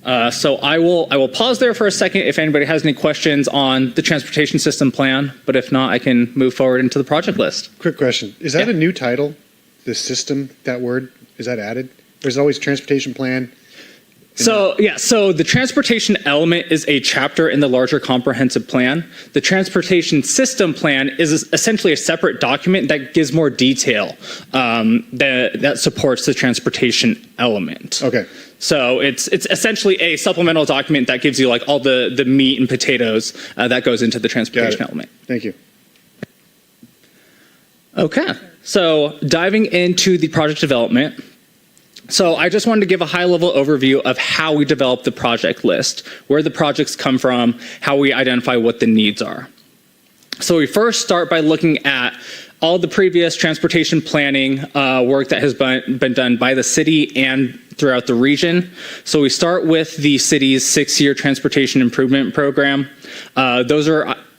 So I will pause there for a second if anybody has any questions on the transportation system plan, but if not, I can move forward into the project list. Quick question. Is that a new title? The system, that word, is that added? There's always transportation plan. So the transportation element is a chapter in the larger comprehensive plan. The transportation system plan is essentially a separate document that gives more detail that supports the transportation element. Okay. So it's essentially a supplemental document that gives you like all the meat and potatoes that goes into the transportation element. Thank you. Okay, so diving into the project development. So I just wanted to give a high-level overview of how we develop the project list, where the projects come from, how we identify what the needs are. So we first start by looking at all the previous transportation planning work that has been done by the city and throughout the region. So we start with the city's 6-year transportation improvement program. Those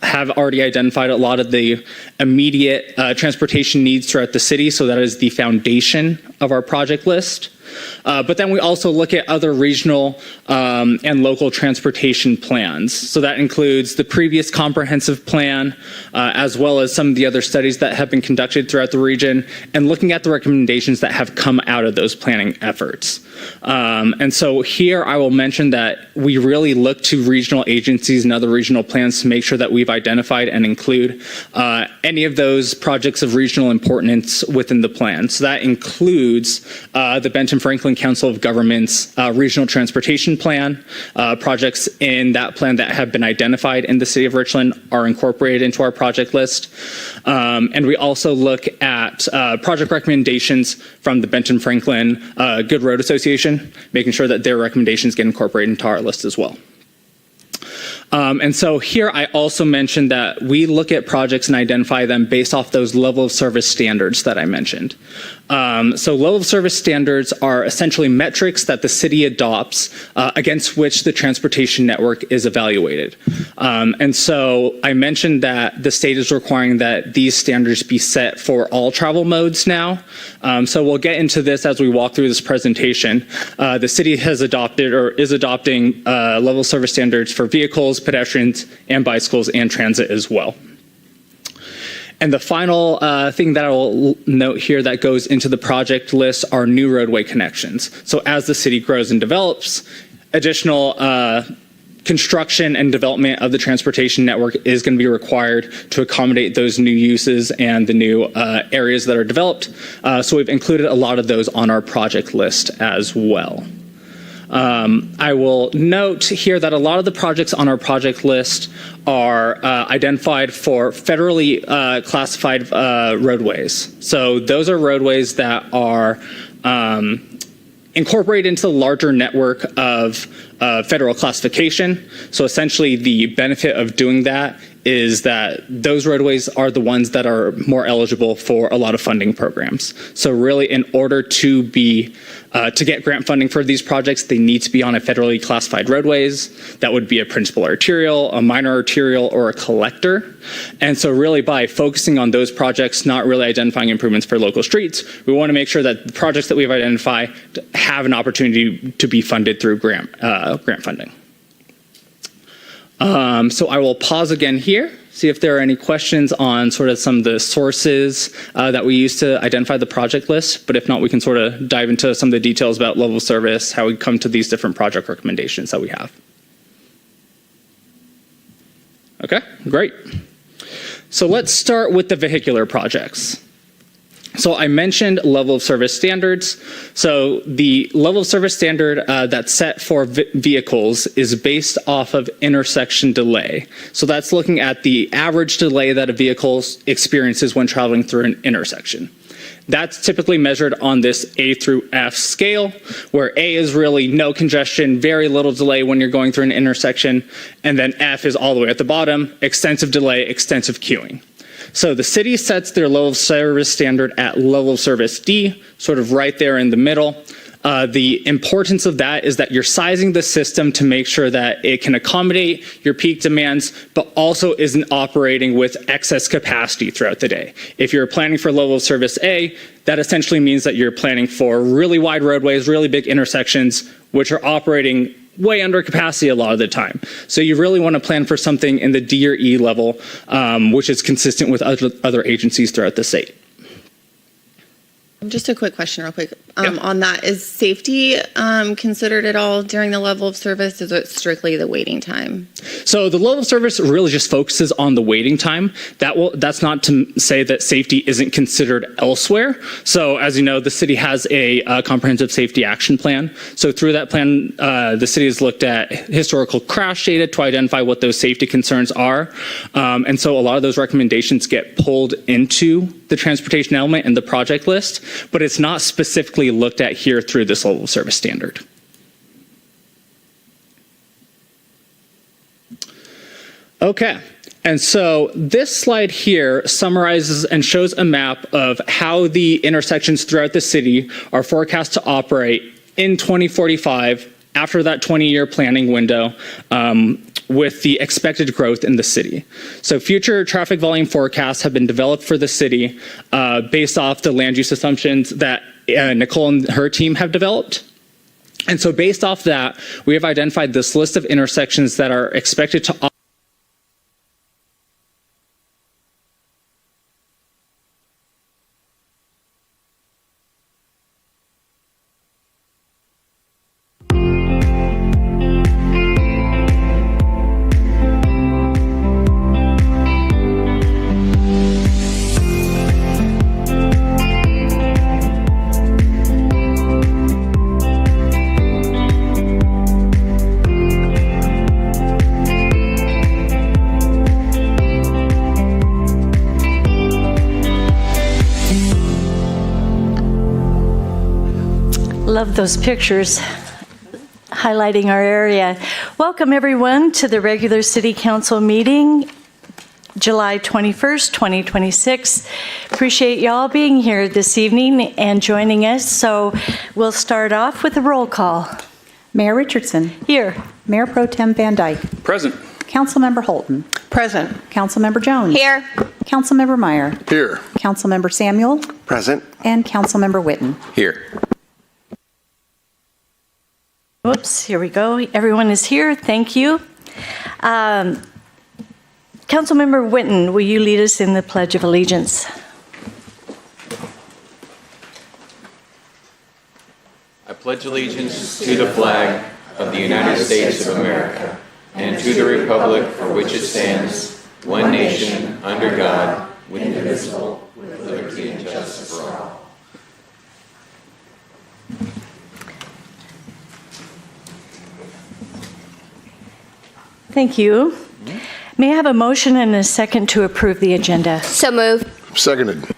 have already identified a lot of the immediate transportation needs throughout the city, so that is the foundation of our project list. But then we also look at other regional and local transportation plans. So that includes the previous comprehensive plan, as well as some of the other studies that have been conducted throughout the region, and looking at the recommendations that have come out of those planning efforts. And so here I will mention that we really look to regional agencies and other regional plans to make sure that we've identified and include any of those projects of regional importance within the plan. So that includes the Benton Franklin Council of Governments Regional Transportation Plan. Projects in that plan that have been identified in the City of Richland are incorporated into our project list. And we also look at project recommendations from the Benton Franklin Good Road Association, making sure that their recommendations get incorporated into our list as well. And so here I also mentioned that we look at projects and identify them based off those level of service standards that I mentioned. So level of service standards are essentially metrics that the city adopts against which the transportation network is evaluated. And so I mentioned that the state is requiring that these standards be set for all travel modes now. So we'll get into this as we walk through this presentation. The city has adopted or is adopting level of service standards for vehicles, pedestrians, and bicycles, and transit as well. And the final thing that I will note here that goes into the project list are new roadway connections. So as the city grows and develops, additional construction and development of the transportation network is going to be required to accommodate those new uses and the new areas that are developed. So we've included a lot of those on our project list as well. I will note here that a lot of the projects on our project list are identified for federally classified roadways. So those are roadways that are incorporated into the larger network of federal classification. So essentially the benefit of doing that is that those roadways are the ones that are more eligible for a lot of funding programs. So really in order to get grant funding for these projects, they need to be on a federally classified roadways. That would be a principal arterial, a minor arterial, or a collector. And so really by focusing on those projects, not really identifying improvements for local streets, we want to make sure that the projects that we've identified have an opportunity to be funded through grant funding. So I will pause again here, see if there are any questions on sort of some of the sources that we use to identify the project list. But if not, we can sort of dive into some of the details about level of service, how we come to these different project recommendations that we have. Okay, great. So let's start with the vehicular projects. So I mentioned level of service standards. So the level of service standard that's set for vehicles is based off of intersection delay. So that's looking at the average delay that a vehicle experiences when traveling through an intersection. That's typically measured on this A through F scale, where A is really no congestion, very little delay when you're going through an intersection, and then F is all the way at the bottom, extensive delay, extensive queuing. So the city sets their level of service standard at level of service D, sort of right there in the middle. The importance of that is that you're sizing the system to make sure that it can accommodate your peak demands, but also isn't operating with excess capacity throughout the day. If you're planning for level of service A, that essentially means that you're planning for really wide roadways, really big intersections, which are operating way under capacity a lot of the time. So you really want to plan for something in the D or E level, which is consistent with other agencies throughout the state. Just a quick question real quick. On that, is safety considered at all during the level of service? Is it strictly the waiting time? So the level of service really just focuses on the waiting time. That's not to say that safety isn't considered elsewhere. So as you know, the city has a comprehensive safety action plan. So through that plan, the city has looked at historical crash data to identify what those safety concerns are. And so a lot of those recommendations get pulled into the transportation element and the project list, but it's not specifically looked at here through this level of service standard. Okay, and so this slide here summarizes and shows a map of how the intersections throughout the city are forecast to operate in 2045 after that 20-year planning window, with the expected growth in the city. So future traffic volume forecasts have been developed for the city based off the land use assumptions that Nicole and her team have developed. And so based off that, we have identified this list of intersections that are expected to Love those pictures highlighting our area. Welcome everyone to the regular City Council meeting, July 21st, 2026. Appreciate y'all being here this evening and joining us. So we'll start off with a roll call. Mayor Richardson. Here. Mayor Pro Tem Van Dyke. Present. Councilmember Holton. Present. Councilmember Jones. Here. Councilmember Meyer. Here. Councilmember Samuel. Present. And Councilmember Witten. Here. Whoops, here we go. Everyone is here. Thank you. Councilmember Witten, will you lead us in the Pledge of Allegiance? I pledge allegiance to the flag of the United States of America and to the republic for which it stands, one nation, under God, indivisible, with liberty and justice for all. Thank you. May I have a motion and a second to approve the agenda? So moved. Seconded.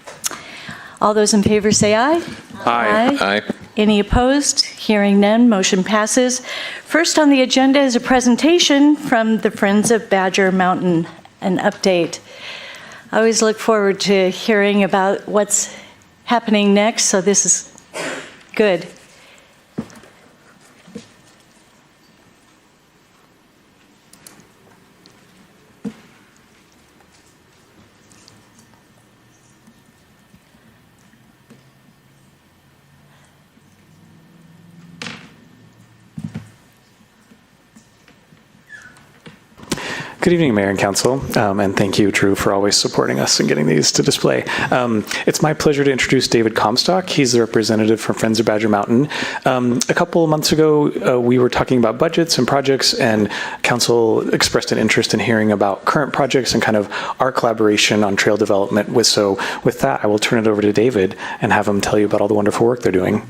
All those in favor say aye. Aye. Any opposed? Hearing none, motion passes. First on the agenda is a presentation from the Friends of Badger Mountain, an update. I always look forward to hearing about what's happening next, so this is good. Good evening, Mayor and Council, and thank you, Drew, for always supporting us and getting these to display. It's my pleasure to introduce David Comstock. He's the representative from Friends of Badger Mountain. A couple of months ago, we were talking about budgets and projects, and Council expressed an interest in hearing about current projects and kind of our collaboration on trail development. So with that, I will turn it over to David and have him tell you about all the wonderful work they're doing.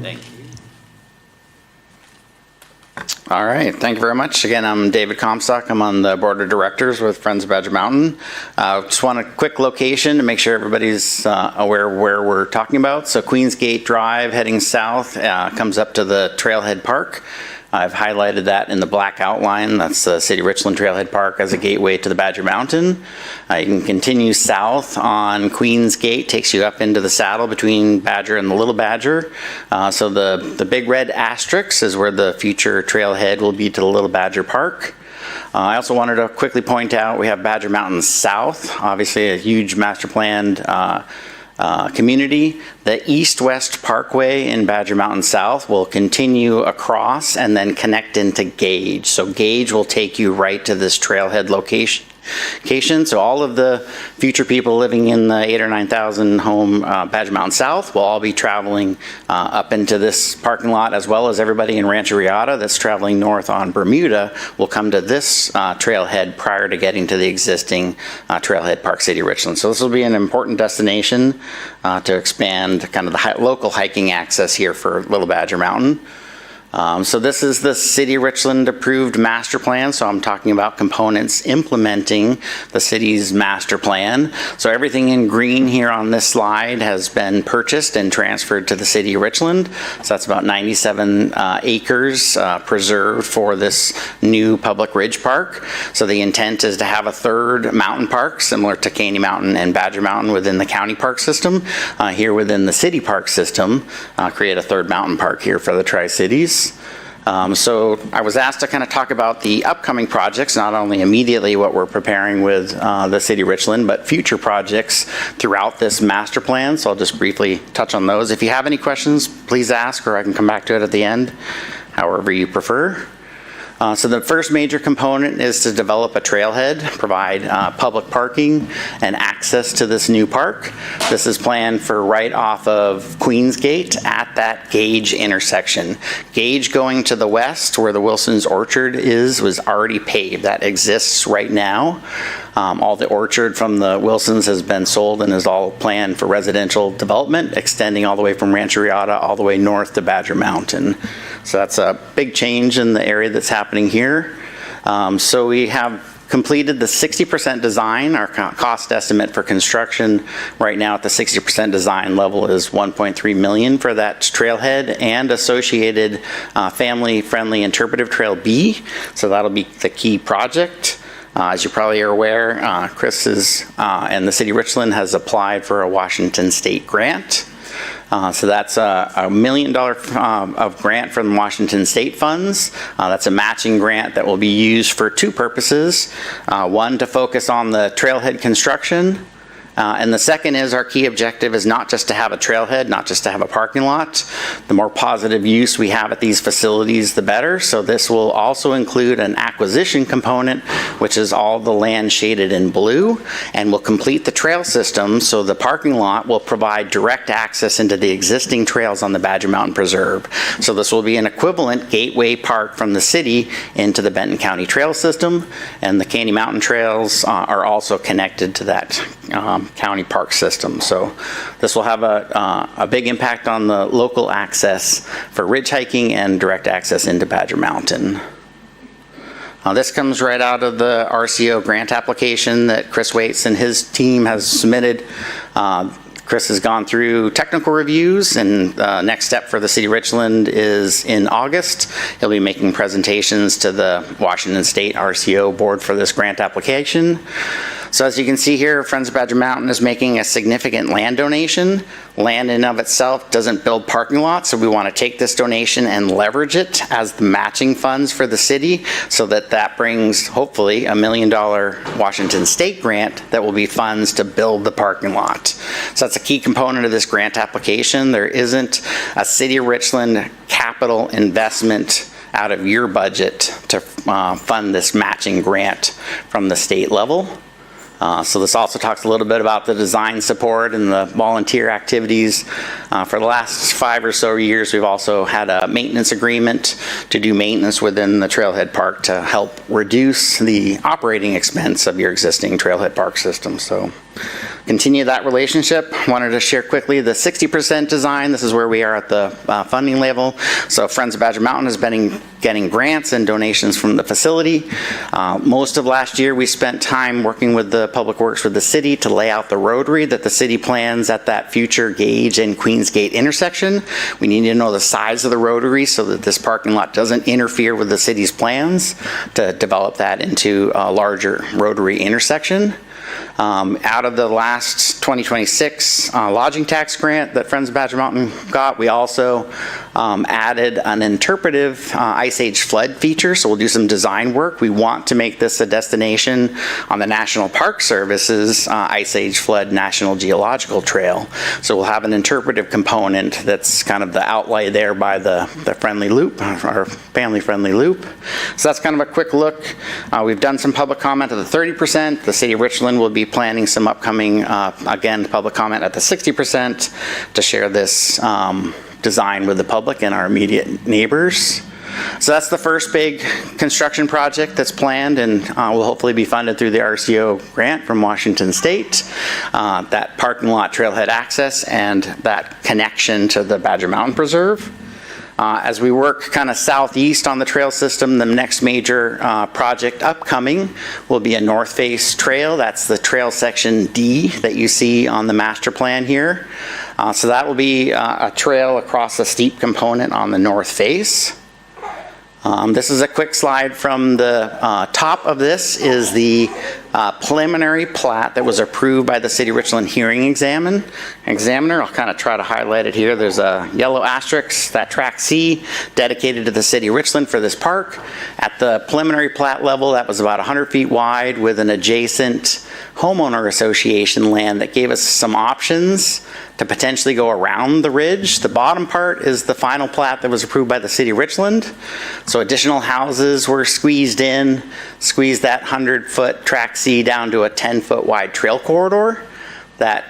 Thank you. All right, thank you very much. Again, I'm David Comstock. I'm on the board of directors with Friends of Badger Mountain. Just want a quick location to make sure everybody's aware where we're talking about. So Queensgate Drive heading south comes up to the Trailhead Park. I've highlighted that in the black outline. That's the City Richland Trailhead Park as a gateway to the Badger Mountain. You can continue south on Queens Gate, takes you up into the saddle between Badger and the Little Badger. So the big red asterisk is where the future trailhead will be to the Little Badger Park. I also wanted to quickly point out we have Badger Mountain South, obviously a huge master planned community. The east-west parkway in Badger Mountain South will continue across and then connect into Gage. So Gage will take you right to this trailhead location. So all of the future people living in the 8,000 or 9,000 home Badger Mountain South will all be traveling up into this parking lot, as well as everybody in Rancho Reata that's traveling north on Bermuda will come to this trailhead prior to getting to the existing trailhead Park City Richland. So this will be an important destination to expand kind of the local hiking access here for Little Badger Mountain. So this is the City Richland approved master plan. So I'm talking about components implementing the city's master plan. So everything in green here on this slide has been purchased and transferred to the City of Richland. So that's about 97 acres preserved for this new public ridge park. So the intent is to have a third mountain park similar to Caney Mountain and Badger Mountain within the county park system. Here within the city park system, create a third mountain park here for the Tri-Cities. So I was asked to kind of talk about the upcoming projects, not only immediately what we're preparing with the City of Richland, but future projects throughout this master plan. So I'll just briefly touch on those. If you have any questions, please ask, or I can come back to it at the end, however you prefer. So the first major component is to develop a trailhead, provide public parking and access to this new park. This is planned for right off of Queensgate at that Gage intersection. Gage going to the west where the Wilson's Orchard was already paved. That exists right now. All the orchard from the Wilsons has been sold and is all planned for residential development, extending all the way from Rancho Reata all the way north to Badger Mountain. So that's a big change in the area that's happening here. So we have completed the 60% design. Our cost estimate for construction right now at the 60% design level is $1.3 million for that trailhead and associated family-friendly interpretive trail B. So that'll be the key project. As you probably are aware, Chris and the City of Richland has applied for a Washington State grant. So that's a $1 million of grant from Washington State funds. That's a matching grant that will be used for two purposes. One, to focus on the trailhead construction. And the second is our key objective is not just to have a trailhead, not just to have a parking lot. The more positive use we have at these facilities, the better. So this will also include an acquisition component, which is all the land shaded in blue, and will complete the trail system. So the parking lot will provide direct access into the existing trails on the Badger Mountain Preserve. So this will be an equivalent gateway park from the city into the Benton County Trail System, and the Caney Mountain Trails are also connected to that county park system. So this will have a big impact on the local access for ridge hiking and direct access into Badger Mountain. This comes right out of the RCO grant application that Chris Waits and his team has submitted. Chris has gone through technical reviews, and the next step for the City of Richland is in August. He'll be making presentations to the Washington State RCO board for this grant application. So as you can see here, Friends of Badger Mountain is making a significant land donation. Land in and of itself doesn't build parking lots, so we want to take this donation and leverage it as the matching funds for the city, so that brings hopefully $1 million Washington State grant that will be funds to build the parking lot. So that's a key component of this grant application. There isn't a City of Richland capital investment out of your budget to fund this matching grant from the state level. So this also talks a little bit about the design support and the volunteer activities. For the last 5 or so years, we've also had a maintenance agreement to do maintenance within the Trailhead Park to help reduce the operating expense of your existing Trailhead Park system. So continue that relationship. Wanted to share quickly the 60% design. This is where we are at the funding level. So Friends of Badger Mountain has been getting grants and donations from the facility. Most of last year we spent time working with the Public Works with the city to lay out the rotary that the city plans at that future Gage and Queensgate intersection. We need to know the size of the rotary so that this parking lot doesn't interfere with the city's plans to develop that into a larger rotary intersection. Out of the last 2026 lodging tax grant that Friends of Badger Mountain got, we also added an interpretive ice age flood feature. So we'll do some design work. We want to make this a destination on the National Park Service's Ice Age Flood National Geological Trail. So we'll have an interpretive component that's kind of the outlay there by the friendly loop, or family-friendly loop. So that's kind of a quick look. We've done some public comment at the 30%. The City of Richland will be planning some upcoming, again, public comment at the 60% to share this design with the public and our immediate neighbors. So that's the first big construction project that's planned and will hopefully be funded through the RCO grant from Washington State. That parking lot trailhead access and that connection to the Badger Mountain Preserve. As we work kind of southeast on the trail system, the next major project upcoming will be a north face trail. That's the trail section D that you see on the master plan here. So that will be a trail across a steep component on the north face. This is a quick slide from the top of this is the preliminary plat that was approved by the City of Richland hearing examiner. I'll kind of try to highlight it here. There's a yellow asterisk, that track C, dedicated to the City of Richland for this park. At the preliminary plat level, that was about 100 feet wide with an adjacent homeowner association land that gave us some options to potentially go around the ridge. The bottom part is the final plat that was approved by the City of Richland. So additional houses were squeezed in, squeezed that 100-foot track C down to a 10-foot wide trail corridor. That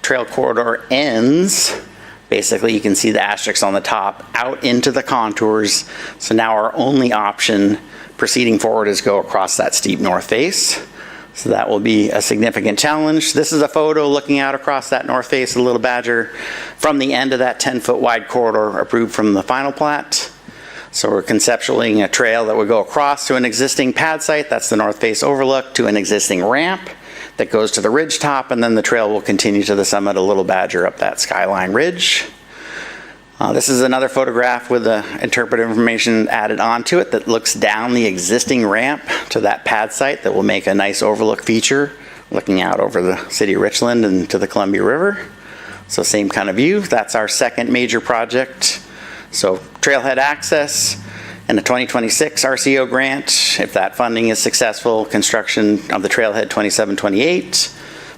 trail corridor ends, basically you can see the asterisks on the top, out into the contours. So now our only option proceeding forward is go across that steep north face. So that will be a significant challenge. This is a photo looking out across that north face of Little Badger from the end of that 10-foot wide corridor approved from the final plat. So we're conceptualizing a trail that would go across to an existing pad site, that's the north face overlook, to an existing ramp that goes to the ridge top, and then the trail will continue to the summit of Little Badger up that skyline ridge. This is another photograph with the interpretive information added onto it that looks down the existing ramp to that pad site that will make a nice overlook feature looking out over the City of Richland and to the Columbia River. So same kind of view. That's our second major project. So trailhead access and the 2026 RCO grant, if that funding is successful, construction of the trailhead 27-28,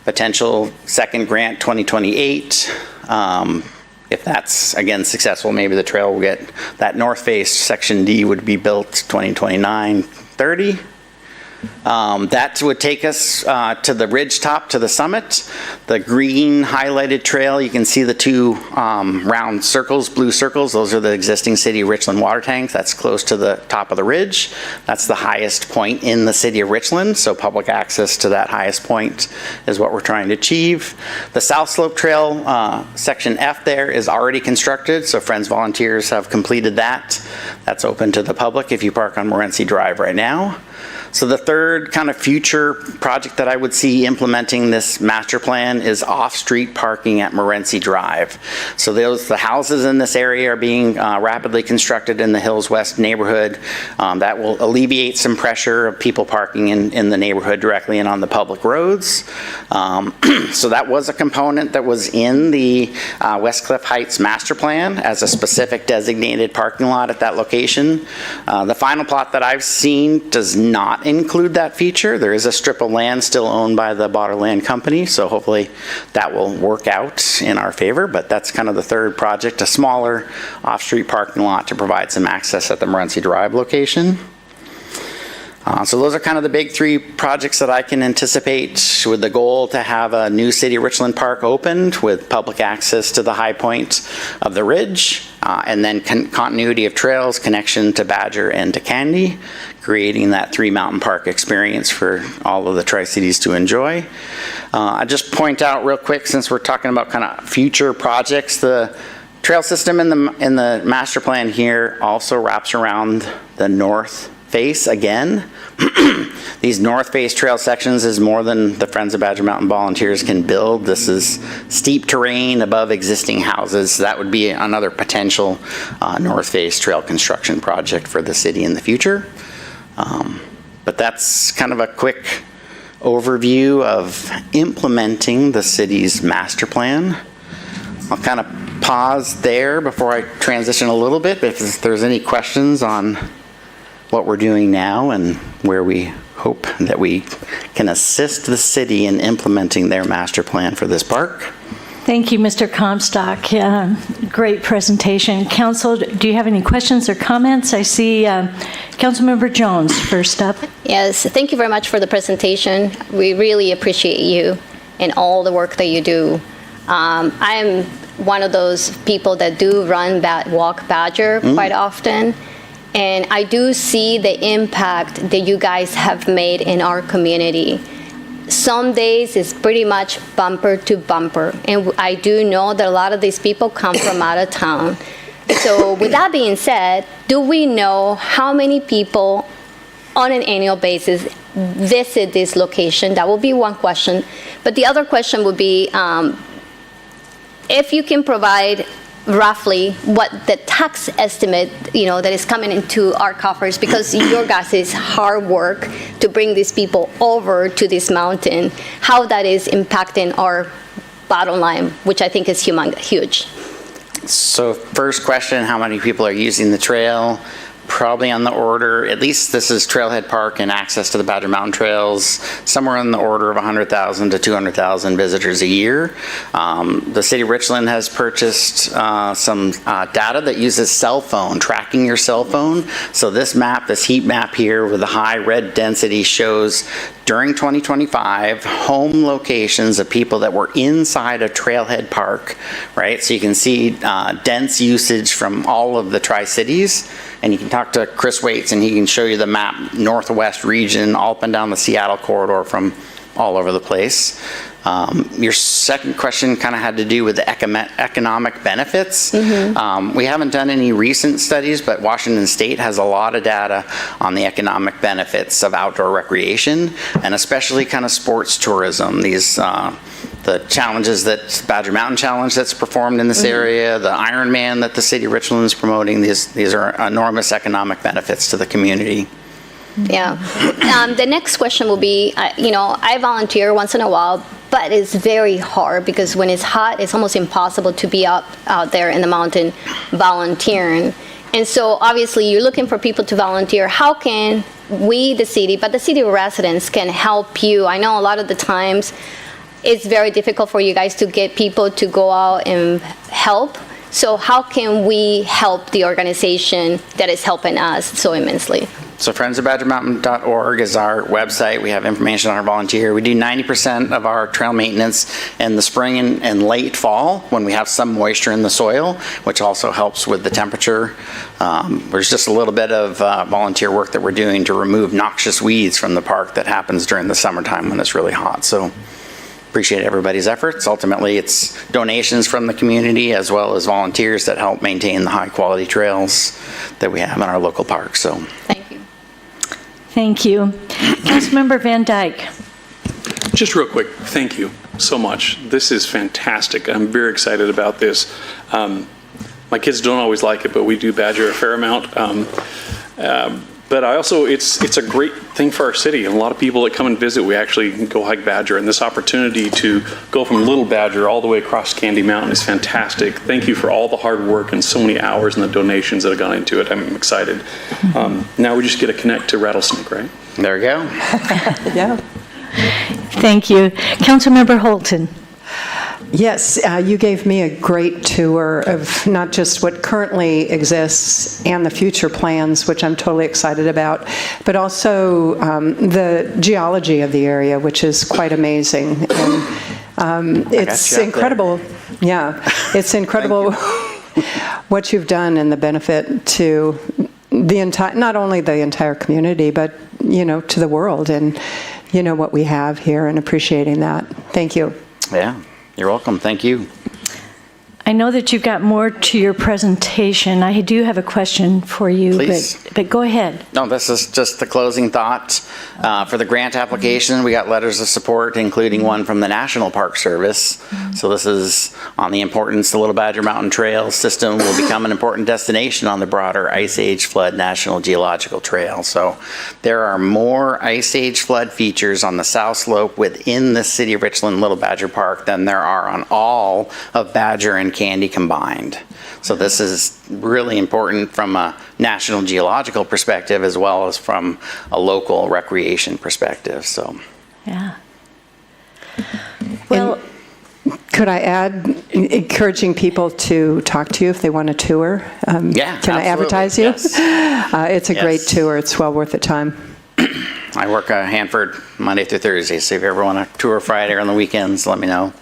potential second grant 2028. If that's, again, successful, maybe the trail will get, that north face, section D, would be built 2029-30. That would take us to the ridge top, to the summit. The green highlighted trail, you can see the two round circles, blue circles. Those are the existing City of Richland water tanks. That's close to the top of the ridge. That's the highest point in the City of Richland, so public access to that highest point is what we're trying to achieve. The South Slope Trail, section F there, is already constructed, so Friends volunteers have completed that. That's open to the public if you park on Morenci Drive right now. So the third kind of future project that I would see implementing this master plan is off-street parking at Morenci Drive. So the houses in this area are being rapidly constructed in the Hills West neighborhood. That will alleviate some pressure of people parking in the neighborhood directly and on the public roads. So that was a component that was in the West Cliff Heights master plan as a specific designated parking lot at that location. The final plot that I've seen does not include that feature. There is a strip of land still owned by the Botter Land Company, so hopefully that will work out in our favor, but that's kind of the third project, a smaller off-street parking lot to provide some access at the Morenci Drive location. So those are kind of the big three projects that I can anticipate, with the goal to have a new City of Richland Park opened with public access to the high point of the ridge, and then continuity of trails, connection to Badger and to Candy, creating that three mountain park experience for all of the Tri-Cities to enjoy. I just point out real quick, since we're talking about kind of future projects, the trail system in the master plan here also wraps around the north face again. These north face trail sections is more than the Friends of Badger Mountain volunteers can build. This is steep terrain above existing houses. That would be another potential north face trail construction project for the city in the future. But that's kind of a quick overview of implementing the city's master plan. I'll kind of pause there before I transition a little bit, if there's any questions on what we're doing now and where we hope that we can assist the city in implementing their master plan for this park. Thank you, Mr. Comstock. Great presentation. Council, do you have any questions or comments? I see Councilmember Jones first up. Yes, thank you very much for the presentation. We really appreciate you and all the work that you do. I'm one of those people that do walk Badger quite often, and I do see the impact that you guys have made in our community. Some days it's pretty much bumper to bumper, and I do know that a lot of these people come from out of town. So with that being said, do we know how many people on an annual basis visit this location? That will be one question. But the other question would be, if you can provide roughly what the tax estimate, that is coming into our coffers, because your guys' hard work to bring these people over to this mountain, how that is impacting our bottom line, which I think is huge. So first question, how many people are using the trail? Probably on the order, at least this is Trailhead Park and access to the Badger Mountain Trails, somewhere in the order of 100,000 to 200,000 visitors a year. The city of Richland has purchased some data that uses cell phone, tracking your cell phone. So this map, this heat map here with the high red density shows during 2025 home locations of people that were inside a Trailhead Park, right? So you can see dense usage from all of the Tri-Cities. And you can talk to Chris Waits and he can show you the map, Northwest region, all up and down the Seattle corridor from all over the place. Your second question kind of had to do with the economic benefits. We haven't done any recent studies, but Washington State has a lot of data on the economic benefits of outdoor recreation, and especially kind of sports tourism. These the challenges that Badger Mountain Challenge that's performed in this area, the Ironman that the city of Richland is promoting, these are enormous economic benefits to the community. Yeah. The next question will be, I volunteer once in a while, but it's very hard because when it's hot, it's almost impossible to be out there in the mountain volunteering. And so obviously you're looking for people to volunteer. How can we, the city, but the city residents can help you? I know a lot of the times it's very difficult for you guys to get people to go out and help. So how can we help the organization that is helping us so immensely? So friendsofbadgermountain.org is our website. We have information on our volunteer. We do 90% of our trail maintenance in the spring and late fall when we have some moisture in the soil, which also helps with the temperature. There's just a little bit of volunteer work that we're doing to remove noxious weeds from the park that happens during the summertime when it's really hot. So appreciate everybody's efforts. Ultimately, it's donations from the community as well as volunteers that help maintain the high quality trails that we have in our local parks. So thank you. Thank you. Councilmember Van Dyke. Just real quick, thank you so much. This is fantastic. I'm very excited about this. My kids don't always like it, but we do badger a fair amount. But I also, it's a great thing for our city. And a lot of people that come and visit, we actually go hike Badger. And this opportunity to go from Little Badger all the way across Candy Mountain is fantastic. Thank you for all the hard work and so many hours and the donations that have gone into it. I'm excited. Now we just get to connect to Rattlesnake, right? there we go. Yeah. Thank you. Councilmember Holton. Yes, you gave me a great tour of not just what currently exists and the future plans, which I'm totally excited about, but also the geology of the area, which is quite amazing. And it's incredible. Yeah, it's incredible what you've done and the benefit to the entire, not only the entire community, but to the world, and what we have here, and appreciating that. Thank you. Yeah. You're welcome. Thank you. I know that you've got more to your presentation. I do have a question for you, Please. but go ahead. No, this is just the closing thoughts. For the grant application, we got letters of support, including one from the National Park Service. So this is on the importance the Little Badger Mountain Trail system will become an important destination on the broader Ice Age Flood National Geological Trail. So there are more Ice Age flood features on the south slope within the City of Richland Little Badger Park than there are on all of Badger and Candy combined. So this is really important from a national geological perspective as well as from a local recreation perspective. So, Yeah. Well, Could I add, encouraging people to talk to you if they want a tour? Yeah, Can I advertise you? yes. It's a great tour. It's well worth the time. I work at Hanford Monday through Thursday, so if you ever want a tour Friday or on the weekends, let me know.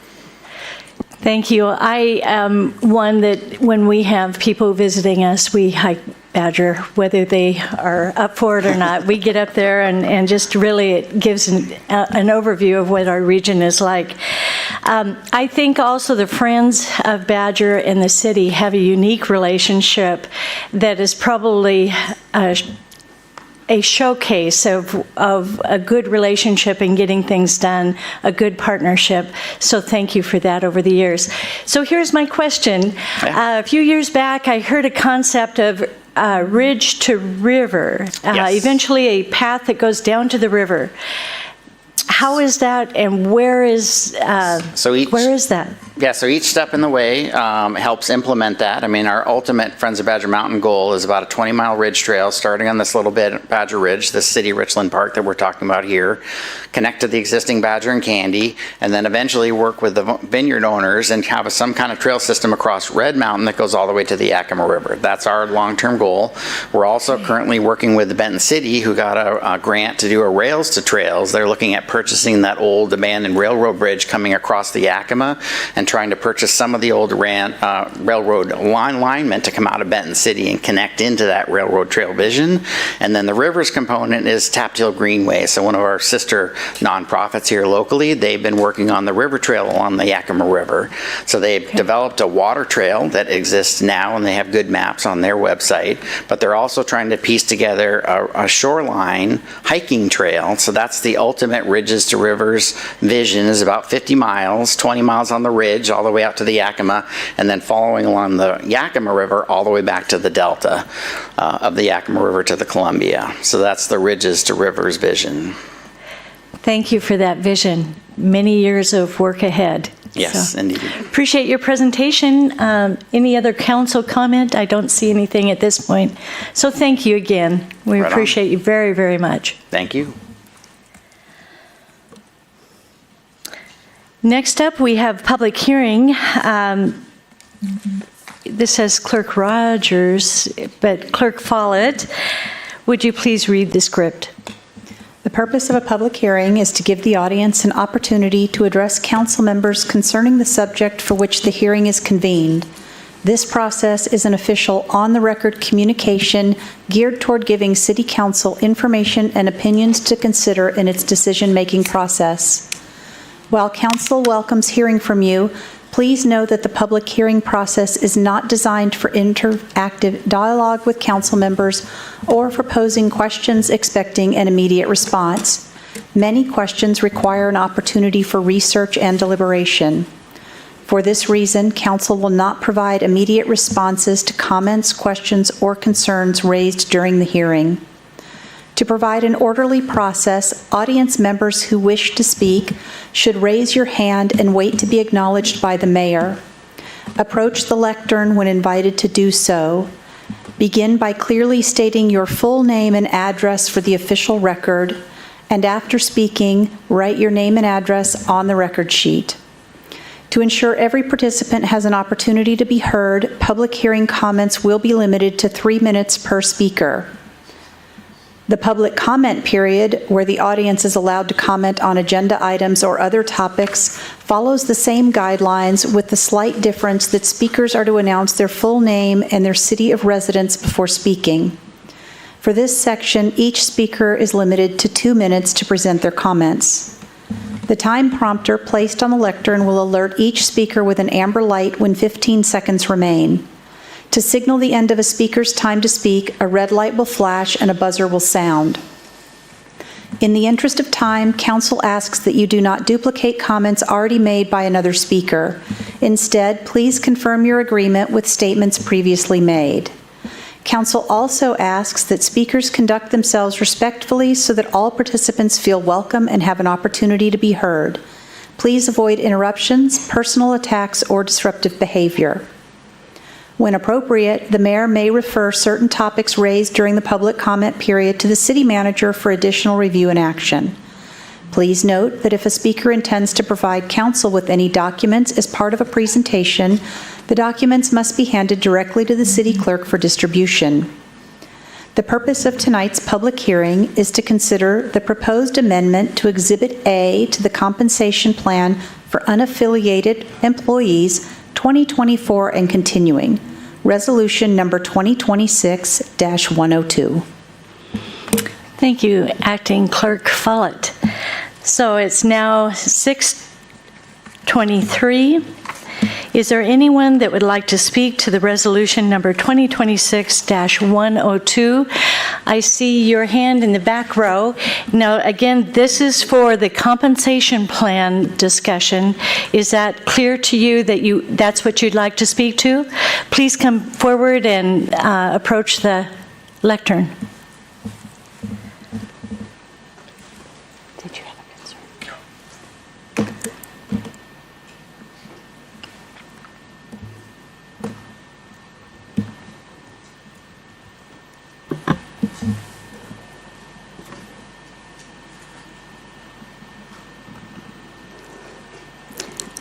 thank you. I am one that when we have people visiting us, we hike Badger, whether they are up for it or not. We get up there and just really it gives an overview of what our region is like. I think also the Friends of Badger and the city have a unique relationship that is probably a showcase of a good relationship and getting things done, a good partnership. So thank you for that over the years. So here's my question. A few years back, I heard a concept of ridge to river, eventually a path that goes down to the river. How is that, and where is that? Yeah, so each step in the way helps implement that. I mean, our ultimate Friends of Badger Mountain goal is about a 20-mile ridge trail starting on this little bit Badger Ridge, the City Richland Park that we're talking about here, connect to the existing Badger and Candy, and then eventually work with the vineyard owners and have some kind of trail system across Red Mountain that goes all the way to the Yakima River. That's our long-term goal. We're also currently working with the Benton City, who got a grant to do a Rails to Trails. They're looking at purchasing that old abandoned railroad bridge coming across the Yakima and trying to purchase some of the old railroad alignment to come out of Benton City and connect into that railroad trail vision. And then the rivers component is Tapped Hill Greenway. So one of our sister nonprofits here locally, they've been working on the river trail along the Yakima River. So they've developed a water trail that exists now, and they have good maps on their website, but they're also trying to piece together a shoreline hiking trail. So that's the ultimate Ridges to Rivers vision, is about 50 miles, 20 miles on the ridge, all the way out to the Yakima, and then following along the Yakima River all the way back to the delta of the Yakima River to the Columbia. So that's the Ridges to Rivers vision. Thank you for that vision. Many years of work ahead. Yes, So, indeed. appreciate your presentation. Any other council comment? I don't see anything at this point. So thank you again. We Right on. appreciate you very, very much. Thank you. Next up, we have public hearing. This says Clerk Rogers, but Clerk Follett, would you please read the script? The purpose of a public hearing is to give the audience an opportunity to address council members concerning the subject for which the hearing is convened. This process is an official on-the-record communication geared toward giving City Council information and opinions to consider in its decision-making process. While Council welcomes hearing from you, please know that the public hearing process is not designed for interactive dialogue with council members or for posing questions expecting an immediate response. Many questions require an opportunity for research and deliberation. For this reason, council will not provide immediate responses to comments, questions, or concerns raised during the hearing. To provide an orderly process, audience members who wish to speak should raise your hand and wait to be acknowledged by the mayor. Approach the lectern when invited to do so. Begin by clearly stating your full name and address for the official record, and after speaking, write your name and address on the record sheet. To ensure every participant has an opportunity to be heard, public hearing comments will be limited to 3 minutes per speaker. The public comment period, where the audience is allowed to comment on agenda items or other topics, follows the same guidelines with the slight difference that speakers are to announce their full name and their city of residence before speaking. For this section, each speaker is limited to 2 minutes to present their comments. The time prompter placed on the lectern will alert each speaker with an amber light when 15 seconds remain. To signal the end of a speaker's time to speak, a red light will flash and a buzzer will sound. In the interest of time, Council asks that you do not duplicate comments already made by another speaker. Instead, please confirm your agreement with statements previously made. Council also asks that speakers conduct themselves respectfully so that all participants feel welcome and have an opportunity to be heard. Please avoid interruptions, personal attacks, or disruptive behavior. When appropriate, the mayor may refer certain topics raised during the public comment period to the city manager for additional review and action. Please note that if a speaker intends to provide council with any documents as part of a presentation, the documents must be handed directly to the city clerk for distribution. The purpose of tonight's public hearing is to consider the proposed amendment to Exhibit A to the compensation plan for unaffiliated employees 2024 and continuing, Resolution number 2026-102. Thank you, Acting Clerk Follett. So it's now 6:23. Is there anyone that would like to speak to the resolution number 2026-102? I see your hand in the back row. Now, again, this is for the compensation plan discussion. Is that clear to you that that's what you'd like to speak to? Please come forward and approach the lectern. Did you have a concern?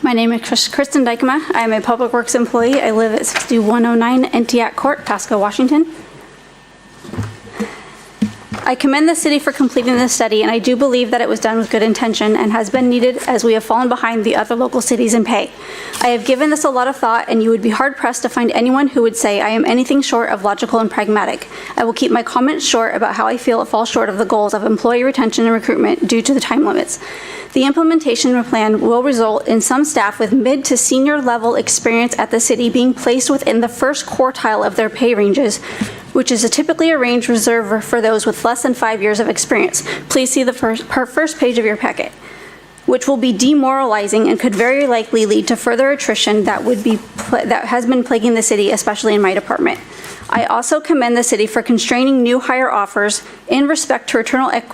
My name is Kristen Dykema. I am a Public Works employee. I live at 6109 Entiac Court, Pasco, Washington. I commend the city for completing this study, and I do believe that it was done with good intention and has been needed as we have fallen behind the other local cities in pay. I have given this a lot of thought, and you would be hard-pressed to find anyone who would say I am anything short of logical and pragmatic. I will keep my comments short about how I feel it falls short of the goals of employee retention and recruitment due to the time limits. The implementation plan will result in some staff with mid to senior level experience at the city being placed within the first quartile of their pay ranges, which is typically a range reserved for those with less than 5 years of experience. Please see the first page of your packet, which will be demoralizing and could very likely lead to further attrition that has been plaguing the city, especially in my department. I also commend the city for constraining new hire offers in respect to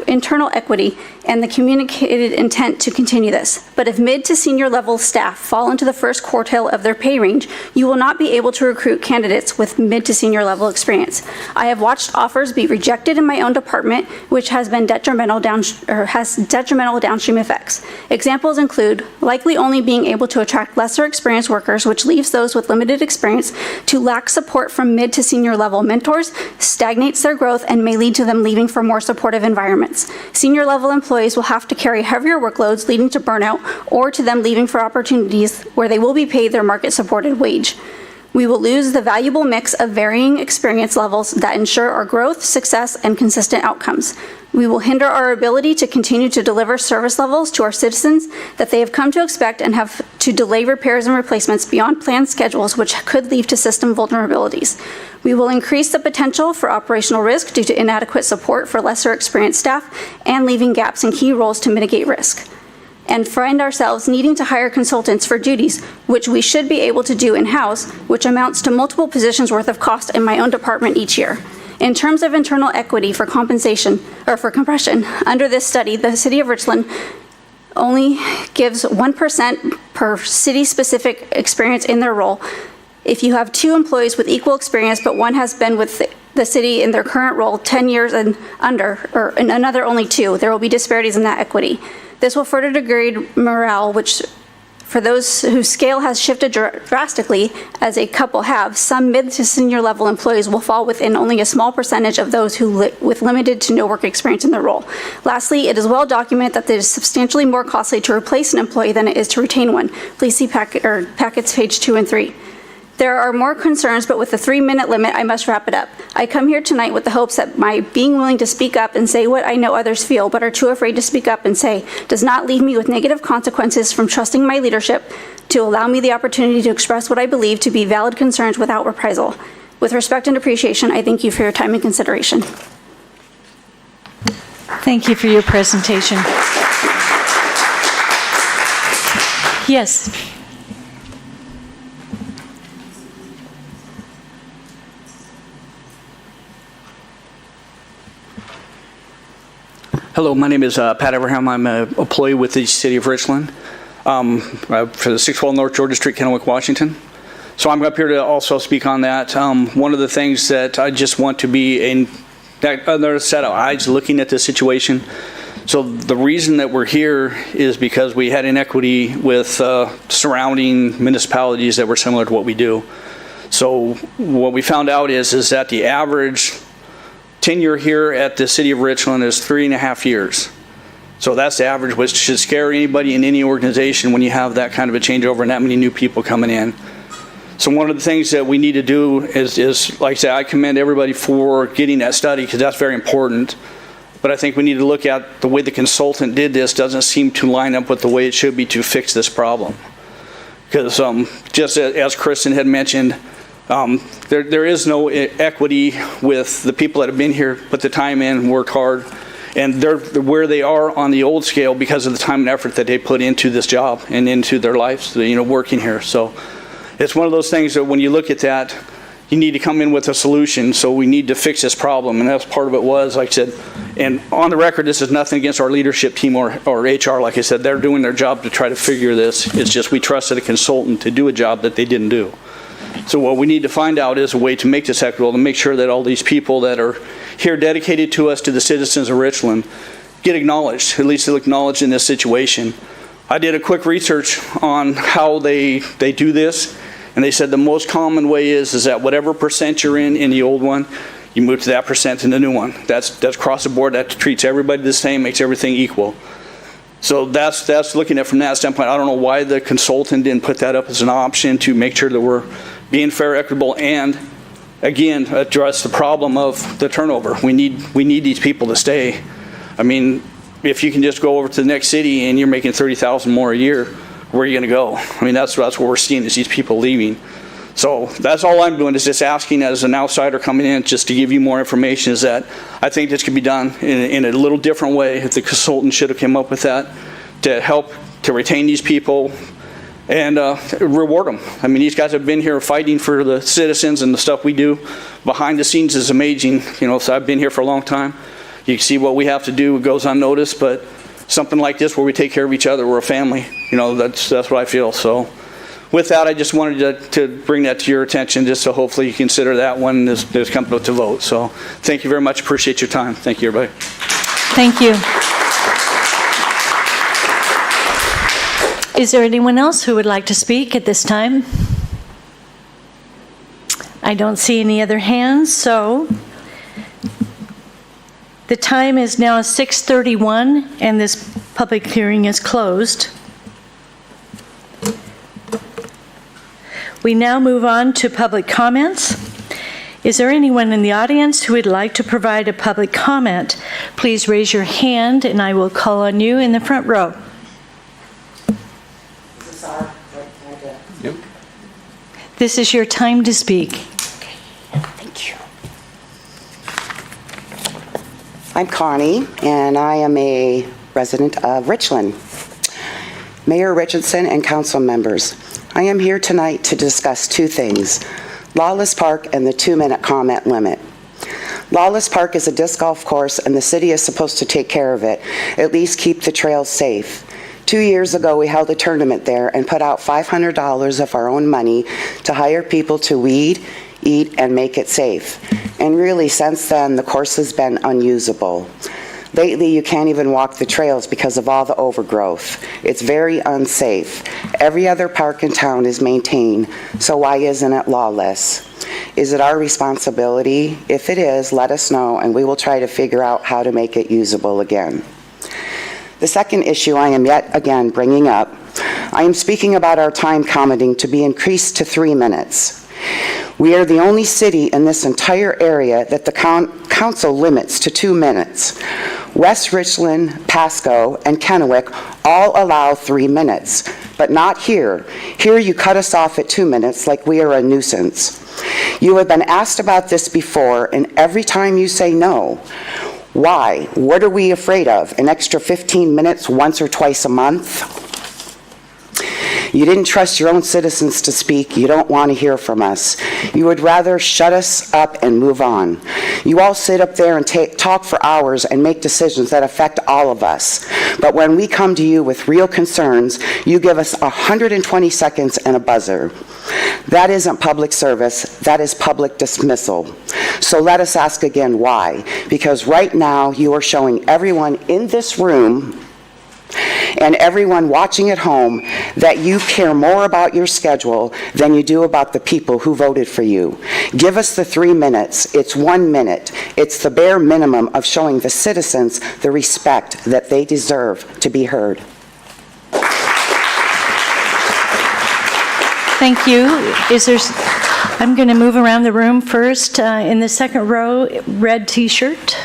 internal equity and the communicated intent to continue this. But if mid to senior level staff fall into the first quartile of their pay range, you will not be able to recruit candidates with mid to senior level experience. I have watched offers be rejected in my own department, which has been detrimental downstream effects. Examples include likely only being able to attract lesser experienced workers, which leaves those with limited experience to lack support from mid to senior level mentors, stagnates their growth, and may lead to them leaving for more supportive environments. Senior level employees will have to carry heavier workloads, leading to burnout, or to them leaving for opportunities where they will be paid their market supported wage. We will lose the valuable mix of varying experience levels that ensure our growth, success, and consistent outcomes. We will hinder our ability to continue to deliver service levels to our citizens that they have come to expect and have to delay repairs and replacements beyond planned schedules, which could lead to system vulnerabilities. We will increase the potential for operational risk due to inadequate support for lesser experienced staff and leaving gaps in key roles to mitigate risk, and find ourselves needing to hire consultants for duties, which we should be able to do in-house, which amounts to multiple positions worth of cost in my own department each year. In terms of internal equity for compensation, or for compression, under this study, the City of Richland only gives 1% per city-specific experience in their role. If you have 2 employees with equal experience, but one has been with the city in their current role 10 years and under, or and another only 2, there will be disparities in that equity. This will further degrade morale, which for those whose scale has shifted drastically, as a couple have, some mid to senior level employees will fall within only a small percentage of those with limited to no work experience in their role. Lastly, it is well documented that it is substantially more costly to replace an employee than it is to retain one. Please see packets page 2 and 3. There are more concerns, but with the 3-minute limit, I must wrap it up. I come here tonight with the hopes that my being willing to speak up and say what I know others feel but are too afraid to speak up and say does not leave me with negative consequences from trusting my leadership to allow me the opportunity to express what I believe to be valid concerns without reprisal. With respect and appreciation, I thank you for your time and consideration. Thank you for your presentation. Yes. Hello, my name is Pat Abraham. I'm an employee with the City of Richland for the 612 North Georgia Street, Kennewick, Washington. So I'm up here to also speak on that. One of the things that I just want to be another set of eyes looking at this situation. So the reason that we're here is because we had inequity with surrounding municipalities that were similar to what we do. So what we found out is that the average tenure here at the City of Richland is 3.5 years. So that's the average, which should scare anybody in any organization when you have that kind of a changeover and that many new people coming in. So one of the things that we need to do is like I say, I commend everybody for getting that study because that's very important. But I think we need to look at the way the consultant did this doesn't seem to line up with the way it should be to fix this problem. Because just as Kristen had mentioned, there is no equity with the people that have been here, put the time in, worked hard, and they're where they are on the old scale because of the time and effort that they put into this job and into their lives, working here. So it's one of those things that when you look at that, you need to come in with a solution. So we need to fix this problem, and that's part of it was, like I said, and on the record, this is nothing against our leadership team or HR. Like I said, they're doing their job to try to figure this. It's just we trusted a consultant to do a job that they didn't do. So what we need to find out is a way to make this equitable, to make sure that all these people that are here dedicated to us, to the citizens of Richland, get acknowledged, at least acknowledged in this situation. I did a quick research on how they do this, and they said the most common way is that whatever percent you're in the old one, you move to that percent in the new one. That's across the board. That treats everybody the same, makes everything equal. So that's looking at it from that standpoint. I don't know why the consultant didn't put that up as an option to make sure that we're being fair, equitable, and again address the problem of the turnover. We need these people to stay. I mean, if you can just go over to the next city and you're making $30,000 more a year, where are you going to go? I mean, that's what we're seeing is these people leaving. So that's all I'm doing is just asking as an outsider coming in just to give you more information is that I think this could be done in a little different way. If the consultant should have come up with that to help to retain these people and reward them. I mean, these guys have been here fighting for the citizens, and the stuff we do behind the scenes is amazing. So I've been here for a long time. You can see what we have to do. It goes unnoticed, but something like this where we take care of each other, we're a family. That's what I feel. So with that, I just wanted to bring that to your attention, just so hopefully you consider that when this comes to vote. So thank you very much. Appreciate your time. Thank you, everybody. Thank you. Is there anyone else who would like to speak at this time? I don't see any other hands, so the time is now 6:31 and this public hearing is closed. We now move on to public comments. Is there anyone in the audience who would like to provide a public comment? Please raise your hand and I will call on you in the front row. Yep. This is your time to speak. Thank you. I'm Connie, and I am a resident of Richland. Mayor Richardson and council members, I am here tonight to discuss two things: Lawless Park and the 2-minute comment limit. Lawless Park is a disc golf course, and the city is supposed to take care of it, at least keep the trails safe. 2 years ago, we held a tournament there and put out $500 of our own money to hire people to weed, eat, and make it safe. And really, since then, the course has been unusable. Lately, you can't even walk the trails because of all the overgrowth. It's very unsafe. Every other park in town is maintained, so why isn't it lawless? Is it our responsibility? If it is, let us know, and we will try to figure out how to make it usable again. The second issue I am yet again bringing up, I am speaking about our time commenting to be increased to 3 minutes. We are the only city in this entire area that the council limits to 2 minutes. West Richland, Pasco, and Kennewick all allow 3 minutes, but not here. Here you cut us off at 2 minutes like we are a nuisance. You have been asked about this before, and every time you say no. Why? What are we afraid of? An extra 15 minutes once or twice a month? You didn't trust your own citizens to speak. You don't want to hear from us. You would rather shut us up and move on. You all sit up there and talk for hours and make decisions that affect all of us. But when we come to you with real concerns, you give us 120 seconds and a buzzer. That isn't public service. That is public dismissal. So let us ask again why. Because right now you are showing everyone in this room and everyone watching at home that you care more about your schedule than you do about the people who voted for you. Give us the 3 minutes. It's 1 minute. It's the bare minimum of showing the citizens the respect that they deserve to be heard. Thank you. I'm going to move around the room first. In the second row, red t-shirt.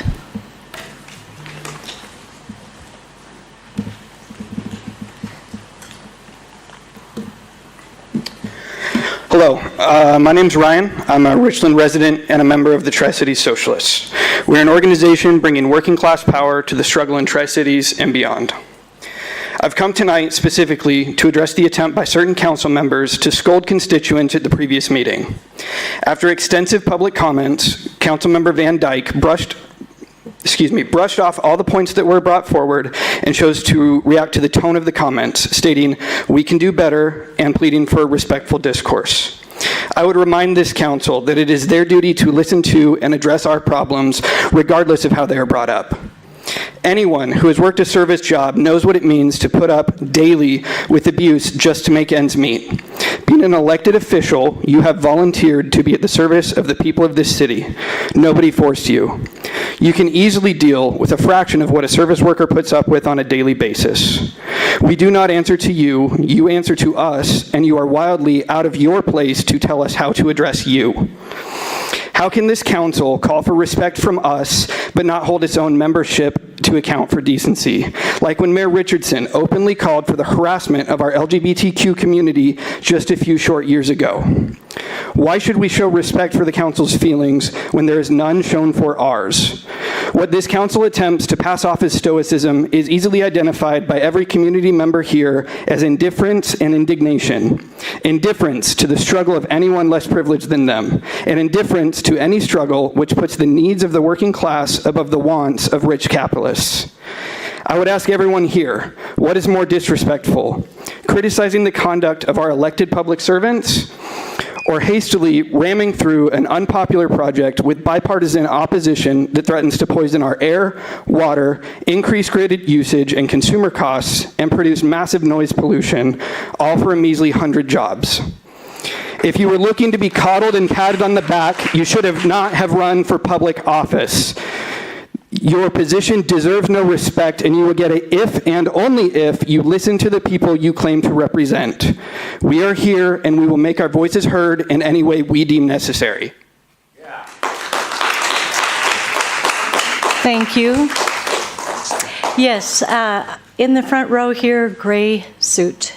Hello, my name's Ryan. I'm a Richland resident and a member of the Tri-Cities Socialists. We're an organization bringing working class power to the struggle in Tri-Cities and beyond. I've come tonight specifically to address the attempt by certain council members to scold constituents at the previous meeting. After extensive public comments, Councilmember Van Dyke brushed off all the points that were brought forward and chose to react to the tone of the comments, stating, "We can do better," and pleading for respectful discourse. I would remind this council that it is their duty to listen to and address our problems, regardless of how they are brought up. Anyone who has worked a service job knows what it means to put up daily with abuse just to make ends meet. Being an elected official, you have volunteered to be at the service of the people of this city. Nobody forced you. You can easily deal with a fraction of what a service worker puts up with on a daily basis. We do not answer to you, you answer to us, and you are wildly out of your place to tell us how to address you. How can this council call for respect from us, but not hold its own membership to account for decency? Like when Mayor Richardson openly called for the harassment of our LGBTQ community just a few short years ago. Why should we show respect for the council's feelings when there is none shown for ours? What this council attempts to pass off as stoicism is easily identified by every community member here as indifference and indignation. Indifference to the struggle of anyone less privileged than them, and indifference to any struggle which puts the needs of the working class above the wants of rich capitalists. I would ask everyone here, what is more disrespectful? Criticizing the conduct of our elected public servants, or hastily ramming through an unpopular project with bipartisan opposition that threatens to poison our air, water, increase grid usage and consumer costs, and produce massive noise pollution, all for a measly 100 jobs? If you were looking to be coddled and patted on the back, you should have not have run for public office. Your position deserves no respect, and you will get it if and only if you listen to the people you claim to represent. We are here, and we will make our voices heard in any way we deem necessary. Thank you. Yes, in the front row here, gray suit.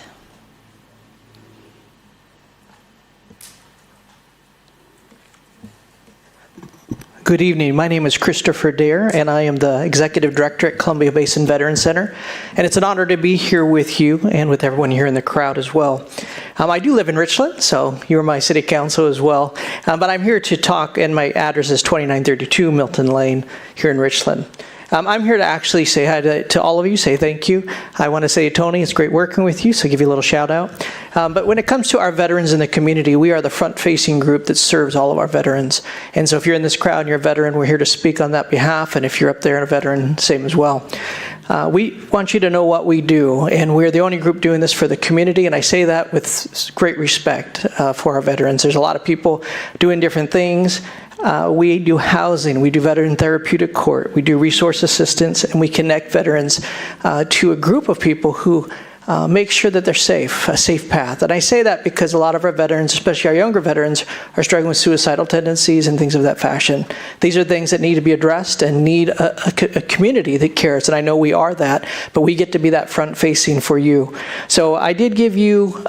Good evening. My name is Christopher Dare, and I am the Executive Director at Columbia Basin Veterans Center. And it's an honor to be here with you and with everyone here in the crowd as well. I do live in Richland, so you're my city council as well. But I'm here to talk, and my address is 2932 Milton Lane here in Richland. I'm here to actually say hi to all of you, say thank you. I want to say, Tony, it's great working with you, so give you a little shout out. But when it comes to our veterans in the community, we are the front-facing group that serves all of our veterans. And so if you're in this crowd and you're a veteran, we're here to speak on that behalf. And if you're up there and a veteran, same as well. We want you to know what we do, and we're the only group doing this for the community, and I say that with great respect for our veterans. There's a lot of people doing different things. We do housing, we do veteran therapeutic court, we do resource assistance, and we connect veterans to a group of people who make sure that they're safe, a safe path. And I say that because a lot of our veterans, especially our younger veterans, are struggling with suicidal tendencies and things of that fashion. These are things that need to be addressed and need a community that cares. And I know we are that, but we get to be that front-facing for you. So I did give you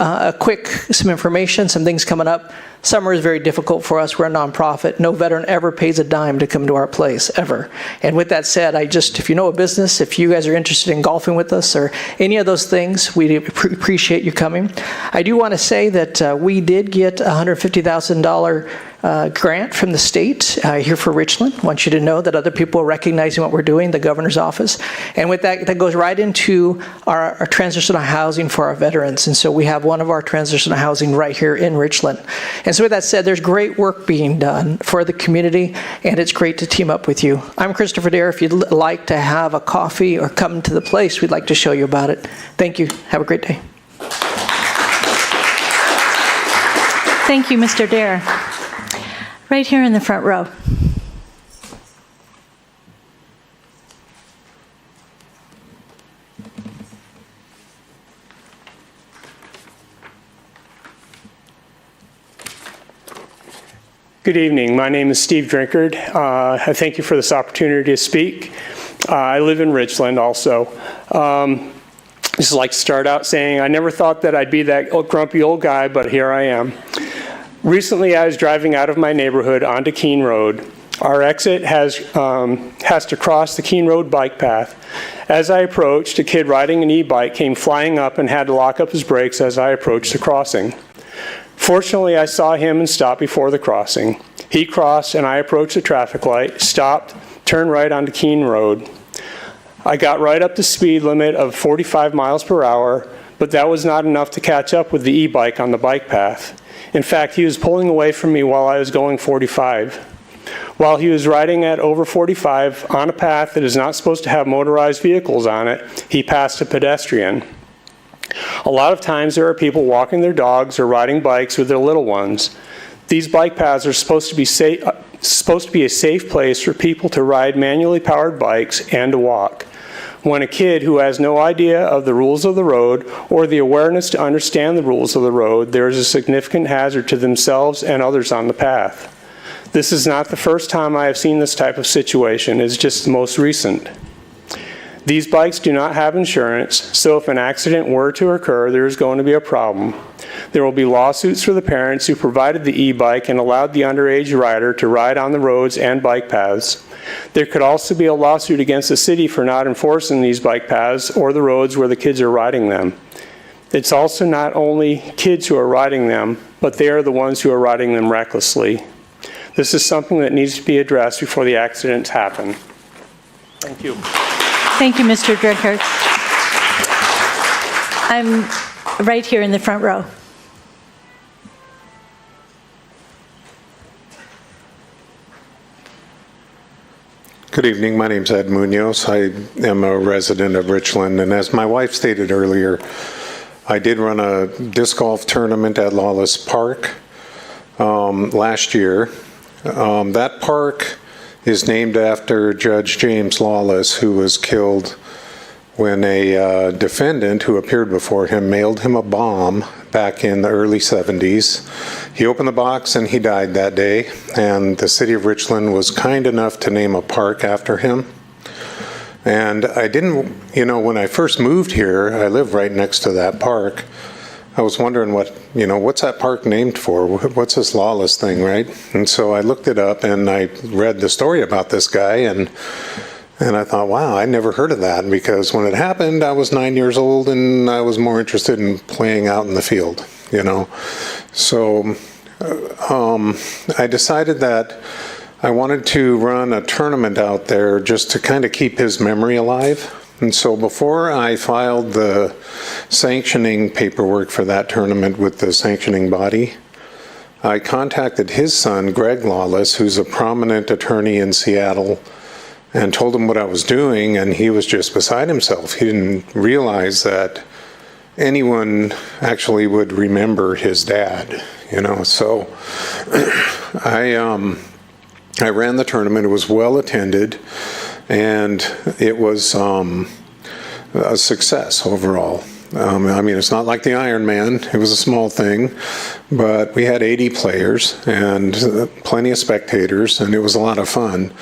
some information, some things coming up. Summer is very difficult for us. We're a nonprofit. No veteran ever pays a dime to come to our place, ever. And with that said, if you know a business, if you guys are interested in golfing with us or any of those things, we appreciate you coming. I do want to say that we did get a $150,000 grant from the state here for Richland. I want you to know that other people are recognizing what we're doing, the governor's office. And with that, that goes right into our transitional housing for our veterans. And so we have one of our transitional housing right here in Richland. And so with that said, there's great work being done for the community, and it's great to team up with you. I'm Christopher Dare. If you'd like to have a coffee or come to the place, we'd like to show you about it. Thank you. Have a great day. Thank you, Mr. Dare. Right here in the front row. Good evening. My name is Steve Drinkard. I thank you for this opportunity to speak. I live in Richland also. Just like to start out saying I never thought that I'd be that grumpy old guy, but here I am. Recently, I was driving out of my neighborhood onto Keene Road. Our exit has to cross the Keene Road bike path. As I approached, a kid riding an e-bike came flying up and had to lock up his brakes as I approached the crossing. Fortunately, I saw him and stopped before the crossing. He crossed and I approached the traffic light, stopped, turned right onto Keene Road. I got right up to speed limit of 45 miles per hour, but that was not enough to catch up with the e-bike on the bike path. In fact, he was pulling away from me while I was going 45. While he was riding at over 45 on a path that is not supposed to have motorized vehicles on it, he passed a pedestrian. A lot of times there are people walking their dogs or riding bikes with their little ones. These bike paths are supposed to be a safe place for people to ride manually powered bikes and to walk. When a kid who has no idea of the rules of the road or the awareness to understand the rules of the road, there is a significant hazard to themselves and others on the path. This is not the first time I have seen this type of situation. It's just the most recent. These bikes do not have insurance, so if an accident were to occur, there is going to be a problem. There will be lawsuits for the parents who provided the e-bike and allowed the underage rider to ride on the roads and bike paths. There could also be a lawsuit against the city for not enforcing these bike paths or the roads where the kids are riding them. It's also not only kids who are riding them, but they are the ones who are riding them recklessly. This is something that needs to be addressed before the accidents happen. Thank you. Thank you, Mr. Drinkard. I'm right here in the front row. Good evening. My name's Ed Munoz. I am a resident of Richland, and as my wife stated earlier, I did run a disc golf tournament at Lawless Park last year. That park is named after Judge James Lawless, who was killed when a defendant who appeared before him mailed him a bomb back in the early 70s. He opened the box and he died that day, and the city of Richland was kind enough to name a park after him. And I didn't, when I first moved here, I live right next to that park. I was wondering what's that park named for? What's this Lawless thing, right? And so I looked it up and I read the story about this guy, and I thought, wow, I never heard of that, because when it happened, I was 9 years old and I was more interested in playing out in the field, So I decided that I wanted to run a tournament out there just to kind of keep his memory alive. And so before I filed the sanctioning paperwork for that tournament with the sanctioning body, I contacted his son, Greg Lawless, who's a prominent attorney in Seattle, and told him what I was doing, and he was just beside himself. He didn't realize that anyone actually would remember his dad, So I ran the tournament. It was well attended, and it was a success overall. I mean, it's not like the Ironman. It was a small thing, but we had 80 players and plenty of spectators, and it was a lot of fun.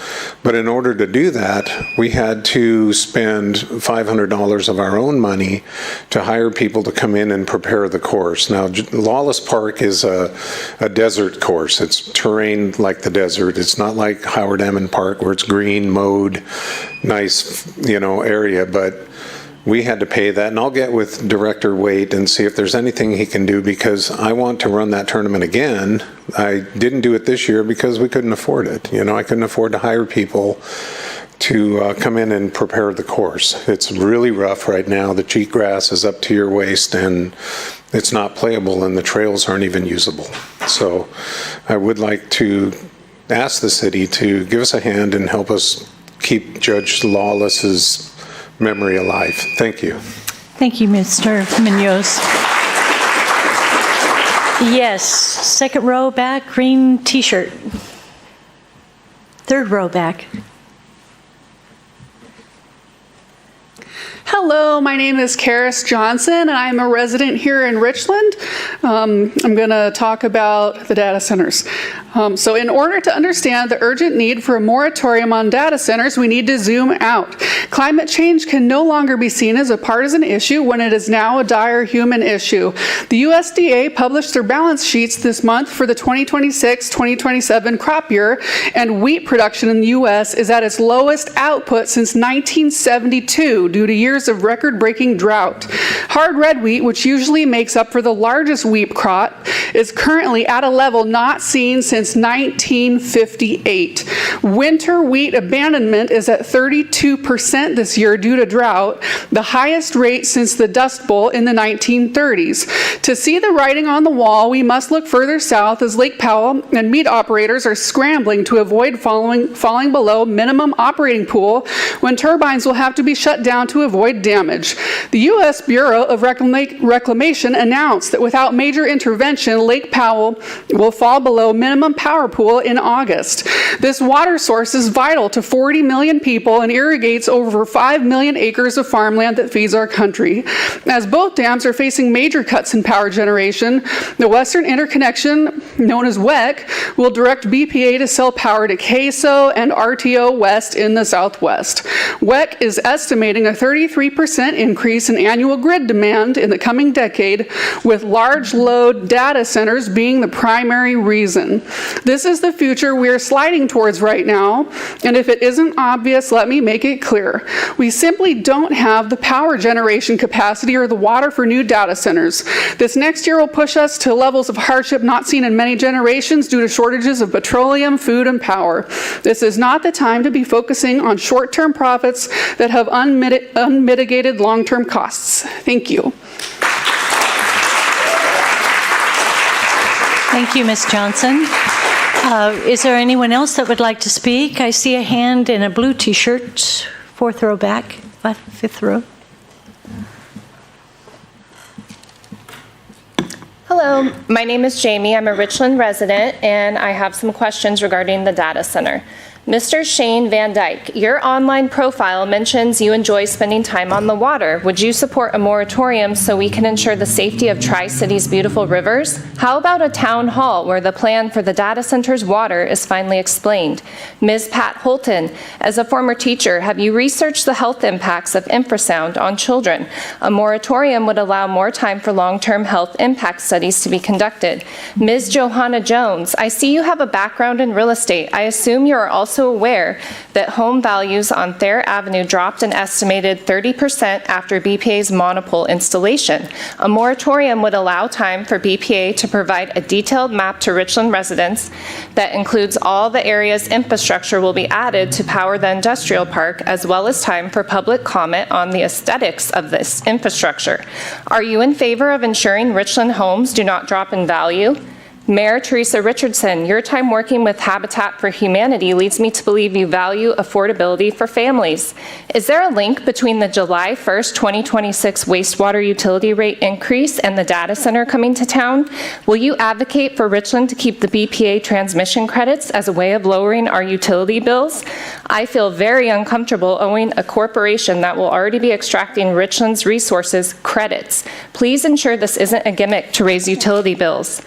But in order to do that, we had to spend $500 of our own money to hire people to come in and prepare the course. Now, Lawless Park is a desert course. It's terrain like the desert. It's not like Howard Ammon Park where it's green, mowed, nice, area, but we had to pay that, and I'll get with Director Waite and see if there's anything he can do, because I want to run that tournament again. I didn't do it this year because we couldn't afford it. I couldn't afford to hire people to come in and prepare the course. It's really rough right now. The cheat grass is up to your waist, and it's not playable, and the trails aren't even usable. So I would like to ask the city to give us a hand and help us keep Judge Lawless's memory alive. Thank you. Thank you, Mr. Munoz. Yes, second row back, green t-shirt. Third row back. Hello, my name is Karis Johnson, and I'm a resident here in Richland. I'm going to talk about the data centers. So in order to understand the urgent need for a moratorium on data centers, we need to zoom out. Climate change can no longer be seen as a partisan issue when it is now a dire human issue. The USDA published their balance sheets this month for the 2026-2027 crop year, and wheat production in the U.S. is at its lowest output since 1972 due to years of record-breaking drought. Hard red wheat, which usually makes up for the largest wheat crop, is currently at a level not seen since 1958. Winter wheat abandonment is at 32% this year due to drought, the highest rate since the Dust Bowl in the 1930s. To see the writing on the wall, we must look further south as Lake Powell and meat operators are scrambling to avoid falling below minimum operating pool when turbines will have to be shut down to avoid damage. The U.S. Bureau of Reclamation announced that without major intervention, Lake Powell will fall below minimum power pool in August. This water source is vital to 40 million people and irrigates over 5 million acres of farmland that feeds our country. As both dams are facing major cuts in power generation, the Western Interconnection, known as WEC, will direct BPA to sell power to CAISO and RTO West in the Southwest. WEC is estimating a 33% increase in annual grid demand in the coming decade, with large load data centers being the primary reason. This is the future we are sliding towards right now, and if it isn't obvious, let me make it clear. We simply don't have the power generation capacity or the water for new data centers. This next year will push us to levels of hardship not seen in many generations due to shortages of petroleum, food, and power. This is not the time to be focusing on short-term profits that have unmitigated long-term costs. Thank you. Thank you, Ms. Johnson. Is there anyone else that would like to speak? I see a hand in a blue t-shirt, fourth row back, fifth row. Hello, my name is Jamie. I'm a Richland resident, and I have some questions regarding the data center. Mr. Shane Van Dyke, your online profile mentions you enjoy spending time on the water. Would you support a moratorium so we can ensure the safety of Tri-City's beautiful rivers? How about a town hall where the plan for the data center's water is finally explained? Ms. Pat Holton, as a former teacher, have you researched the health impacts of infrasound on children? A moratorium would allow more time for long-term health impact studies to be conducted. Ms. Johanna Jones, I see you have a background in real estate. I assume you are also aware that home values on Thayer Avenue dropped an estimated 30% after BPA's monopole installation. A moratorium would allow time for BPA to provide a detailed map to Richland residents that includes all the area's infrastructure will be added to power the industrial park, as well as time for public comment on the aesthetics of this infrastructure. Are you in favor of ensuring Richland homes do not drop in value? Mayor Teresa Richardson, your time working with Habitat for Humanity leads me to believe you value affordability for families. Is there a link between the July 1st, 2026 wastewater utility rate increase and the data center coming to town? Will you advocate for Richland to keep the BPA transmission credits as a way of lowering our utility bills? I feel very uncomfortable owing a corporation that will already be extracting Richland's resources credits. Please ensure this isn't a gimmick to raise utility bills.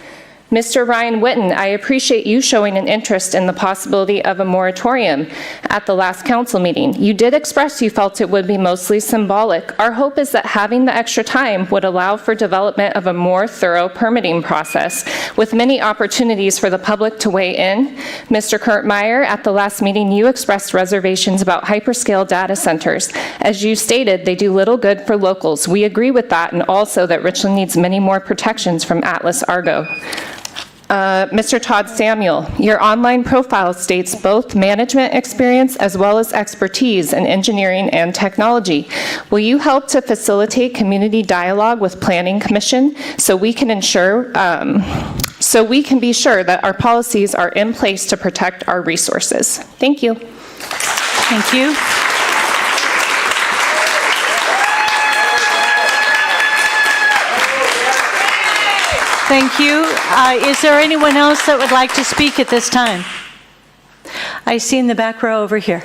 Mr. Ryan Whitten, I appreciate you showing an interest in the possibility of a moratorium at the last council meeting. You did express you felt it would be mostly symbolic. Our hope is that having the extra time would allow for development of a more thorough permitting process with many opportunities for the public to weigh in. Mr. Kurt Meyer, at the last meeting, you expressed reservations about hyperscale data centers. As you stated, they do little good for locals. We agree with that, and also that Richland needs many more protections from Atlas Argo. Mr. Todd Samuel, your online profile states both management experience as well as expertise in engineering and technology. Will you help to facilitate community dialogue with Planning Commission so we can be sure that our policies are in place to protect our resources? Thank you. Thank you. Thank you. Is there anyone else that would like to speak at this time? I see in the back row over here.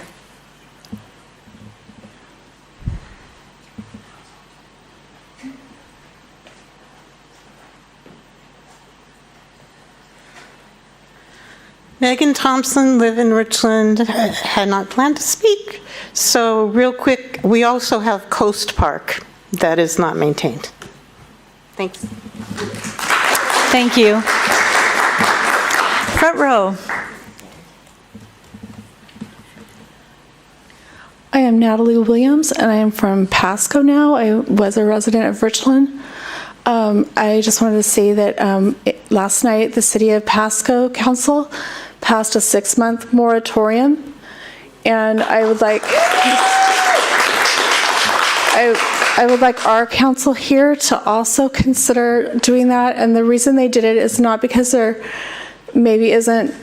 Megan Thompson, live in Richland, had not planned to speak. So real quick, we also have Coast Park that is not maintained. Thanks. Thank you. Front row. I am Natalie Williams, and I am from Pasco now. I was a resident of Richland. I just wanted to say that last night the City of Pasco Council passed a 6-month moratorium, and I would like our council here to also consider doing that. And the reason they did it is not because there maybe isn't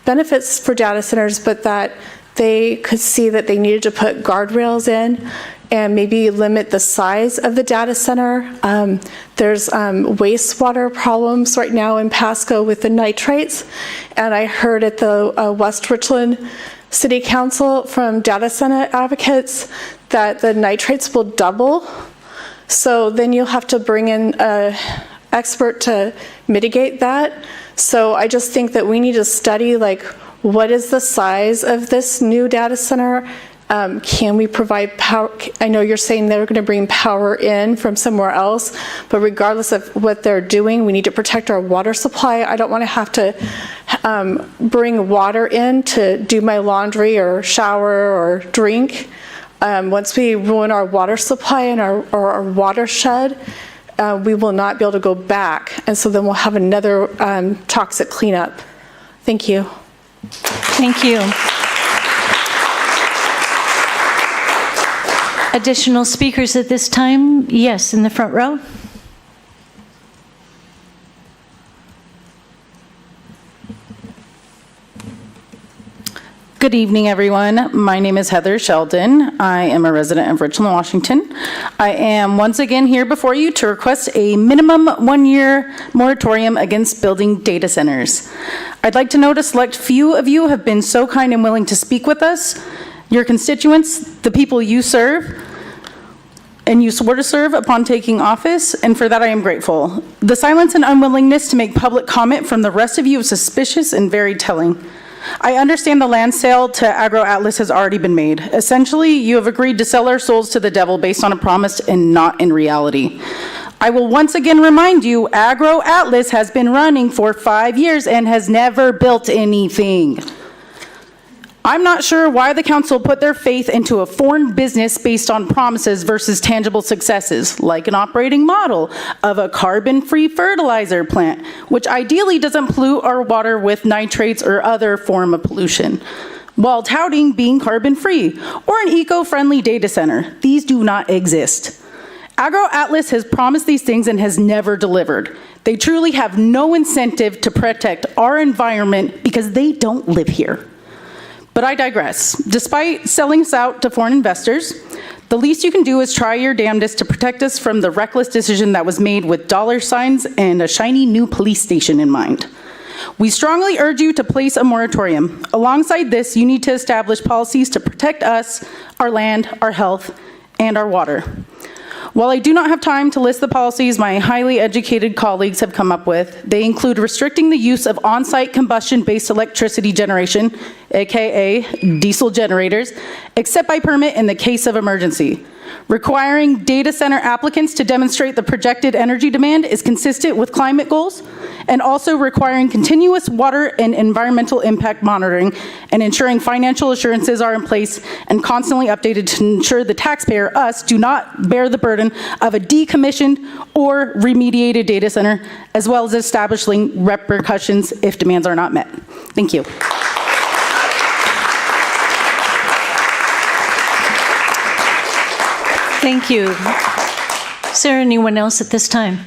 benefits for data centers, but that they could see that they needed to put guardrails in and maybe limit the size of the data center. There's wastewater problems right now in Pasco with the nitrates. And I heard at the West Richland City Council from data center advocates that the nitrates will double. So then you'll have to bring in an expert to mitigate that. So I just think that we need to study, like, what is the size of this new data center? Can we provide power? I know you're saying they're going to bring power in from somewhere else, but regardless of what they're doing, we need to protect our water supply. I don't want to have to bring water in to do my laundry or shower or drink. Once we ruin our water supply and our watershed, we will not be able to go back. And so then we'll have another toxic cleanup. Thank you. Thank you. Additional speakers at this time? Yes, in the front row. Good evening, everyone. My name is Heather Sheldon. I am a resident of Richland, Washington. I am once again here before you to request a minimum 1-year moratorium against building data centers. I'd like to note a select few of you have been so kind and willing to speak with us, your constituents, the people you serve, and you swore to serve upon taking office, and for that I am grateful. The silence and unwillingness to make public comment from the rest of you is suspicious and very telling. I understand the land sale to Agro Atlas has already been made. Essentially, you have agreed to sell our souls to the devil based on a promise and not in reality. I will once again remind you, Agro Atlas has been running for 5 years and has never built anything. I'm not sure why the council put their faith into a foreign business based on promises versus tangible successes, like an operating model of a carbon-free fertilizer plant, which ideally doesn't pollute our water with nitrates or other form of pollution, while touting being carbon-free, or an eco-friendly data center. These do not exist. AgroAtlas has promised these things and has never delivered. They truly have no incentive to protect our environment because they don't live here. But I digress. Despite selling us out to foreign investors, the least you can do is try your damnedest to protect us from the reckless decision that was made with dollar signs and a shiny new police station in mind. We strongly urge you to place a moratorium. Alongside this, you need to establish policies to protect us, our land, our health, and our water. While I do not have time to list the policies my highly educated colleagues have come up with, they include restricting the use of on-site combustion-based electricity generation, aka diesel generators, except by permit in the case of emergency. Requiring data center applicants to demonstrate the projected energy demand is consistent with climate goals, and also requiring continuous water and environmental impact monitoring and ensuring financial assurances are in place and constantly updated to ensure the taxpayer, us, do not bear the burden of a decommissioned or remediated data center, as well as establishing repercussions if demands are not met. Thank you. Thank you. Is there anyone else at this time?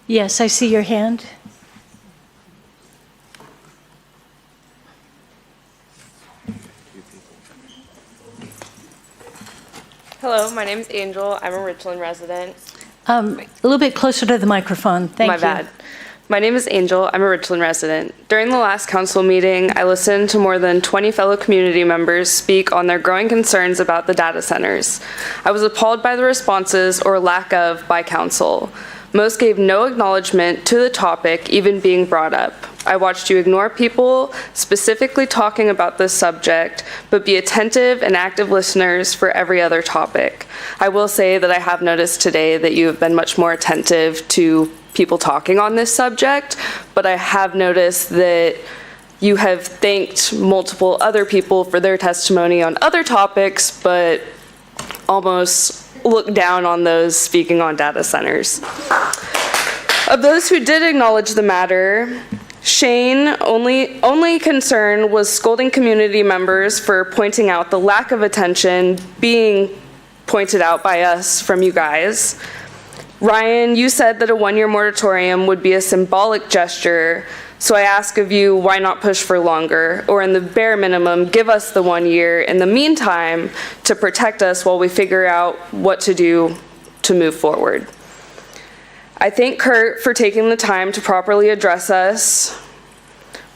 Yes, I see your hand. Hello, my name is Angel. I'm a Richland resident. A little bit closer to the microphone. Thank you. My bad. My name is Angel. I'm a Richland resident. During the last council meeting, I listened to more than 20 fellow community members speak on their growing concerns about the data centers. I was appalled by the responses, or lack of, by council. Most gave no acknowledgement to the topic even being brought up. I watched you ignore people specifically talking about this subject, but be attentive and active listeners for every other topic. I will say that I have noticed today that you have been much more attentive to people talking on this subject, but I have noticed that you have thanked multiple other people for their testimony on other topics, but almost look down on those speaking on data centers. Of those who did acknowledge the matter, Shane only concern was scolding community members for pointing out the lack of attention being pointed out by us from you guys. Ryan, you said that a one-year moratorium would be a symbolic gesture, so I ask of you, why not push for longer? Or in the bare minimum, give us the 1 year in the meantime to protect us while we figure out what to do to move forward. I thank Kurt for taking the time to properly address us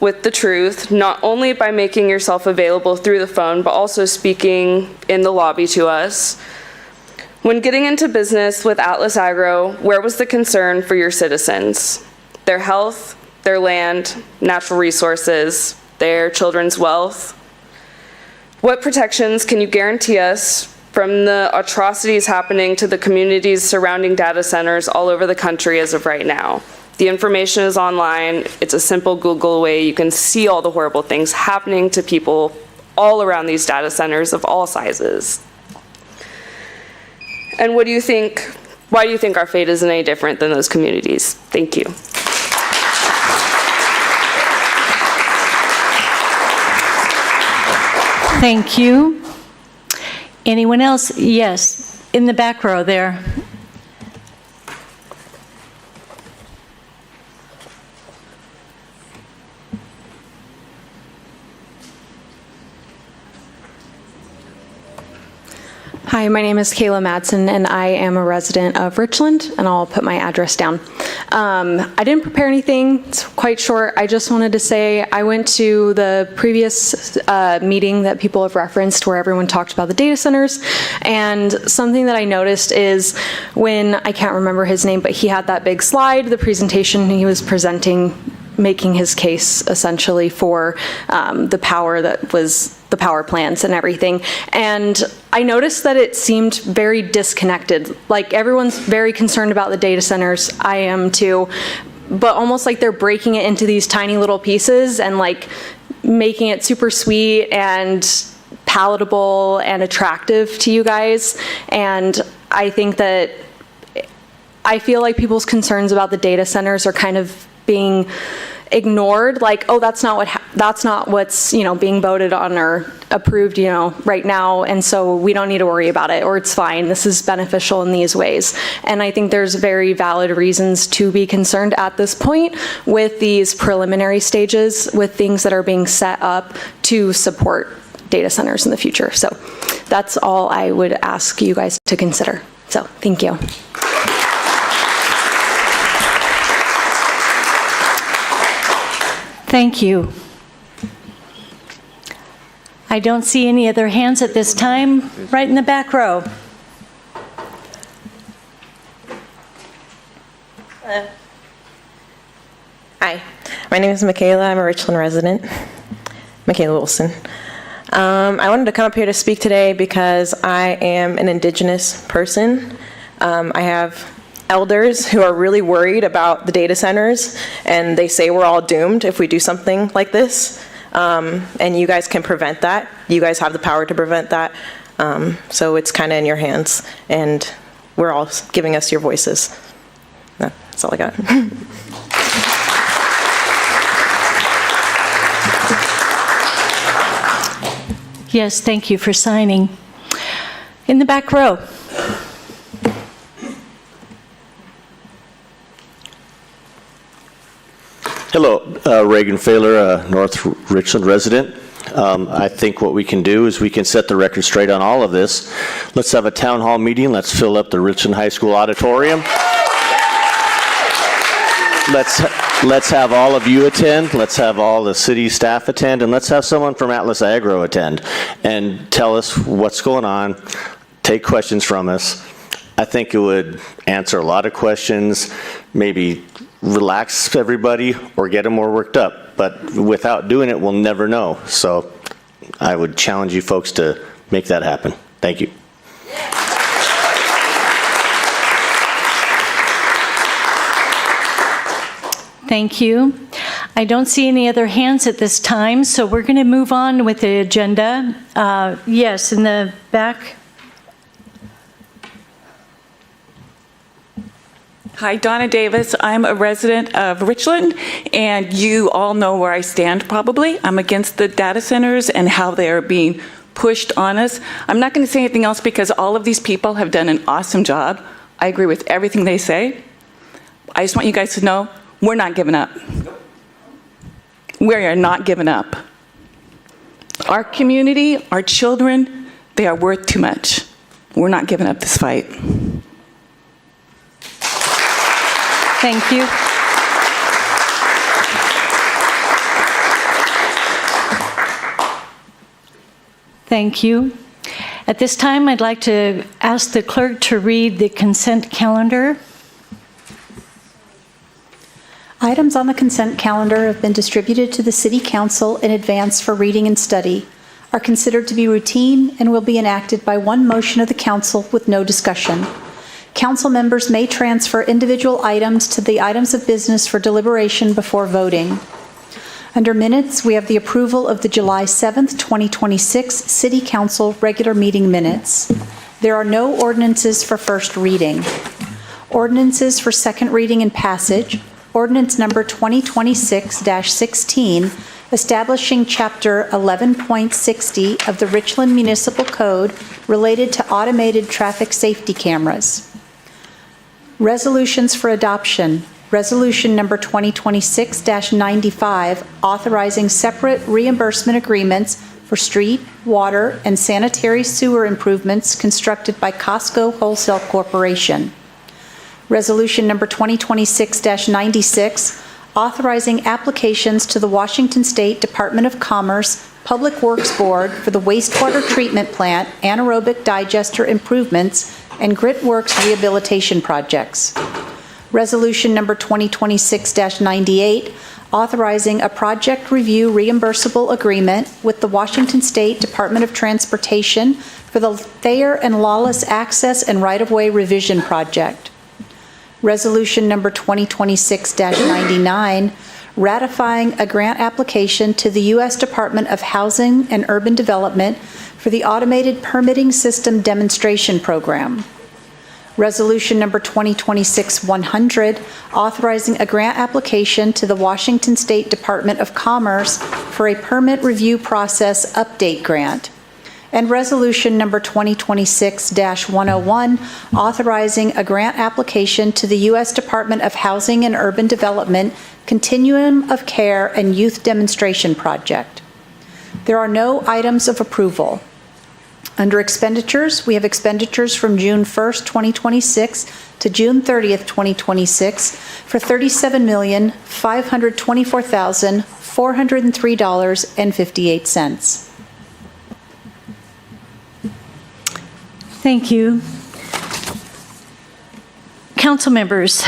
with the truth, not only by making yourself available through the phone, but also speaking in the lobby to us. When getting into business with Atlas Agro, where was the concern for your citizens? Their health, their land, natural resources, their children's wealth? What protections can you guarantee us from the atrocities happening to the communities surrounding data centers all over the country as of right now? The information is online. It's a simple Google away. You can see all the horrible things happening to people all around these data centers of all sizes. And why do you think our fate isn't any different than those communities? Thank you. Thank you. Anyone else? Yes, in the back row there. Hi, my name is Kayla Madsen, and I am a resident of Richland, and I'll put my address down. I didn't prepare anything. It's quite short. I just wanted to say I went to the previous meeting that people have referenced where everyone talked about the data centers, and something that I noticed is when, I can't remember his name, but he had that big slide, the presentation he was presenting, making his case essentially for the power plants and everything. And I noticed that it seemed very disconnected. Like everyone's very concerned about the data centers. I am too. But almost like they're breaking it into these tiny little pieces and like making it super sweet and palatable and attractive to you guys. And I think that I feel like people's concerns about the data centers are kind of being ignored, like, oh, that's not that's not what's, being voted on or approved, right now, and so we don't need to worry about it, or it's fine, this is beneficial in these ways. And I think there's very valid reasons to be concerned at this point with these preliminary stages, with things that are being set up to support data centers in the future. So that's all I would ask you guys to consider. So thank you. Thank you. I don't see any other hands at this time. Right in the back row. Hi, my name is Michaela. I'm a Richland resident. Michaela Wilson. I wanted to come up here to speak today because I am an Indigenous person. I have elders who are really worried about the data centers, and they say we're all doomed if we do something like this. And you guys can prevent that. You guys have the power to prevent that. So it's kind of in your hands, and we're all giving us your voices. That's all I got. Yes, thank you for signing. In the back row. Hello, Reagan Failer, North Richland resident. I think what we can do is we can set the record straight on all of this. Let's have a town hall meeting. Let's fill up the Richland High School auditorium. Let's have all of you attend. Let's have all the city staff attend, and let's have someone from Atlas Agro attend and tell us what's going on, take questions from us. I think it would answer a lot of questions, maybe relax everybody or get them more worked up. But without doing it, we'll never know. So I would challenge you folks to make that happen. Thank you. Thank you. I don't see any other hands at this time, so we're going to move on with the agenda. Yes, in the back. Hi, Donna Davis. I'm a resident of Richland, and you all know where I stand probably. I'm against the data centers and how they are being pushed on us. I'm not going to say anything else because all of these people have done an awesome job. I agree with everything they say. I just want you guys to know we're not giving up. We are not giving up. Our community, our children, they are worth too much. We're not giving up this fight. Thank you. Thank you. At this time, I'd like to ask the clerk to read the consent calendar. Items on the consent calendar have been distributed to the City Council in advance for reading and study, are considered to be routine, and will be enacted by one motion of the Council with no discussion. Council members may transfer individual items to the items of business for deliberation before voting. Under minutes, we have the approval of the July 7th, 2026 City Council regular meeting minutes. There are no ordinances for first reading. Ordinances for second reading and passage. Ordinance number 2026-16, establishing Chapter 11.60 of the Richland Municipal Code related to automated traffic safety cameras. Resolutions for adoption. Resolution number 2026-95, authorizing separate reimbursement agreements for street, water, and sanitary sewer improvements constructed by Costco Wholesale Corporation. Resolution number 2026-96, authorizing applications to the Washington State Department of Commerce Public Works Board for the wastewater treatment plant, anaerobic digester improvements, and Grit Works rehabilitation projects. Resolution number 2026-98, authorizing a project review reimbursable agreement with the Washington State Department of Transportation for the Thayer and Lawless Access and Right-of-Way Revision Project. Resolution number 2026-99, ratifying a grant application to the U.S. Department of Housing and Urban Development for the Automated Permitting System Demonstration Program. Resolution number 2026-100, authorizing a grant application to the Washington State Department of Commerce for a permit review process update grant. And Resolution number 2026-101, authorizing a grant application to the U.S. Department of Housing and Urban Development Continuum of Care and Youth Demonstration Project. There are no items of approval. Under expenditures, we have expenditures from June 1st, 2026 to June 30th, 2026 for $37,524,403.58. Thank you. Council members,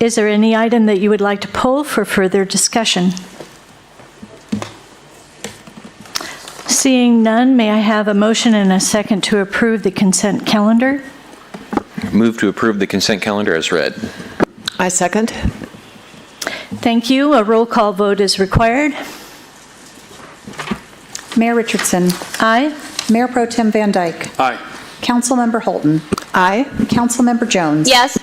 is there any item that you would like to pull for further discussion? Seeing none, may I have a motion and a second to approve the consent calendar? Move to approve the consent calendar as read. I second. Thank you. A roll call vote is required. Mayor Richardson. Aye. Mayor Pro Tem Van Dyke. Aye. Councilmember Holton. Aye. Councilmember Jones. Yes.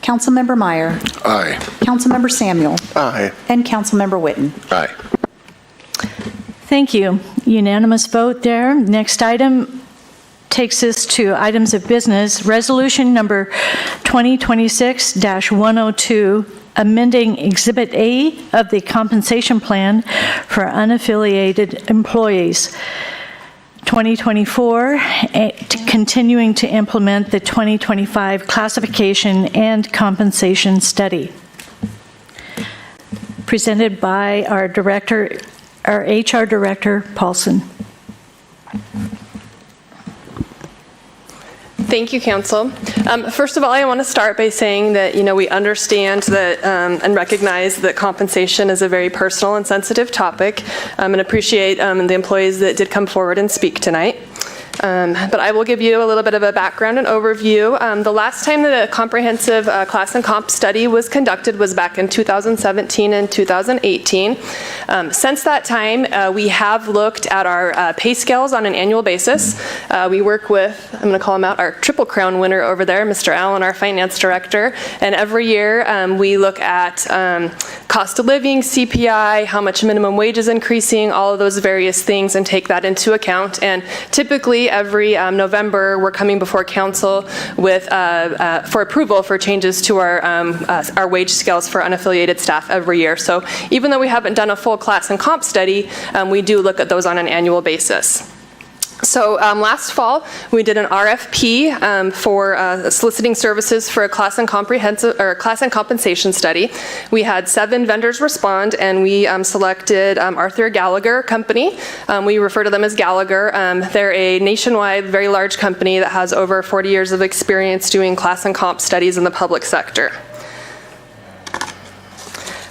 Councilmember Meyer. Aye. Councilmember Samuel. Aye. And Councilmember Witten. Aye. Thank you. Unanimous vote there. Next item takes us to items of business. Resolution number 2026-102, amending Exhibit A of the compensation plan for unaffiliated employees. 2024, continuing to implement the 2025 classification and compensation study. Presented by our HR Director, Paulson. Thank you, Council. First of all, I want to start by saying that, we understand that and recognize that compensation is a very personal and sensitive topic, and appreciate the employees that did come forward and speak tonight. But I will give you a little bit of a background and overview. The last time that a comprehensive class and comp study was conducted was back in 2017 and 2018. Since that time, we have looked at our pay scales on an annual basis. We work with, I'm going to call him out, our Triple Crown winner over there, Mr. Allen, our finance director. And every year we look at cost of living, CPI, how much minimum wage is increasing, all of those various things, and take that into account. And typically every November, we're coming before council with for approval for changes to our wage scales for unaffiliated staff every year. So even though we haven't done a full class and comp study, we do look at those on an annual basis. So last fall, we did an RFP for soliciting services for a class and compensation study. We had 7 vendors respond, and we selected Arthur Gallagher Company. We refer to them as Gallagher. They're a nationwide, very large company that has over 40 years of experience doing class and comp studies in the public sector.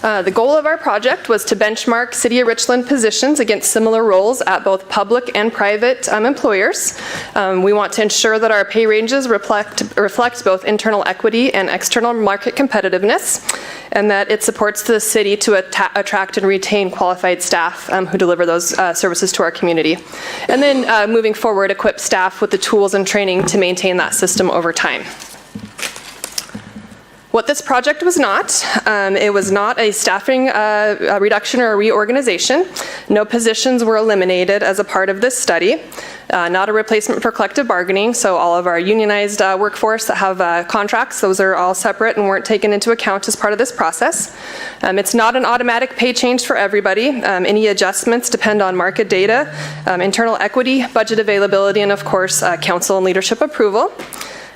The goal of our project was to benchmark City of Richland positions against similar roles at both public and private employers. We want to ensure that our pay ranges reflect both internal equity and external market competitiveness, and that it supports the city to attract and retain qualified staff who deliver those services to our community. And then moving forward, equip staff with the tools and training to maintain that system over time. What this project was not, it was not a staffing reduction or a reorganization. No positions were eliminated as a part of this study. Not a replacement for collective bargaining, so all of our unionized workforce that have contracts, those are all separate and weren't taken into account as part of this process. It's not an automatic pay change for everybody. Any adjustments depend on market data, internal equity, budget availability, and of course, council and leadership approval.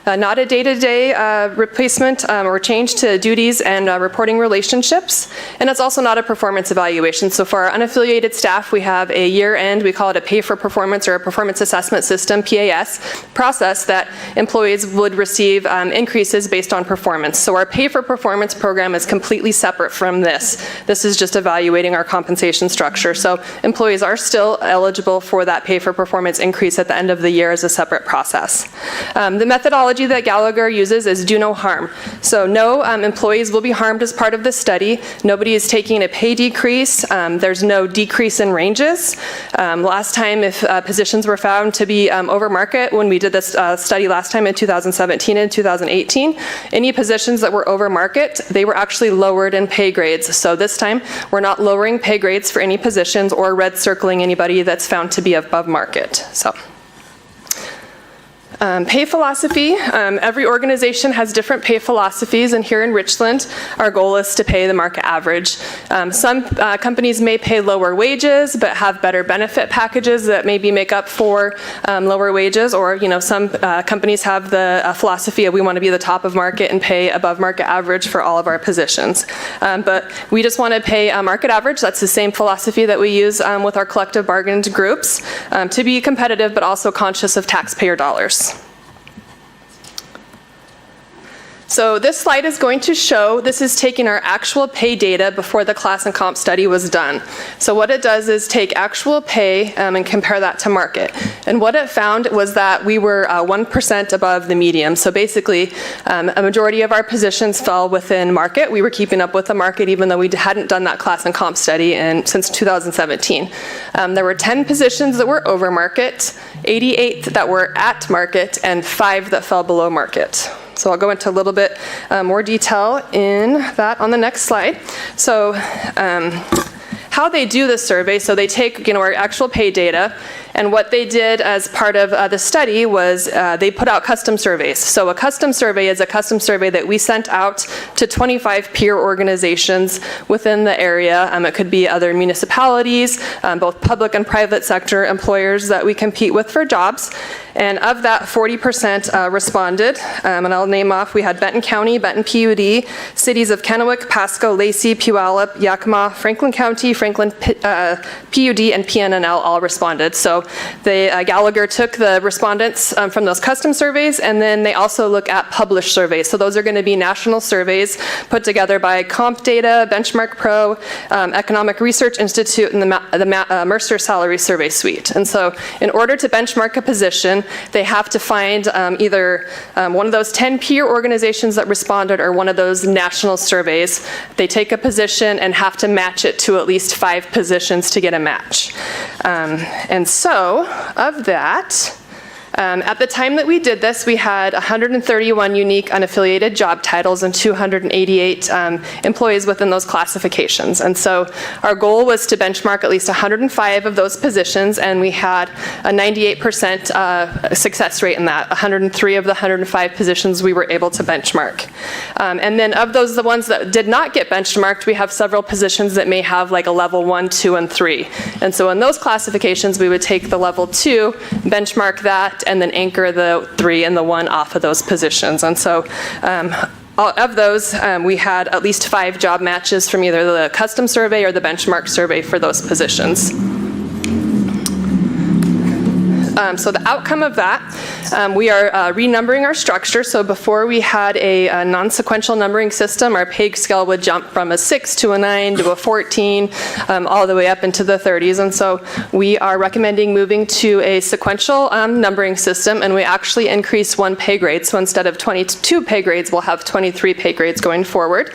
Not a day-to-day replacement or change to duties and reporting relationships. And it's also not a performance evaluation. So for our unaffiliated staff, we have a year-end, we call it a pay for performance or a performance assessment system, PAS, process that employees would receive increases based on performance. So our pay for performance program is completely separate from this. This is just evaluating our compensation structure. So employees are still eligible for that pay for performance increase at the end of the year as a separate process. The methodology methodology that Gallagher uses is do no harm. So no employees will be harmed as part of this study. Nobody is taking a pay decrease. There's no decrease in ranges. Last time, if positions were found to be over market, when we did this study last time in 2017 and 2018, any positions that were over market, they were actually lowered in pay grades. So this time, we're not lowering pay grades for any positions or red circling anybody that's found to be above market. So. Pay philosophy. Every organization has different pay philosophies, and here in Richland, our goal is to pay the market average. Some companies may pay lower wages, but have better benefit packages that maybe make up for lower wages, or some companies have the philosophy of we want to be the top of market and pay above market average for all of our positions. But we just want to pay market average. That's the same philosophy that we use with our collective bargained groups to be competitive, but also conscious of taxpayer dollars. So this slide is going to show, this is taking our actual pay data before the class and comp study was done. So what it does is take actual pay and compare that to market. And what it found was that we were 1% above the median. So basically, a majority of our positions fell within market. We were keeping up with the market even though we hadn't done that class and comp study since 2017. There were 10 positions that were over market, 88 that were at market, and 5 that fell below market. So I'll go into a little bit more detail in that on the next slide. So how they do the survey, so they take our actual pay data, and what they did as part of the study was they put out custom surveys. So a custom survey is a custom survey that we sent out to 25 peer organizations within the area. It could be other municipalities, both public and private sector employers that we compete with for jobs. And of that, 40% responded. And I'll name off, we had Benton County, Benton PUD, cities of Kennewick, Pasco, Lacey, Puyallup, Yakima, Franklin County, Franklin PUD, and PNNL all responded. So Gallagher took the respondents from those custom surveys, and then they also look at published surveys. So those are going to be national surveys put together by Comp Data, Benchmark Pro, Economic Research Institute, and the Mercer Salary Survey Suite. And so in order to benchmark a position, they have to find either one of those 10 peer organizations that responded or one of those national surveys. They take a position and have to match it to at least 5 positions to get a match. And so, of that, at the time that we did this, we had 131 unique unaffiliated job titles and 288 employees within those classifications. And so our goal was to benchmark at least 105 of those positions, and we had a 98% success rate in that. 103 of the 105 positions we were able to benchmark. And then of those, the ones that did not get benchmarked, we have several positions that may have like a level 1, 2, and 3. And so in those classifications, we would take the level 2, benchmark that, and then anchor the 3 and the 1 off of those positions. And so of those, we had at least 5 job matches from either the custom survey or the benchmark survey for those positions. So the outcome of that, we are renumbering our structure. So before we had a non-sequential numbering system, our pay scale would jump from a 6 to a 9 to a 14, all the way up into the 30s. And so we are recommending moving to a sequential numbering system, and we actually increase 1 pay grade. So instead of 22 pay grades, we'll have 23 pay grades going forward.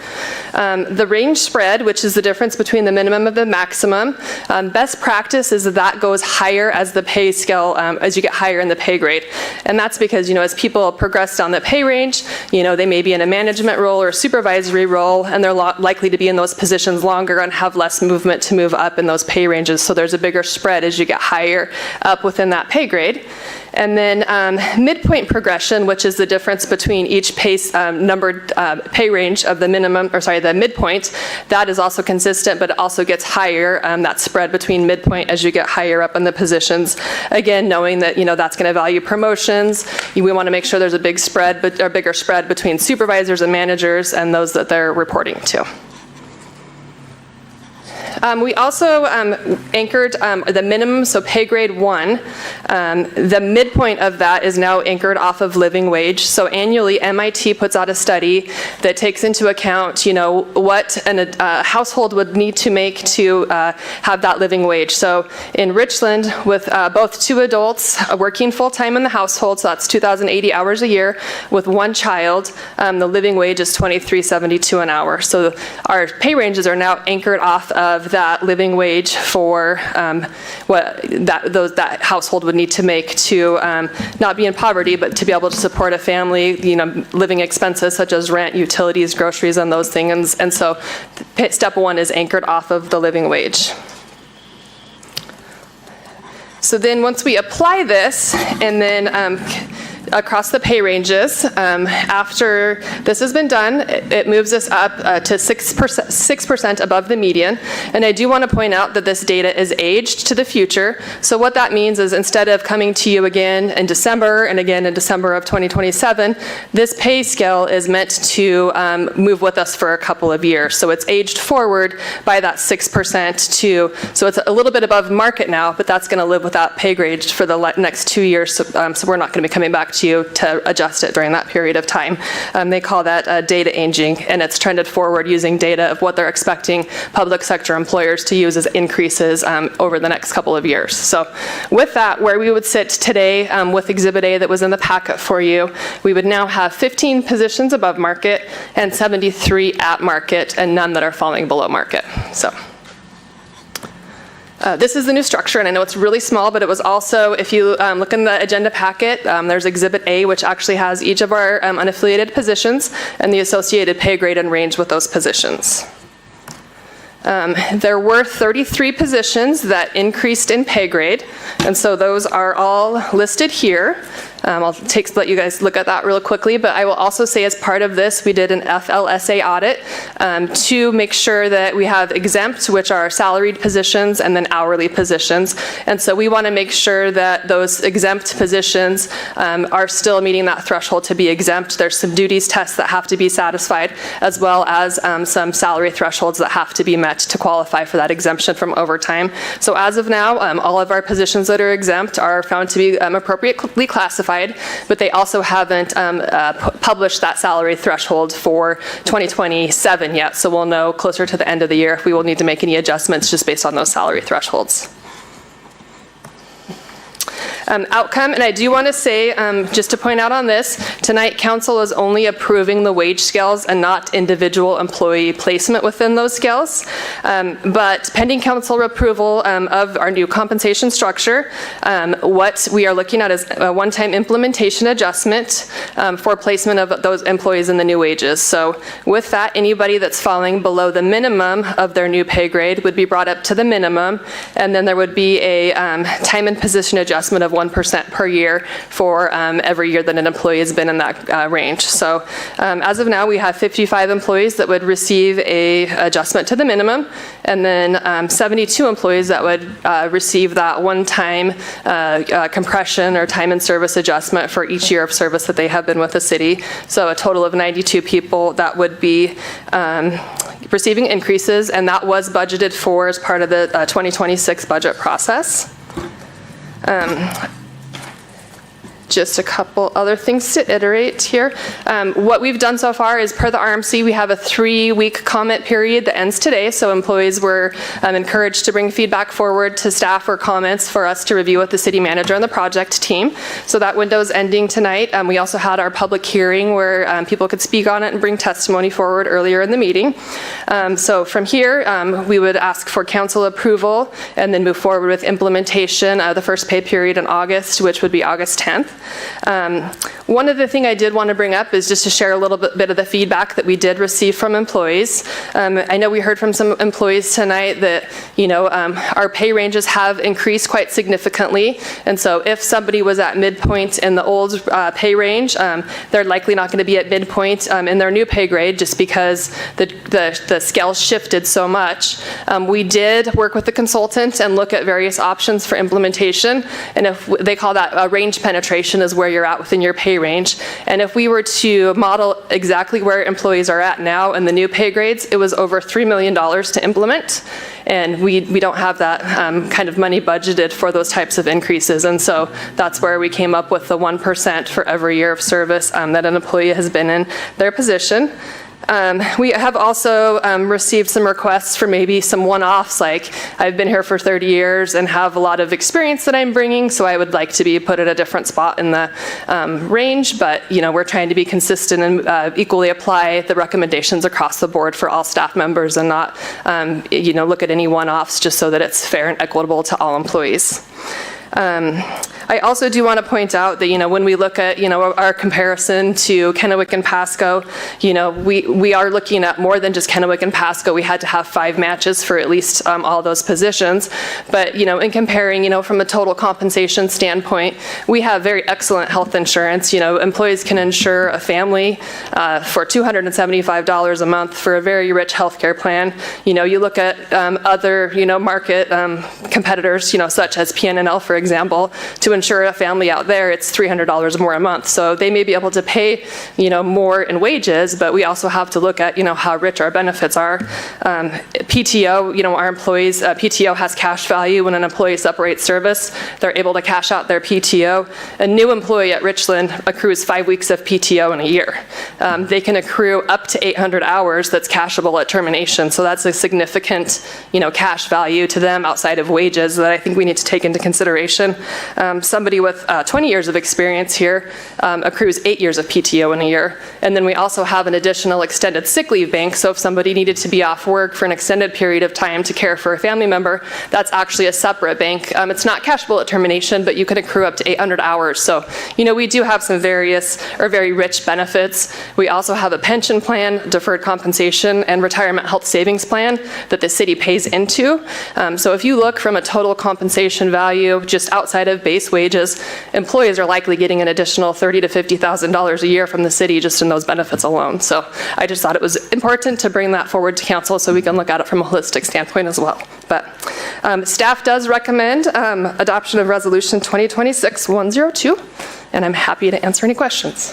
The range spread, which is the difference between the minimum and the maximum, best practice is that goes higher as the pay scale as you get higher in the pay grade. And that's because, as people progress down the pay range, they may be in a management role or a supervisory role, and they're likely to be in those positions longer and have less movement to move up in those pay ranges. So there's a bigger spread as you get higher up within that pay grade. And then midpoint progression, which is the difference between each numbered pay range of the the midpoint, that is also consistent, but it also gets higher, that spread between midpoint as you get higher up in the positions. Again, knowing that, that's going to value promotions. We want to make sure there's a bigger spread between supervisors and managers and those that they're reporting to. We also anchored the minimum, so pay grade 1. The midpoint of that is now anchored off of living wage. So annually, MIT puts out a study that takes into account, what a household would need to make to have that living wage. So in Richland, with both 2 adults working full-time in the household, so that's 2,080 hours a year, with 1 child, the living wage is $23.72 an hour. So our pay ranges are now anchored off of that living wage for what that household would need to make to not be in poverty, but to be able to support a family, living expenses such as rent, utilities, groceries, and those things. And so step 1 is anchored off of the living wage. So then once we apply this, and then across the pay ranges, after this has been done, it moves us up to 6% above the median. And I do want to point out that this data is aged to the future. So what that means is instead of coming to you again in December and again in December of 2027, this pay scale is meant to move with us for a couple of years. So it's aged forward by that 6% so it's a little bit above market now, but that's going to live with that pay grade for the next 2 years. So we're not going to be coming back to you to adjust it during that period of time. They call that data aging, and it's trended forward using data of what they're expecting public sector employers to use as increases over the next couple of years. So with that, where we would sit today with Exhibit A that was in the packet for you, we would now have 15 positions above market and 73 at market, and none that are falling below market. So. This is the new structure, and I know it's really small, but it was also, if you look in the agenda packet, there's Exhibit A, which actually has each of our unaffiliated positions and the associated pay grade and range with those positions. There were 33 positions that increased in pay grade, and so those are all listed here. I'll let you guys look at that real quickly, but I will also say as part of this, we did an FLSA audit to make sure that we have exempt, which are salaried positions, and then hourly positions. And so we want to make sure that those exempt positions are still meeting that threshold to be exempt. There's some duties tests that have to be satisfied, as well as some salary thresholds that have to be met to qualify for that exemption from overtime. So as of now, all of our positions that are exempt are found to be appropriately classified, but they also haven't published that salary threshold for 2027 yet. So we'll know closer to the end of the year if we will need to make any adjustments just based on those salary thresholds. Outcome, and I do want to say, just to point out on this, tonight council is only approving the wage scales and not individual employee placement within those scales. But pending council approval of our new compensation structure, what we are looking at is a one-time implementation adjustment for placement of those employees in the new wages. So with that, anybody that's falling below the minimum of their new pay grade would be brought up to the minimum, and then there would be a time and position adjustment of 1% per year for every year that an employee has been in that range. So as of now, we have 55 employees that would receive a adjustment to the minimum, and then 72 employees that would receive that one-time compression or time and service adjustment for each year of service that they have been with the city. So a total of 92 people that would be receiving increases, and that was budgeted for as part of the 2026 budget process. Just a couple other things to iterate here. What we've done so far is, per the RMC, we have a 3-week comment period that ends today, so employees were encouraged to bring feedback forward to staff or comments for us to review with the city manager and the project team. So that window's ending tonight. We also had our public hearing where people could speak on it and bring testimony forward earlier in the meeting. So from here, we would ask for council approval and then move forward with implementation of the first pay period in August, which would be August 10th. One other thing I did want to bring up is just to share a little bit of the feedback that we did receive from employees. I know we heard from some employees tonight that, our pay ranges have increased quite significantly. And so if somebody was at midpoint in the old pay range, they're likely not going to be at midpoint in their new pay grade just because the scale shifted so much. We did work with the consultant and look at various options for implementation. And if they call that a range penetration, evaluation is where you're at within your pay range. And if we were to model exactly where employees are at now in the new pay grades, it was over $3 million to implement. And we don't have that kind of money budgeted for those types of increases. And so that's where we came up with the 1% for every year of service that an employee has been in their position. We have also received some requests for maybe some one-offs, like I've been here for 30 years and have a lot of experience that I'm bringing, so I would like to be put at a different spot in the range, but we're trying to be consistent and equally apply the recommendations across the board for all staff members and not look at any one-offs, just so that it's fair and equitable to all employees. I also do want to point out that, when we look at, our comparison to Kennewick and Pasco, we are looking at more than just Kennewick and Pasco. We had to have 5 matches for at least all those positions. But, in comparing, from a total compensation standpoint, we have very excellent health insurance. Employees can insure a family for $275 a month for a very rich healthcare plan. You look at other, market competitors, such as PNNL, for example, to insure a family out there, it's $300 more a month. So they may be able to pay, more in wages, but we also have to look at, how rich our benefits are. PTO, our employees, PTO has cash value. When an employee separates service, they're able to cash out their PTO. A new employee at Richland accrues 5 weeks of PTO in a year. They can accrue up to 800 hours that's cashable at termination. So that's a significant, cash value to them outside of wages that I think we need to take into consideration. Somebody with 20 years of experience here accrues 8 years of PTO in a year. And then we also have an additional extended sick leave bank. So if somebody needed to be off work for an extended period of time to care for a family member, that's actually a separate bank. It's not cashable at termination, but you can accrue up to 800 hours. So, we do have some very rich benefits. We also have a pension plan, deferred compensation, and retirement health savings plan that the city pays into. So if you look from a total compensation value, just outside of base wages, employees are likely getting an additional $30,000 to $50,000 a year from the city just in those benefits alone. So I just thought it was important to bring that forward to council so we can look at it from a holistic standpoint as well. But staff does recommend adoption of Resolution 2026-102, and I'm happy to answer any questions.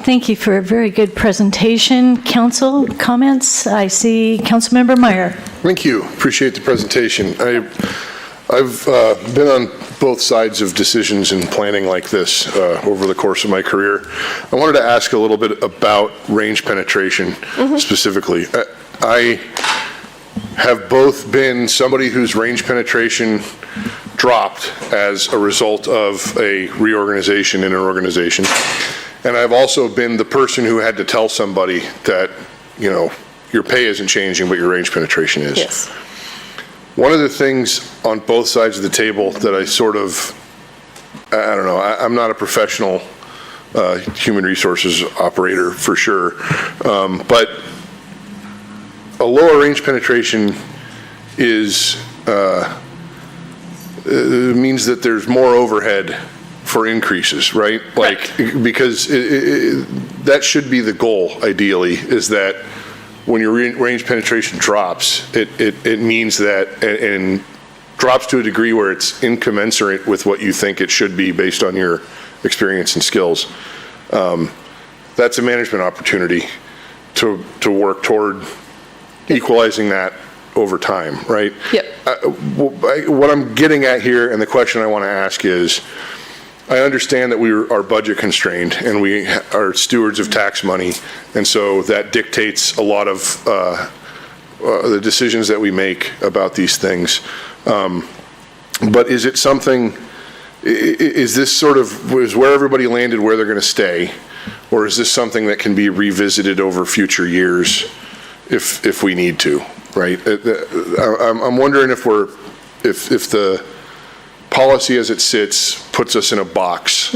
Thank you for a very good presentation. Council comments? I see Councilmember Meyer. Thank you. Appreciate the presentation. I've been on both sides of decisions and planning like this over the course of my career. I wanted to ask a little bit about range penetration specifically. I have both been somebody whose range penetration dropped as a result of a reorganization in an organization. And I've also been the person who had to tell somebody that, your pay isn't changing, but your range penetration is. Yes. One of the things on both sides of the table that I sort of, I don't know, I'm not a professional human resources operator for sure, but a lower range penetration is, means that there's more overhead for increases, right? Like, because that should be the goal, ideally, is that when your range penetration drops, it means that, and drops to a degree where it's incommensurate with what you think it should be based on your experience and skills. That's a management opportunity to work toward equalizing that over time, right? Yep. What I'm getting at here, and the question I want to ask is, I understand that we are budget constrained and we are stewards of tax money, and so that dictates a lot of the decisions that we make about these things. But is it something, is this sort of, is where everybody landed where they're going to stay, or is this something that can be revisited over future years if we need to, right? I'm wondering if the policy as it sits puts us in a box,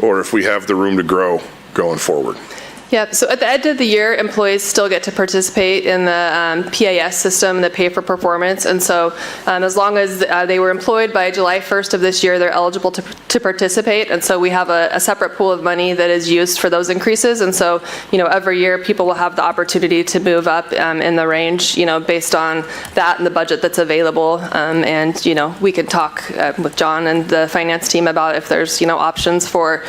or if we have the room to grow going forward. Yep, so at the end of the year, employees still get to participate in the PAS system, the pay for performance, and so as long as they were employed by July 1st of this year, they're eligible to participate, and so we have a separate pool of money that is used for those increases, and so, every year people will have the opportunity to move up in the range, based on that and the budget that's available, and, we could talk with John and the finance team about if there's, options for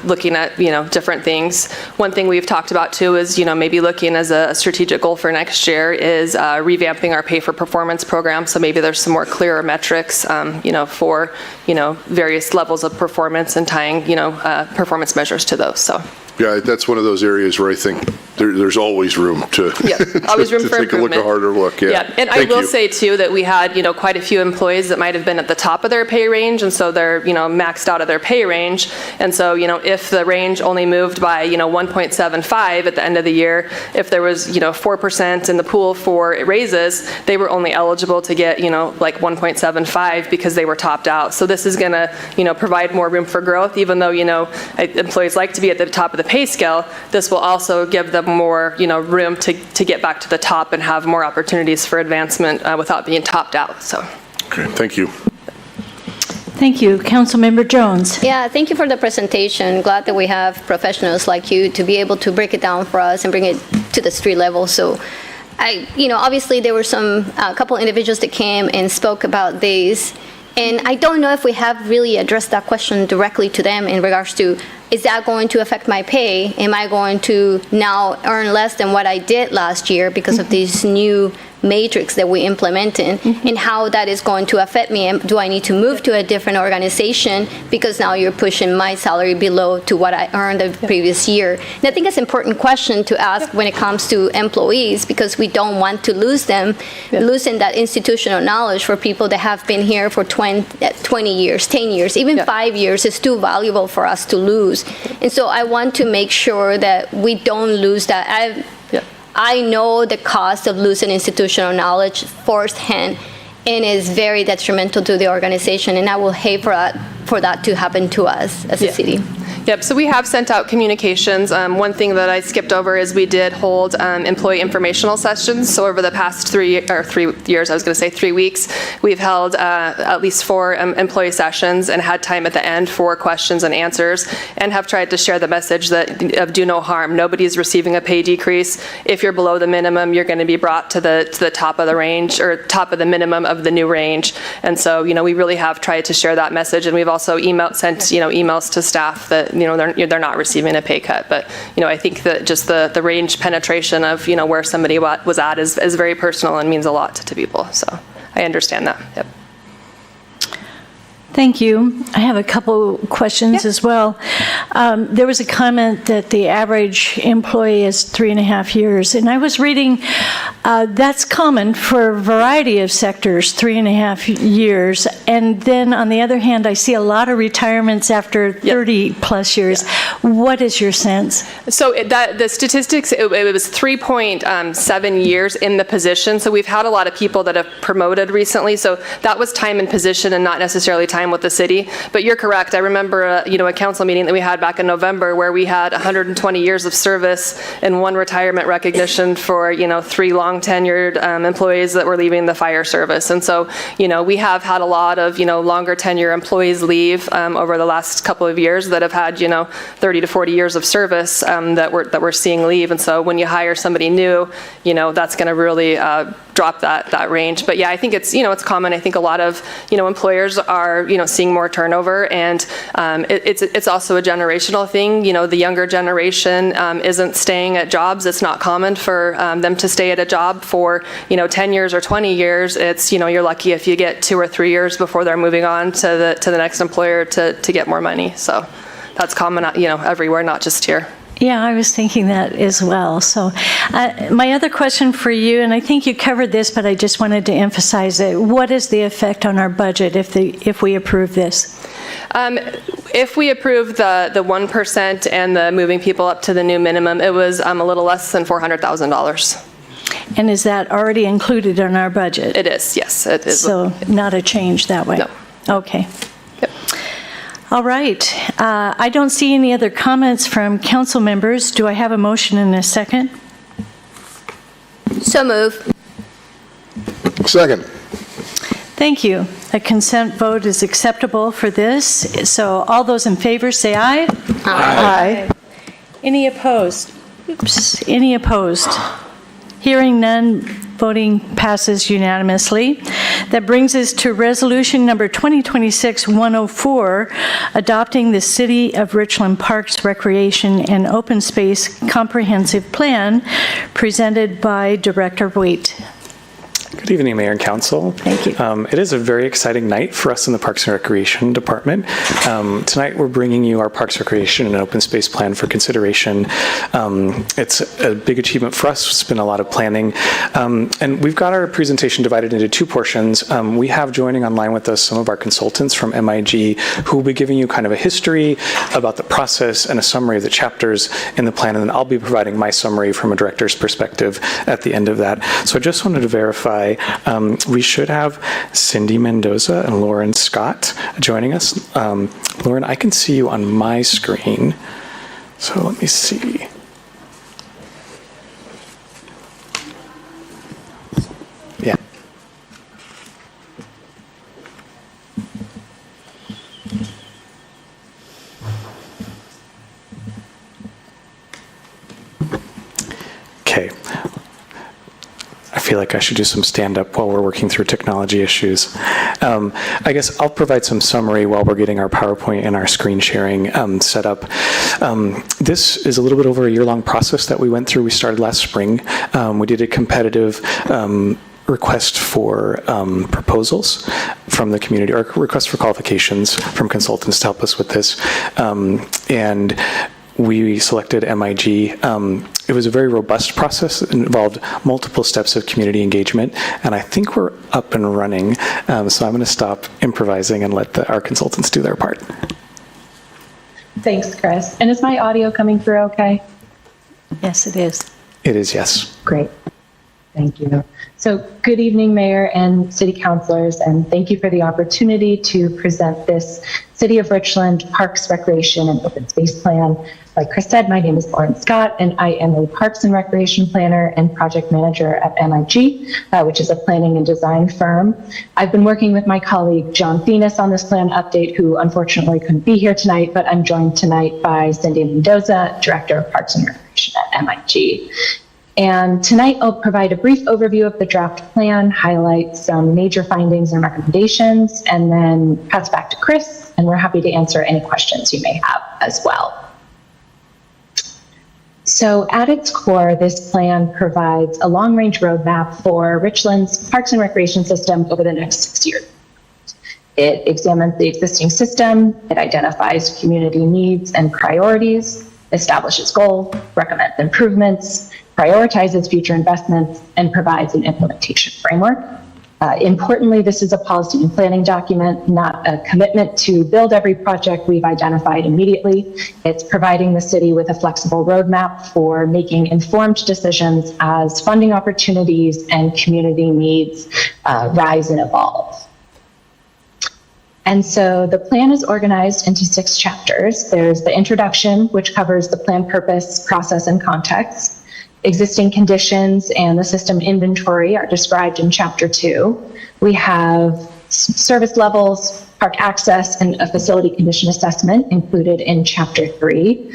looking at, different things. One thing we've talked about too is, maybe looking as a strategic goal for next year is revamping our pay for performance program. So maybe there's some more clearer metrics, for, various levels of performance and tying, performance measures to those. So. Yeah, that's one of those areas where I think there's always room to, always room for take a look, a harder look. Yeah. And I will say too that we had, quite a few employees that might have been at the top of their pay range, and so they're, maxed out of their pay range. And so, if the range only moved by, 1.75 at the end of the year, if there was, 4% in the pool for raises, they were only eligible to get, like 1.75 because they were topped out. So this is going to, provide more room for growth, even though, employees like to be at the top of the pay scale. This will also give them more, room to get back to the top and have more opportunities for advancement without being topped out. So. Okay, thank you. Thank you. Councilmember Jones. Yeah, thank you for the presentation. Glad that we have professionals like you to be able to break it down for us and bring it to the street level. So obviously there were a couple individuals that came and spoke about these. And I don't know if we have really addressed that question directly to them in regards to, is that going to affect my pay? Am I going to now earn less than what I did last year because of these new matrix that we implemented, and how that is going to affect me? And do I need to move to a different organization because now you're pushing my salary below to what I earned the previous year? And I think it's an important question to ask when it comes to employees, because we don't want to lose them, losing that institutional knowledge for people that have been here for 20 years, 10 years, even 5 years is too valuable for us to lose. And so I want to make sure that we don't lose that. I know the cost of losing institutional knowledge firsthand, and is very detrimental to the organization, and I will hate for that to happen to us as a city. Yep, so we have sent out communications. One thing that I skipped over is we did hold employee informational sessions. So over the past 3 weeks, we've held at least 4 employee sessions and had time at the end for questions and answers, and have tried to share the message that of do no harm. Nobody's receiving a pay decrease. If you're below the minimum, you're going to be brought to the top of the range, or top of the minimum of the new range. And so, we really have tried to share that message, and we've also sent emails to staff that they're not receiving a pay cut. But I think that just the range penetration of where somebody was at is very personal and means a lot to people. So I understand that. Yep. Thank you. I have a couple questions as well. There was a comment that the average employee is 3.5 years, and I was reading that's common for a variety of sectors, 3.5 years. And then on the other hand, I see a lot of retirements after 30 plus years. What is your sense? So the statistics, it was 3.7 years in the position. So we've had a lot of people that have promoted recently. So that was time in position and not necessarily time with the city. But you're correct. I remember a council meeting that we had back in November where we had 120 years of service and 1 retirement recognition for 3 long tenured employees that were leaving the fire service. And so we have had a lot of longer tenure employees leave over the last couple of years that have had 30 to 40 years of service that we're seeing leave. And so when you hire somebody new, that's going to really drop that range. But yeah, I think it's it's common. I think a lot of employers are seeing more turnover, and it's also a generational thing. The younger generation isn't staying at jobs. It's not common for them to stay at a job for 10 years or 20 years. It's you're lucky if you get 2 or 3 years before they're moving on to the next employer to get more money. So that's common everywhere, not just here. Yeah, I was thinking that as well. So my other question for you, and I think you covered this, but I just wanted to emphasize it. What is the effect on our budget if we approve this? If we approve the 1% and the moving people up to the new minimum, it was a little less than $400,000. And is that already included in our budget? It is, yes. It is. So not a change that way? No. Okay. Yep. All right. I don't see any other comments from council members. Do I have a motion in a second? So move. Second. Thank you. A consent vote is acceptable for this. So all those in favor say aye. Aye. Any opposed? Oops. Any opposed? Hearing none, voting passes unanimously. That brings us to resolution number 2026-104, adopting the City of Richland Parks, Recreation, and Open Space Comprehensive Plan, presented by Director Waite. Good evening, Mayor and Council. Thank you. It is a very exciting night for us in the Parks and Recreation Department. Tonight, we're bringing you our Parks, Recreation, and Open Space Plan for consideration. It's a big achievement for us. It's been a lot of planning. And we've got our presentation divided into two portions. We have joining online with us some of our consultants from MIG who will be giving you kind of a history about the process and a summary of the chapters in the plan. And then I'll be providing my summary from a director's perspective at the end of that. So I just wanted to verify we should have Cindy Mendoza and Lauren Scott joining us. Lauren, I can see you on my screen. So let me see. Yeah. Okay. I feel like I should do some stand-up while we're working through technology issues. I guess I'll provide some summary while we're getting our PowerPoint and our screen sharing set up. This is a little bit over a year-long process that we went through. We started last spring. We did a competitive request for proposals from the community, or request for qualifications from consultants to help us with this. And we selected MIG. It was a very robust process. It involved multiple steps of community engagement, and I think we're up and running. So I'm going to stop improvising and let our consultants do their part. Thanks, Chris. And is my audio coming through okay? Yes, it is. It is, yes. Great. Thank you. So good evening, Mayor and City Councilors, and thank you for the opportunity to present this City of Richland Parks, Recreation, and Open Space Plan. Like Chris said, my name is Lauren Scott, and I am a Parks and Recreation Planner and Project Manager at MIG, which is a planning and design firm. I've been working with my colleague John Thenis on this plan update, who unfortunately couldn't be here tonight, but I'm joined tonight by Cindy Mendoza, Director of Parks and Recreation at MIG. And tonight I'll provide a brief overview of the draft plan, highlight some major findings and recommendations, and then pass back to Chris, and we're happy to answer any questions you may have as well. So at its core, this plan provides a long-range roadmap for Richland's parks and recreation system over the next 6 years. It examines the existing system, it identifies community needs and priorities, establishes goals, recommends improvements, prioritizes future investments, and provides an implementation framework. Importantly, this is a policy and planning document, not a commitment to build every project we've identified immediately. It's providing the city with a flexible roadmap for making informed decisions as funding opportunities and community needs rise and evolve. And so the plan is organized into 6 chapters. There's the introduction, which covers the plan purpose, process, and context. Existing conditions and the system inventory are described in Chapter 2. We have service levels, park access, and a facility condition assessment included in Chapter 3.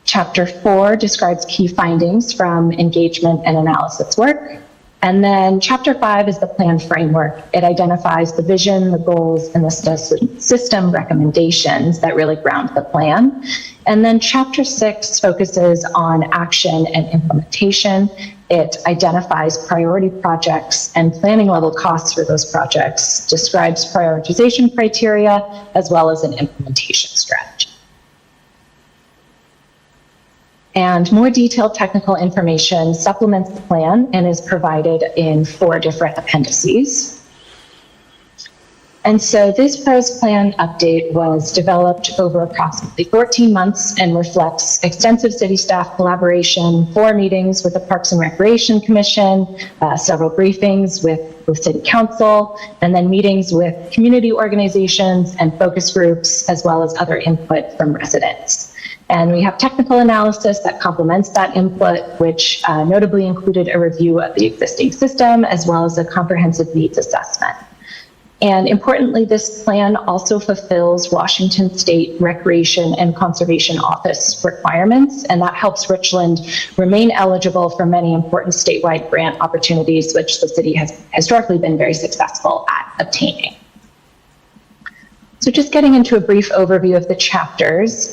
Chapter 4 describes key findings from engagement and analysis work. And then Chapter 5 is the plan framework. It identifies the vision, the goals, and the system recommendations that really ground the plan. And then Chapter 6 focuses on action and implementation. It identifies priority projects and planning level costs for those projects, describes prioritization criteria, as well as an implementation strategy. And more detailed technical information supplements the plan and is provided in 4 different appendices. And so this PROS plan update was developed over approximately 14 months and reflects extensive city staff collaboration, 4 meetings with the Parks and Recreation Commission, several briefings with City Council, and then meetings with community organizations and focus groups, as well as other input from residents. And we have technical analysis that complements that input, which notably included a review of the existing system, as well as a comprehensive needs assessment. And importantly, this plan also fulfills Washington State Recreation and Conservation Office requirements, and that helps Richland remain eligible for many important statewide grant opportunities, which the city has historically been very successful at obtaining. So just getting into a brief overview of the chapters,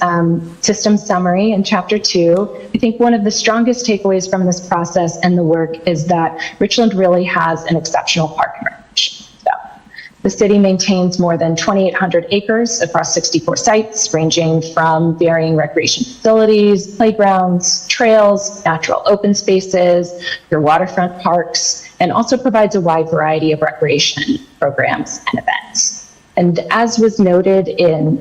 system summary in chapter 2, I think one of the strongest takeaways from this process and the work is that Richland really has an exceptional park and recreation. The city maintains more than 2,800 acres across 64 sites, ranging from varying recreation facilities, playgrounds, trails, natural open spaces, your waterfront parks, and also provides a wide variety of recreation programs and events. And as was noted in,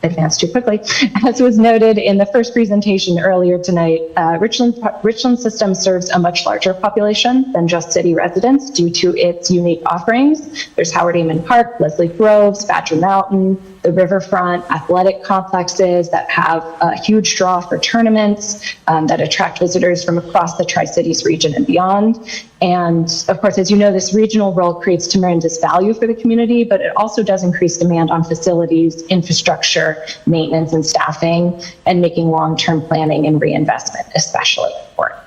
advanced too quickly. As was noted in the first presentation earlier tonight, Richland system serves a much larger population than just city residents due to its unique offerings. There's Howard Amon Park, Leslie Groves, Badger Mountain, the riverfront athletic complexes that have a huge draw for tournaments that attract visitors from across the Tri-Cities region and beyond. And of course, as you know, this regional role creates tremendous value for the community, but it also does increase demand on facilities, infrastructure, maintenance, and staffing, and making long-term planning and reinvestment especially important.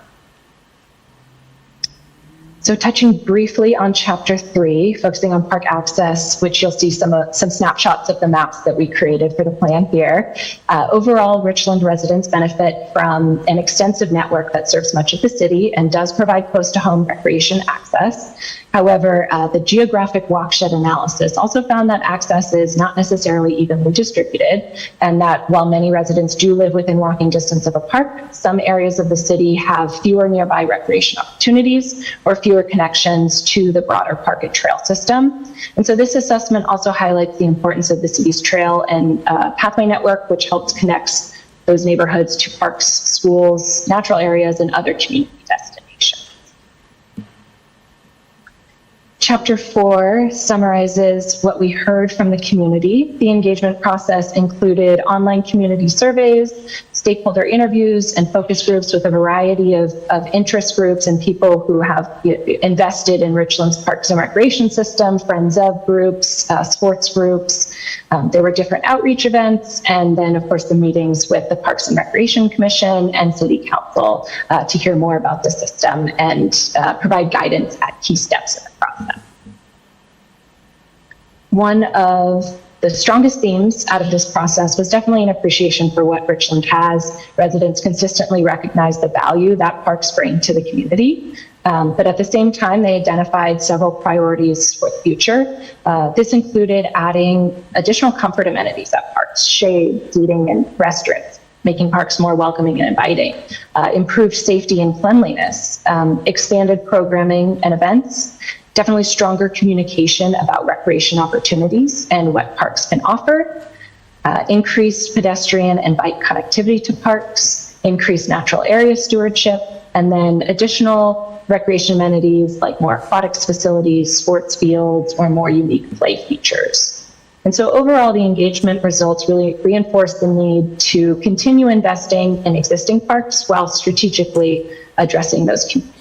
So touching briefly on chapter 3, focusing on park access, which you'll see some snapshots of the maps that we created for the plan here. Overall, Richland residents benefit from an extensive network that serves much of the city and does provide close to home recreation access. However, the geographic watershed analysis also found that access is not necessarily evenly distributed, and that while many residents do live within walking distance of a park, some areas of the city have fewer nearby recreation opportunities or fewer connections to the broader park and trail system. And so this assessment also highlights the importance of the city's trail and pathway network, which helps connect those neighborhoods to parks, schools, natural areas, and other community destinations. Chapter 4 summarizes what we heard from the community. The engagement process included online community surveys, stakeholder interviews, and focus groups with a variety of interest groups and people who have invested in Richland's parks and recreation system, Friends of groups, sports groups. There were different outreach events, and then of course the meetings with the Parks and Recreation Commission and City Council to hear more about the system and provide guidance at key steps in the process. One of the strongest themes out of this process was definitely an appreciation for what Richland has. Residents consistently recognize the value that parks bring to the community. But at the same time, they identified several priorities for the future. This included adding additional comfort amenities at parks, shade, seating, and restrooms, making parks more welcoming and inviting, improved safety and cleanliness, expanded programming and events, definitely stronger communication about recreation opportunities and what parks can offer, increased pedestrian and bike connectivity to parks, increased natural area stewardship, and then additional recreation amenities like more aquatics facilities, sports fields, or more unique play features. And so overall, the engagement results really reinforce the need to continue investing in existing parks while strategically addressing those communities.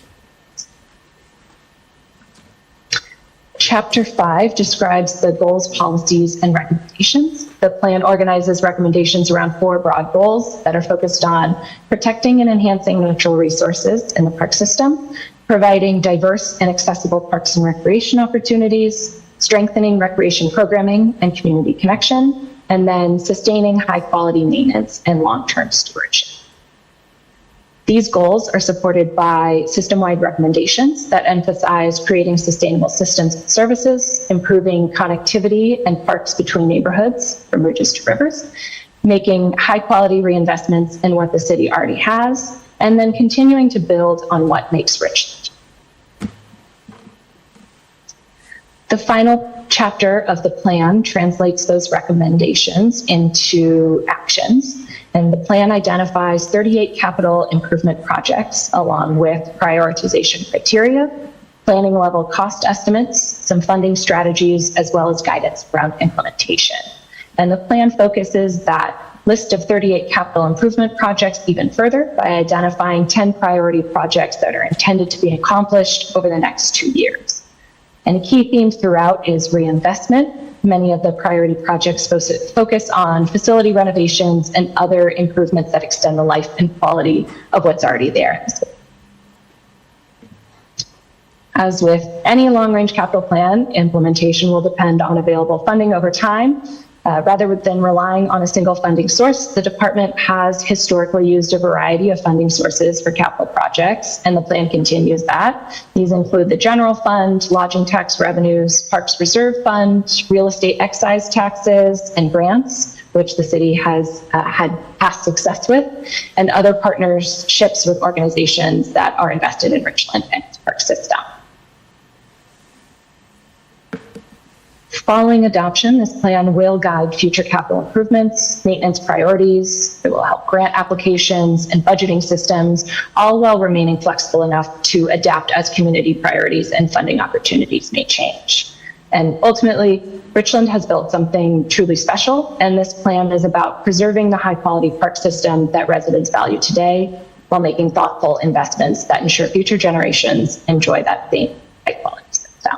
Chapter 5 describes the goals, policies, and recommendations. The plan organizes recommendations around 4 broad goals that are focused on protecting and enhancing natural resources in the park system, providing diverse and accessible parks and recreation opportunities, strengthening recreation programming and community connection, and then sustaining high-quality maintenance and long-term stewardship. These goals are supported by system-wide recommendations that emphasize creating sustainable systems and services, improving connectivity and parks between neighborhoods from ridges to rivers, making high-quality reinvestments in what the city already has, and then continuing to build on what makes Richland. The final chapter of the plan translates those recommendations into actions. And the plan identifies 38 capital improvement projects along with prioritization criteria, planning level cost estimates, some funding strategies, as well as guidance around implementation. And the plan focuses that list of 38 capital improvement projects even further by identifying 10 priority projects that are intended to be accomplished over the next 2 years. And a key theme throughout is reinvestment. Many of the priority projects focus on facility renovations and other improvements that extend the life and quality of what's already there. As with any long-range capital plan, implementation will depend on available funding over time. Rather than relying on a single funding source, the department has historically used a variety of funding sources for capital projects, and the plan continues that. These include the general fund, lodging tax revenues, parks reserve fund, real estate excise taxes, and grants, which the city has had past success with, and other partnerships with organizations that are invested in Richland and its park system. Following adoption, this plan will guide future capital improvements, maintenance priorities. It will help grant applications and budgeting systems, all while remaining flexible enough to adapt as community priorities and funding opportunities may change. And ultimately, Richland has built something truly special, and this plan is about preserving the high-quality park system that residents value today while making thoughtful investments that ensure future generations enjoy that same high-quality system.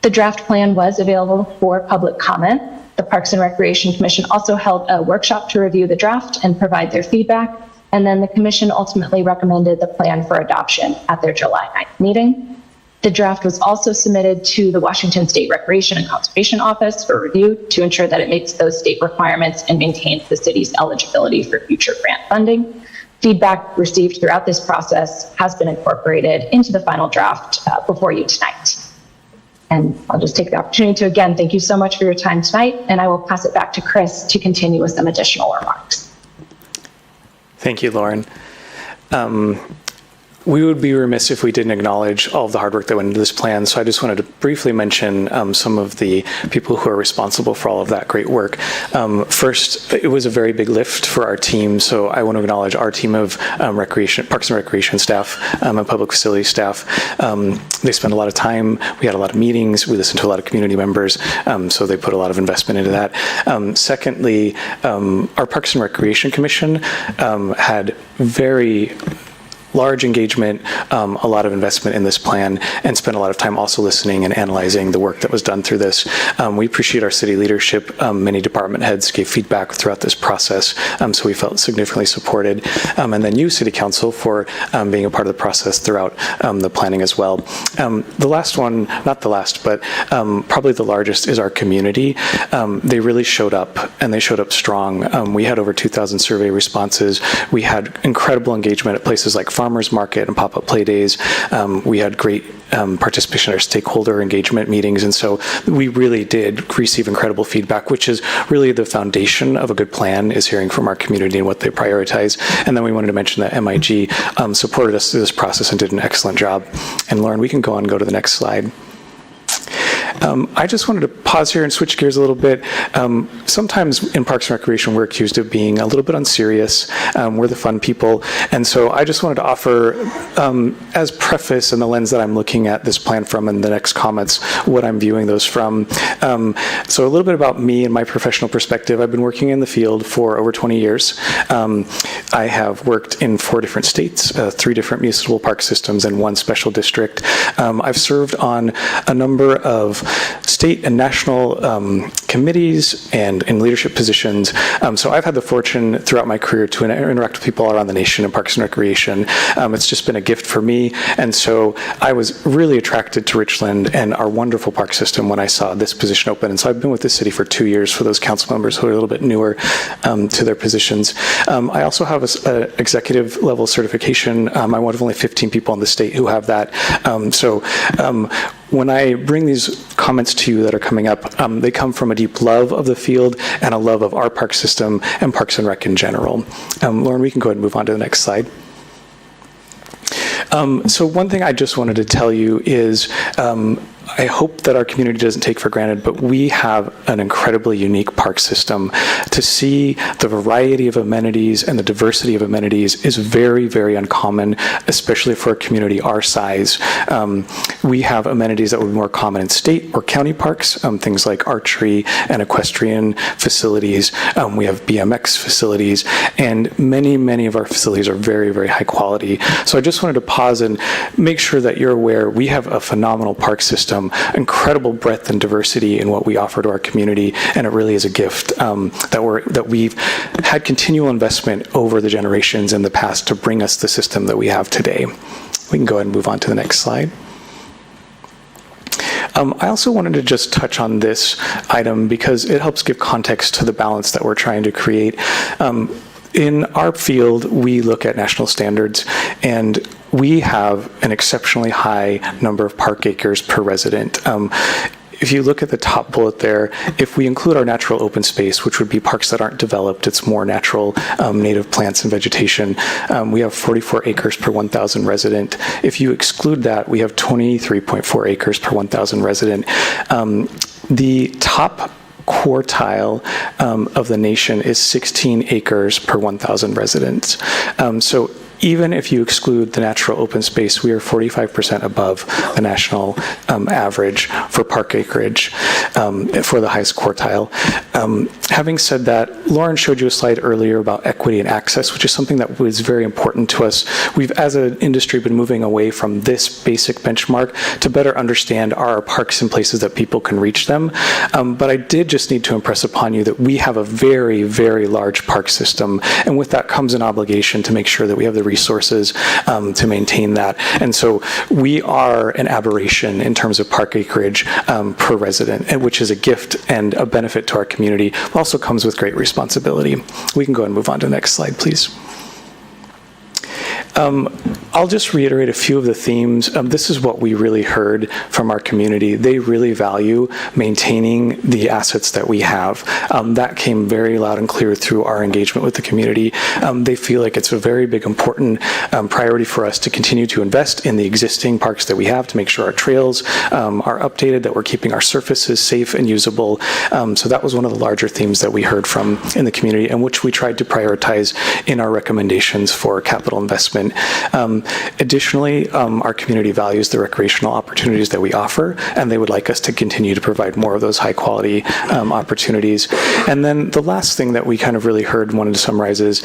The draft plan was available for public comment. The Parks and Recreation Commission also held a workshop to review the draft and provide their feedback. And then the commission ultimately recommended the plan for adoption at their July 9th meeting. The draft was also submitted to the Washington State Recreation and Conservation Office for review to ensure that it meets those state requirements and maintains the city's eligibility for future grant funding. Feedback received throughout this process has been incorporated into the final draft before you tonight. And I'll just take the opportunity to again thank you so much for your time tonight, and I will pass it back to Chris to continue with some additional remarks. Thank you, Lauren. We would be remiss if we didn't acknowledge all of the hard work that went into this plan, so I just wanted to briefly mention some of the people who are responsible for all of that great work. First, it was a very big lift for our team, so I want to acknowledge our team of Parks and Recreation staff and public facility staff. They spent a lot of time, we had a lot of meetings, we listened to a lot of community members, so they put a lot of investment into that. Secondly, our Parks and Recreation Commission had very large engagement, a lot of investment in this plan, and spent a lot of time also listening and analyzing the work that was done through this. We appreciate our city leadership. Many department heads gave feedback throughout this process, so we felt significantly supported. And then you, City Council, for being a part of the process throughout the planning as well. The last one, not the last, but probably the largest, is our community. They really showed up, and they showed up strong. We had over 2,000 survey responses. We had incredible engagement at places like Farmers Market and pop-up play days. We had great participation in our stakeholder engagement meetings, and so we really did receive incredible feedback, which is really the foundation of a good plan, is hearing from our community and what they prioritize. And then we wanted to mention that MIG supported us through this process and did an excellent job. And Lauren, we can go to the next slide. I just wanted to pause here and switch gears a little bit. Sometimes in Parks and Recreation, we're accused of being a little bit unserious. We're the fun people. And so I just wanted to offer, as preface and the lens that I'm looking at this plan from and the next comments, what I'm viewing those from. So a little bit about me and my professional perspective. I've been working in the field for over 20 years. I have worked in 4 different states, 3 different municipal park systems, and 1 special district. I've served on a number of state and national committees and in leadership positions. So I've had the fortune throughout my career to interact with people all around the nation in Parks and Recreation. It's just been a gift for me. And so I was really attracted to Richland and our wonderful park system when I saw this position open. And so I've been with the city for 2 years for those council members who are a little bit newer to their positions. I also have an executive level certification. I'm one of only 15 people in the state who have that. When I bring these comments to you that are coming up, they come from a deep love of the field and a love of our park system and Parks and Rec in general. Lauren, we can go ahead and move on to the next slide. So one thing I just wanted to tell you is I hope that our community doesn't take for granted, but we have an incredibly unique park system. To see the variety of amenities and the diversity of amenities is very, very uncommon, especially for a community our size. We have amenities that would be more common in state or county parks, things like archery and equestrian facilities. We have BMX facilities, and many of our facilities are very, very high quality. So I just wanted to pause and make sure that you're aware we have a phenomenal park system, incredible breadth and diversity in what we offer to our community, and it really is a gift that we've had continual investment over the generations in the past to bring us the system that we have today. We can go ahead and move on to the next slide. I also wanted to just touch on this item because it helps give context to the balance that we're trying to create. In our field, we look at national standards, and we have an exceptionally high number of park acres per resident. If you look at the top bullet there, if we include our natural open space, which would be parks that aren't developed, it's more natural native plants and vegetation, we have 44 acres per 1,000 resident. If you exclude that, we have 23.4 acres per 1,000 resident. The top quartile of the nation is 16 acres per 1,000 residents. So even if you exclude the natural open space, we are 45% above the national average for park acreage for the highest quartile. Having said that, Lauren showed you a slide earlier about equity and access, which is something that was very important to us. We've, as an industry, been moving away from this basic benchmark to better understand are our parks in places that people can reach them. But I did just need to impress upon you that we have a very, very large park system, and with that comes an obligation to make sure that we have the resources to maintain that. And so we are an aberration in terms of park acreage per resident, which is a gift and a benefit to our community. It also comes with great responsibility. We can go and move on to the next slide, please. I'll just reiterate a few of the themes. This is what we really heard from our community. They really value maintaining the assets that we have. That came very loud and clear through our engagement with the community. They feel like it's a very big, important priority for us to continue to invest in the existing parks that we have to make sure our trails are updated, that we're keeping our surfaces safe and usable. So that was one of the larger themes that we heard from in the community, and which we tried to prioritize in our recommendations for capital investment. Additionally, our community values the recreational opportunities that we offer, and they would like us to continue to provide more of those high quality opportunities. And then the last thing that we kind of really heard and wanted to summarize is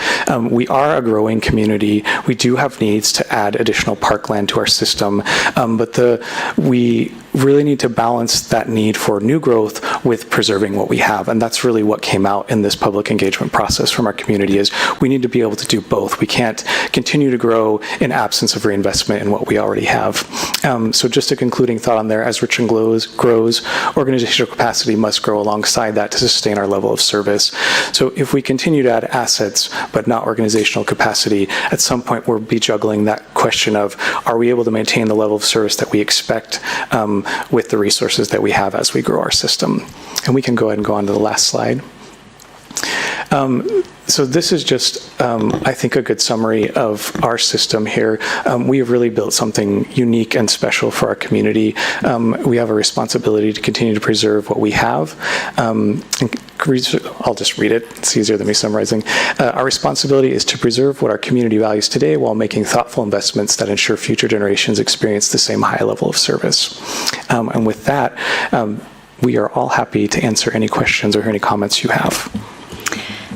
we are a growing community. We do have needs to add additional parkland to our system, but we really need to balance that need for new growth with preserving what we have. And that's really what came out in this public engagement process from our community is we need to be able to do both. We can't continue to grow in absence of reinvestment in what we already have. So just a concluding thought on there, as Richland grows, organizational capacity must grow alongside that to sustain our level of service. So if we continue to add assets, but not organizational capacity, at some point we'll be juggling that question of, are we able to maintain the level of service that we expect with the resources that we have as we grow our system? And we can go ahead and go on to the last slide. So this is just, I think, a good summary of our system here. We have really built something unique and special for our community. We have a responsibility to continue to preserve what we have. I'll just read it. It's easier than me summarizing. Our responsibility is to preserve what our community values today while making thoughtful investments that ensure future generations experience the same high level of service. And with that, we are all happy to answer any questions or any comments you have.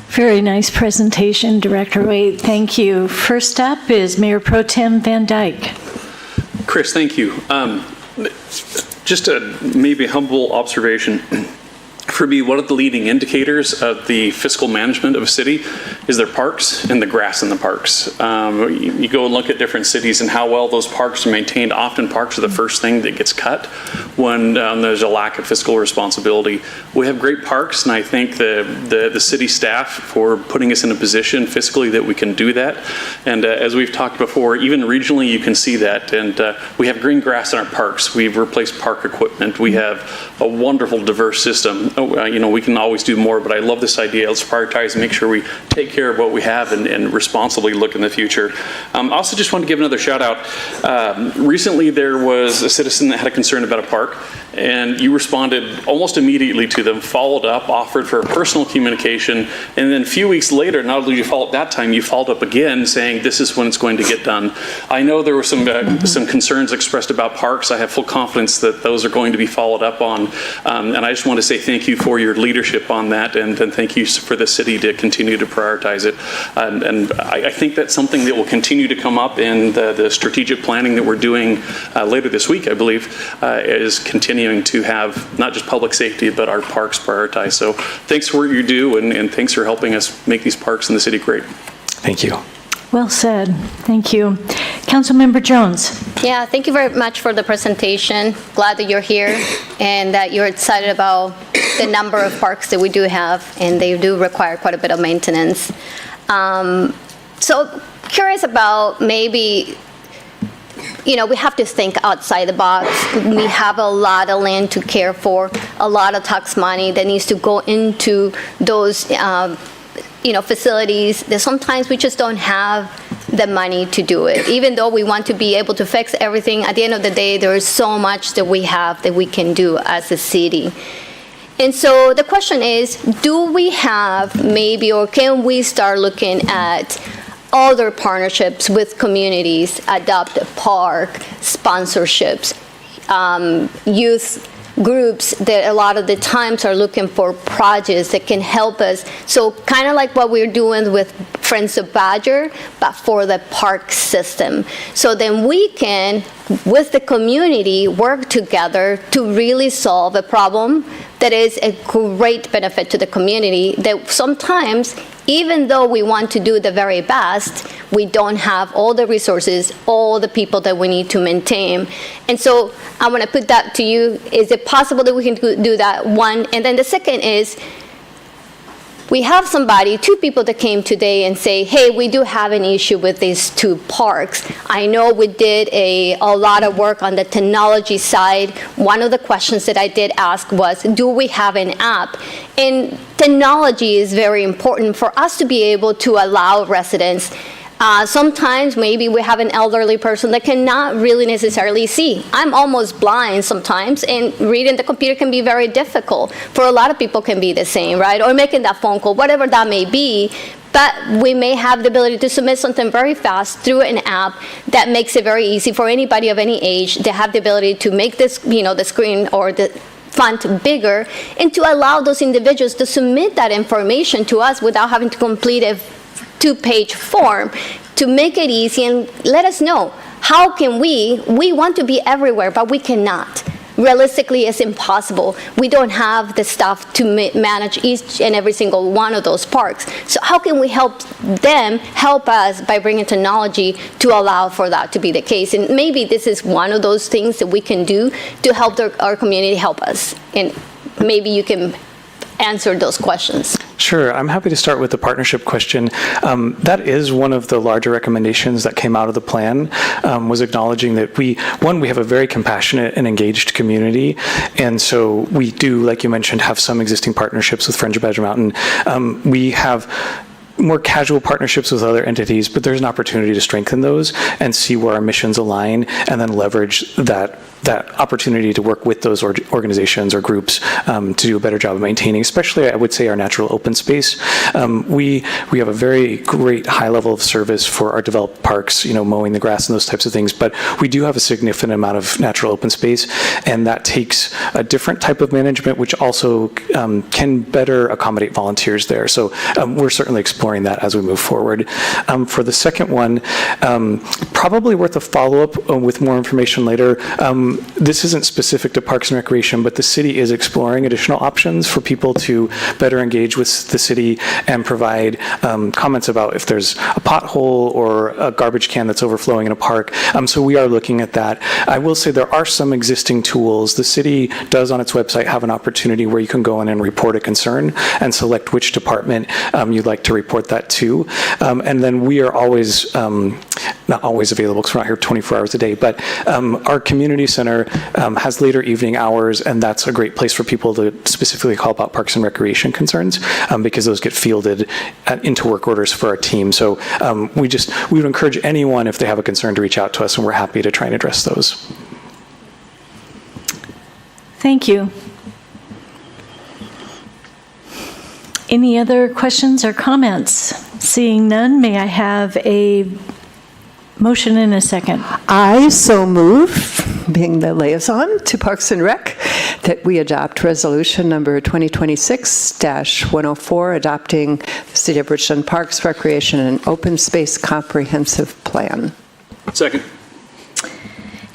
Very nice presentation, Director Waite. Thank you. First up is Mayor Pro Tem Van Dyke. Chris, thank you. Just a maybe humble observation. For me, one of the leading indicators of the fiscal management of a city is their parks and the grass in the parks. You go and look at different cities and how well those parks are maintained. Often parks are the first thing that gets cut when there's a lack of fiscal responsibility. We have great parks, and I thank the city staff for putting us in a position fiscally that we can do that. And as we've talked before, even regionally you can see that. And we have green grass in our parks. We've replaced park equipment. We have a wonderful diverse system. we can always do more, but I love this idea. Let's prioritize and make sure we take care of what we have and responsibly look in the future. I also just want to give another shout out. Recently, there was a citizen that had a concern about a park, and you responded almost immediately to them, followed up, offered for personal communication, and then a few weeks later, not only did you follow up that time, you followed up again saying this is when it's going to get done. I know there were some concerns expressed about parks. I have full confidence that those are going to be followed up on, and I just want to say thank you for your leadership on that, and thank you for the city to continue to prioritize it. And I think that's something that will continue to come up in the strategic planning that we're doing later this week, I believe, is continuing to have not just public safety, but our parks prioritized. So thanks for what you do, and thanks for helping us make these parks in the city great. Thank you. Well said. Thank you. Councilmember Jones. Yeah, thank you very much for the presentation. Glad that you're here and that you're excited about the number of parks that we do have, and they do require quite a bit of maintenance. So curious about maybe, we have to think outside the box. We have a lot of land to care for, a lot of tax money that needs to go into those facilities that sometimes we just don't have the money to do it. Even though we want to be able to fix everything, at the end of the day, there is so much that we have that we can do as a city. And so the question is, do we have maybe, or can we start looking at other partnerships with communities, adopt a park, sponsorships, youth groups that a lot of the times are looking for projects that can help us. So kind of like what we're doing with Friends of Badger, but for the park system. So then we can, with the community, work together to really solve a problem that is a great benefit to the community that sometimes, even though we want to do the very best, we don't have all the resources, all the people that we need to maintain. And so I want to put that to you. Is it possible that we can do that? One. And then the second is, we have two people that came today and say, hey, we do have an issue with these two parks. I know we did a lot of work on the technology side. One of the questions that I did ask was, do we have an app? And technology is very important for us to be able to allow residents. Sometimes maybe we have an elderly person that cannot really necessarily see. I'm almost blind sometimes, and reading the computer can be very difficult. For a lot of people can be the same, right? Or making that phone call, whatever that may be. But we may have the ability to submit something very fast through an app that makes it very easy for anybody of any age to have the ability to make this, the screen or the font bigger, and to allow those individuals to submit that information to us without having to complete a 2-page form, to make it easy and let us know how can we want to be everywhere, but we cannot. Realistically, it's impossible. We don't have the staff to manage each and every single one of those parks. So how can we help them help us by bringing technology to allow for that to be the case? And maybe this is one of those things that we can do to help our community help us. And maybe you can answer those questions. Sure. I'm happy to start with the partnership question. That is one of the larger recommendations that came out of the plan, was acknowledging that we have a very compassionate and engaged community. And so we do, like you mentioned, have some existing partnerships with Friends of Badger Mountain. We have more casual partnerships with other entities, but there's an opportunity to strengthen those and see where our missions align, and then leverage that opportunity to work with those organizations or groups to do a better job of maintaining, especially, I would say, our natural open space. We have a very great high level of service for our developed parks, mowing the grass and those types of things, but we do have a significant amount of natural open space, and that takes a different type of management, which also can better accommodate volunteers there. So we're certainly exploring that as we move forward. For the second one, probably worth a follow-up with more information later. This isn't specific to Parks and Recreation, but the city is exploring additional options for people to better engage with the city and provide comments about if there's a pothole or a garbage can that's overflowing in a park. So we are looking at that. I will say there are some existing tools. The city does on its website have an opportunity where you can go in and report a concern and select which department you'd like to report that to. And then we are always not always available because we're not here 24 hours a day, but our community center has later evening hours, and that's a great place for people to specifically call about parks and recreation concerns because those get fielded into work orders for our team. So we would encourage anyone, if they have a concern, to reach out to us, and we're happy to try and address those. Thank you. Any other questions or comments? Seeing none, may I have a motion and a second? I so move, being the liaison to Parks and Rec, that we adopt resolution number 2026-104, adopting the City of Richland Parks, Recreation, and Open Space Comprehensive Plan. Second.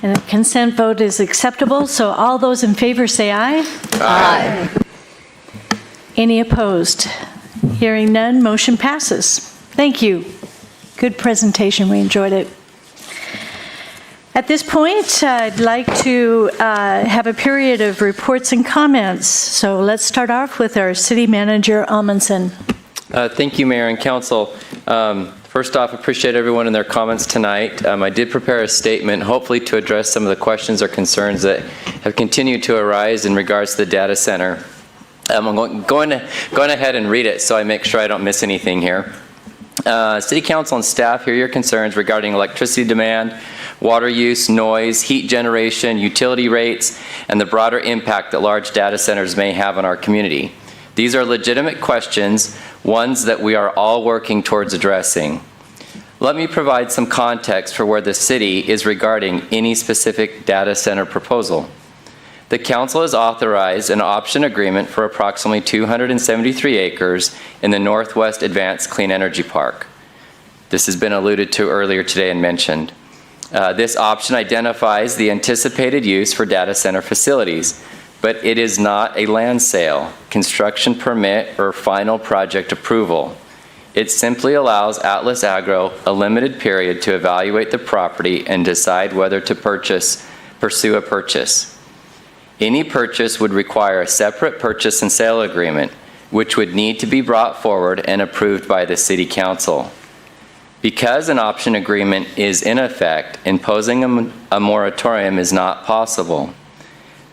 And the consent vote is acceptable, so all those in favor say aye. Aye. Any opposed? Hearing none, motion passes. Thank you. Good presentation, we enjoyed it. At this point, I'd like to have a period of reports and comments. So let's start off with our City Manager, Amundsen. Thank you, Mayor and Council. First off, appreciate everyone and their comments tonight. I did prepare a statement, hopefully to address some of the questions or concerns that have continued to arise in regards to the data center. I'm going ahead and read it so I make sure I don't miss anything here. City Council and staff hear your concerns regarding electricity demand, water use, noise, heat generation, utility rates, and the broader impact that large data centers may have on our community. These are legitimate questions, ones that we are all working towards addressing. Let me provide some context for where the city is regarding any specific data center proposal. The council has authorized an option agreement for approximately 273 acres in the Northwest Advanced Clean Energy Park. This has been alluded to earlier today and mentioned. This option identifies the anticipated use for data center facilities, but it is not a land sale, construction permit, or final project approval. It simply allows Atlas Agro a limited period to evaluate the property and decide whether to pursue a purchase. Any purchase would require a separate purchase and sale agreement, which would need to be brought forward and approved by the City Council. Because an option agreement is in effect, imposing a moratorium is not possible.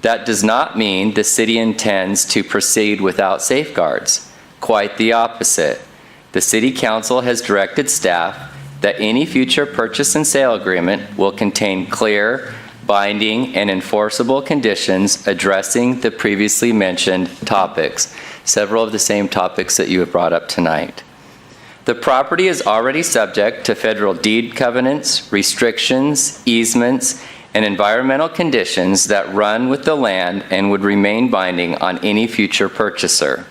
That does not mean the city intends to proceed without safeguards. Quite the opposite. The City Council has directed staff that any future purchase and sale agreement will contain clear, binding, and enforceable conditions addressing the previously mentioned topics, several of the same topics that you have brought up tonight. The property is already subject to federal deed covenants, restrictions, easements, and environmental conditions that run with the land and would remain binding on any future purchaser.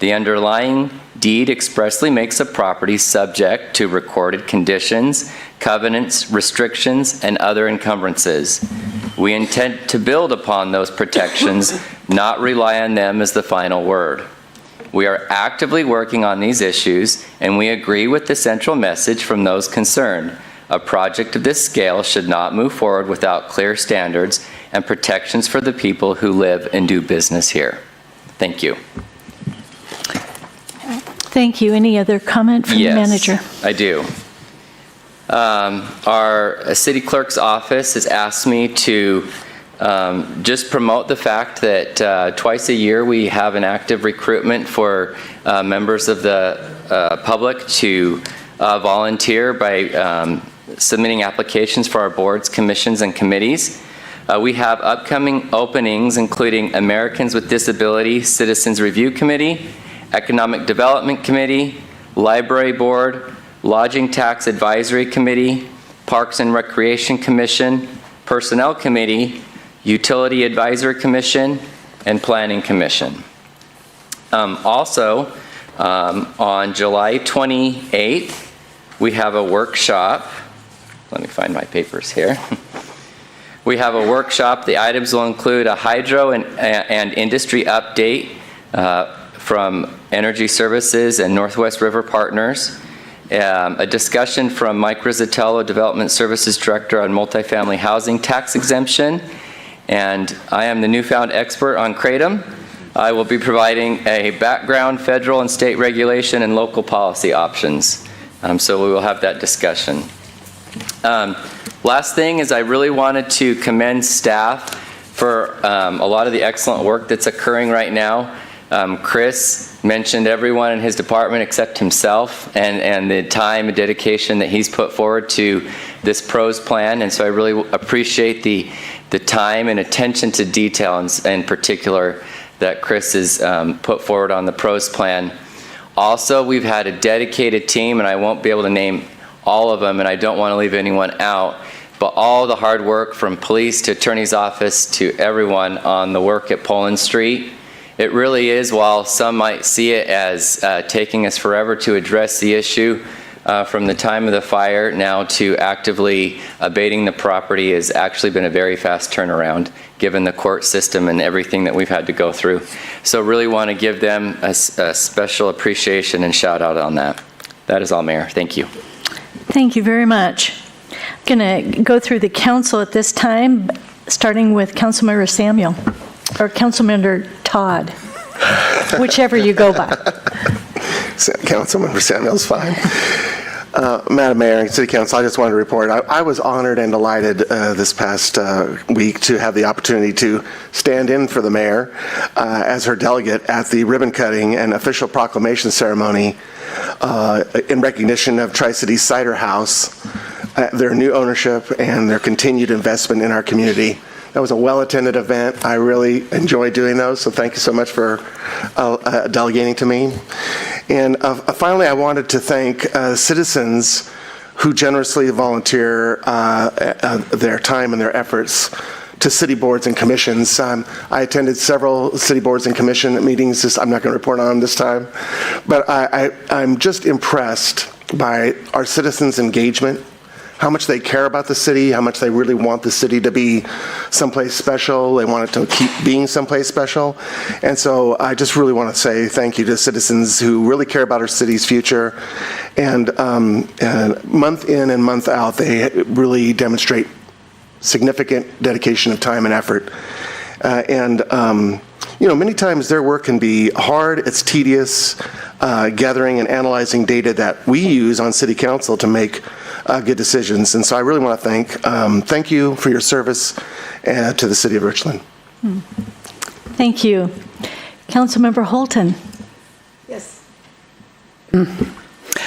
The underlying deed expressly makes a property subject to recorded conditions, covenants, restrictions, and other encumbrances. We intend to build upon those protections, not rely on them as the final word. We are actively working on these issues, and we agree with the central message from those concerned. A project of this scale should not move forward without clear standards and protections for the people who live and do business here. Thank you. Thank you. Any other comment from the manager? Yes, I do. Our city clerk's office has asked me to just promote the fact that twice a year we have an active recruitment for members of the public to volunteer by submitting applications for our boards, commissions, and committees. We have upcoming openings including Americans with Disability Citizens Review Committee, Economic Development Committee, Library Board, Lodging Tax Advisory Committee, Parks and Recreation Commission, Personnel Committee, Utility Advisory Commission, and Planning Commission. Also, on July 28th, we have a workshop. Let me find my papers here. We have a workshop. The items will include a hydro and industry update from Energy Services and Northwest River Partners, a discussion from Mike Rizzatello, Development Services Director on multifamily housing tax exemption, and I am the newfound expert on Kratom. I will be providing a background, federal and state regulation and local policy options. So we will have that discussion. Last thing is I really wanted to commend staff for a lot of the excellent work that's occurring right now. Chris mentioned everyone in his department except himself and the time and dedication that he's put forward to this PROS plan, and so I really appreciate the time and attention to detail in particular that Chris has put forward on the PROS plan. Also, we've had a dedicated team, and I won't be able to name all of them, and I don't want to leave anyone out, but all the hard work from police to attorney's office to everyone on the work at Poland Street. It really is, while some might see it as taking us forever to address the issue, from the time of the fire now to actively abating the property has actually been a very fast turnaround given the court system and everything that we've had to go through. So really want to give them a special appreciation and shout out on that. That is all, Mayor. Thank you. Thank you very much. I'm going to go through the council at this time, starting with Councilmember Samuel, or Councilmember Todd, whichever you go by. Councilmember Samuel's fine. Madam Mayor and City Council, I just wanted to report, I was honored and delighted this past week to have the opportunity to stand in for the mayor as her delegate at the ribbon cutting and official proclamation ceremony in recognition of Tri-City Cider House, their new ownership and their continued investment in our community. That was a well-attended event. I really enjoyed doing those, so thank you so much for delegating to me. And finally, I wanted to thank citizens who generously volunteer their time and their efforts to city boards and commissions. I attended several city boards and commission meetings. I'm not going to report on them this time, but I'm just impressed by our citizens' engagement, how much they care about the city, how much they really want the city to be someplace special. They want it to keep being someplace special. And so I just really want to say thank you to citizens who really care about our city's future. And month in and month out, they really demonstrate significant dedication of time and effort. You know, many times their work can be hard, it's tedious, gathering and analyzing data that we use on City Council to make good decisions. And so I really want to thank you for your service to the City of Richland. Thank you. Councilmember Holton. Yes.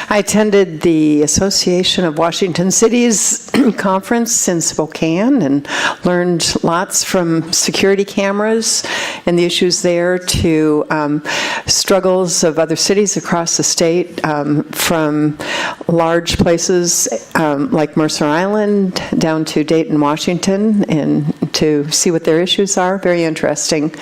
I attended the Association of Washington Cities conference in Spokane and learned lots from security cameras and the issues there to struggles of other cities across the state, from large places like Mercer Island down to Dayton, Washington, and to see what their issues are. Very interesting.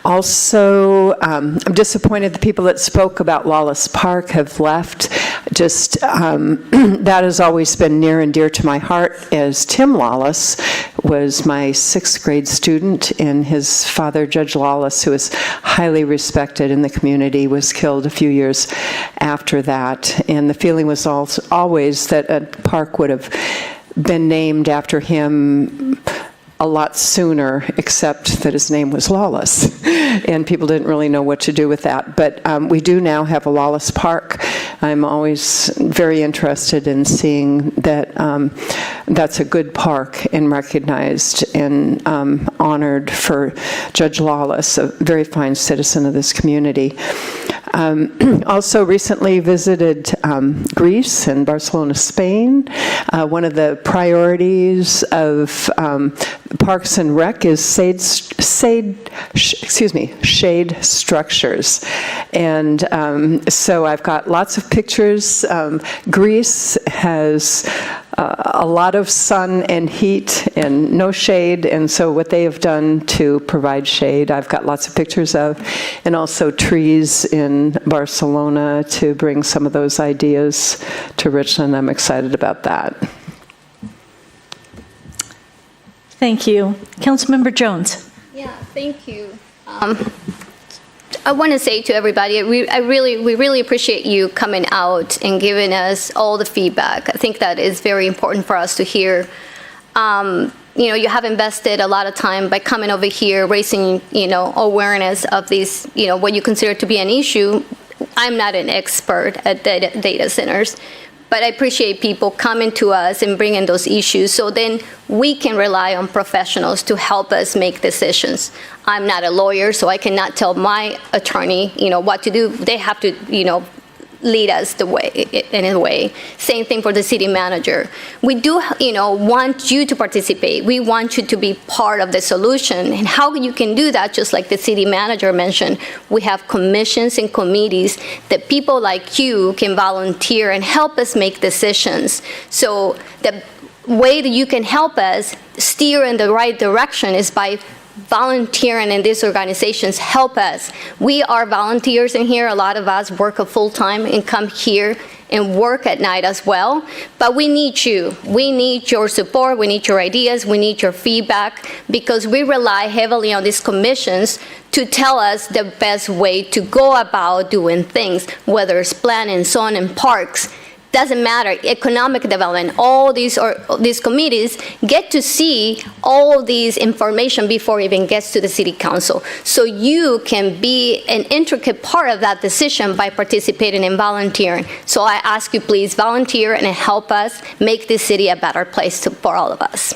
Also, I'm disappointed the people that spoke about Lawless Park have left. Just that has always been near and dear to my heart, as Tim Lawless was my 6th grade student, and his father, Judge Lawless, who is highly respected in the community, was killed a few years after that. And the feeling was always that a park would have been named after him a lot sooner, except that his name was Lawless, and people didn't really know what to do with that. But we do now have a Lawless Park. I'm always very interested in seeing that that's a good park and recognized and honored for Judge Lawless, a very fine citizen of this community. Also recently visited Greece and Barcelona, Spain. One of the priorities of Parks and Rec is shade structures. And so I've got lots of pictures. Greece has a lot of sun and heat and no shade, and so what they have done to provide shade, I've got lots of pictures of, and also trees in Barcelona to bring some of those ideas to Richland. I'm excited about that. Thank you. Councilmember Jones. Yeah, thank you. I want to say to everybody, we really appreciate you coming out and giving us all the feedback. I think that is very important for us to hear. You know, you have invested a lot of time by coming over here, raising, awareness of these, what you consider to be an issue. I'm not an expert at data centers, But I appreciate people coming to us and bringing those issues, so then we can rely on professionals to help us make decisions. I'm not a lawyer, so I cannot tell my attorney, what to do. They have to, lead us the way, in a way. Same thing for the city manager. We do, want you to participate. We want you to be part of the solution. And how you can do that, just like the city manager mentioned, we have commissions and committees that people like you can volunteer and help us make decisions. So the way that you can help us steer in the right direction is by volunteering in these organizations. Help us. We are volunteers in here. A lot of us work a full-time and come here and work at night as well. But we need you. We need your support. We need your ideas. We need your feedback, because we rely heavily on these commissions to tell us the best way to go about doing things, whether it's planning, zoning, parks. Doesn't matter, economic development, all these committees get to see all these information before it even gets to the city council. So you can be an intricate part of that decision by participating and volunteering. So I ask you, please volunteer and help us make this city a better place for all of us.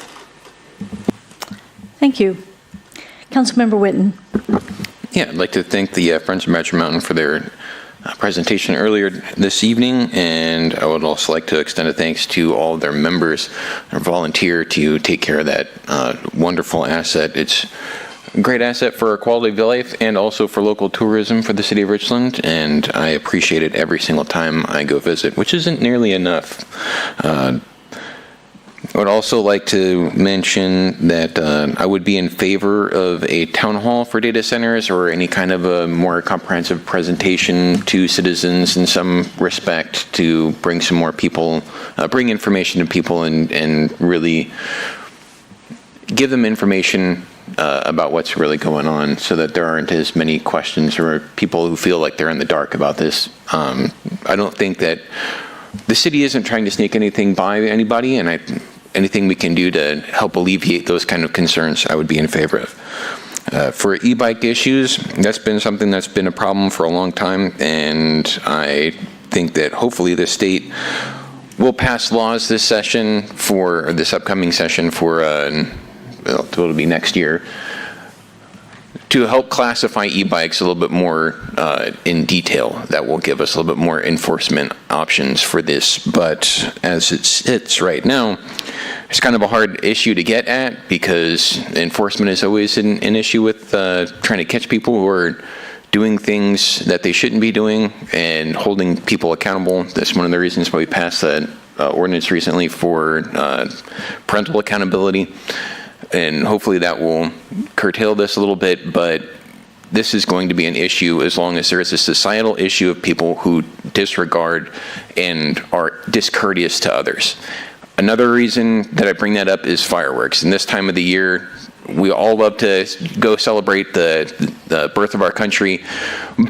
Thank you. Councilmember Whitten. Yeah, I'd like to thank the Friends of Magic Mountain for their presentation earlier this evening, and I would also like to extend a thanks to all of their members who volunteer to take care of that wonderful asset. It's a great asset for our quality of life and also for local tourism for the city of Richland, and I appreciate it every single time I go visit, which isn't nearly enough. I would also like to mention that I would be in favor of a town hall for data centers, or any kind of a more comprehensive presentation to citizens in some respect, to bring some more people, bring information to people, and really give them information about what's really going on, so that there aren't as many questions or people who feel like they're in the dark about this. I don't think that the city isn't trying to sneak anything by anybody, and anything we can do to help alleviate those kind of concerns, I would be in favor of. For e-bike issues, that's been something that's been a problem for a long time, and I think that hopefully the state will pass laws this session, for this upcoming session, for it'll be next year, to help classify e-bikes a little bit more in detail. That will give us a little bit more enforcement options for this. But as it sits right now, it's kind of a hard issue to get at, because enforcement is always an issue with trying to catch people who are doing things that they shouldn't be doing and holding people accountable. That's one of the reasons why we passed that ordinance recently for parental accountability. And hopefully that will curtail this a little bit, but this is going to be an issue as long as there is a societal issue of people who disregard and are discourteous to others. Another reason that I bring that up is fireworks. And this time of the year, we all love to go celebrate the birth of our country,